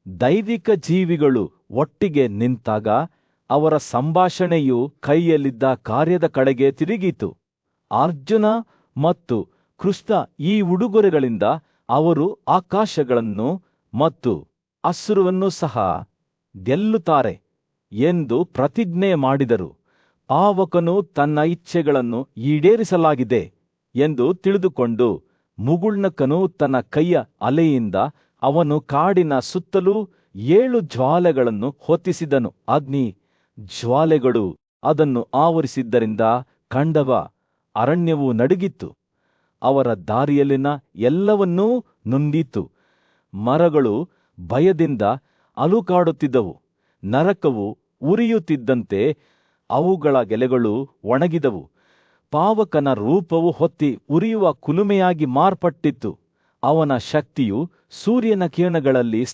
ದೈವಿಕ ಜೀವಿಗಳು ಒಟ್ಟಿಗೆ ನಿಂತಾಗ ಅವರ ಸಂಭಾಷಣೆಯು ಕೈಯಲ್ಲಿದ್ದ ಕಾರ್ಯದ ಕಡೆಗೆ ತಿರುಗಿತು. ಅರ್ಜುನ ಮತ್ತು ಕೃಷ್ಣ ಈ ಉಡುಗೊರೆಗಳಿಂದ ಅವರು ಆಕಾಶಗಳನ್ನು ಮತ್ತು ಅಸುರವನ್ನು ಸಹ ಗೆಲ್ಲುತ್ತಾರೆ ಎಂದು ಪ್ರತಿಜ್ಞೆ ಮಾಡಿದರು. ಪಾವಕನು ತನ್ನ ಇಚ್ಛೆಗಳನ್ನು ಈಡೇರಿಸಲಾಗಿದೆ ಎಂದು ತಿಳಿದುಕೊಂಡು ಮುಗುಳ್ನಕನು ತನ್ನ ಕೈಯ ಅಲೆಯಿಂದ ಅವನು ಕಾಡಿನ ಸುತ್ತಲೂ 7 ಜ್ವಾಲೆಗಳನ್ನು ಹೊತ್ತಿಸಿದನು. ಅಗ್ನಿ ಜ್ವಾಲೆಗಳು ಅದನ್ನು ಆವರಿಸಿದ್ದರಿಂದ ಖಂಡವ ಅರಣ್ಯವು ನಡುಗಿತ್ತು. ಅವರ ದಾರಿಯಲ್ಲಿನ ಎಲ್ಲವನ್ನೂ ನುಂಗಿತು. ಮರಗಳು ಭಯದಿಂದ ಅಲುಗಾಡುತ್ತಿದ್ದವು. ನರಕವು ಉರಿಯುತ್ತಿದ್ದಂತೆ ಅವುಗಳ ಎಲೆಗಳು ಒಣಗಿದವು. ಪಾವಕನ ರೂಪವು ಹೊತ್ತಿ ಉರಿಯುವ ಕುಲುಮೆಯಾಗಿ ಮಾರ್ಪಟ್ಟಿತ್ತು. ಅವನ ಶಕ್ತಿಯು ಸೂರ್ಯನ ಕಿರಣಗಳಲ್ಲಿ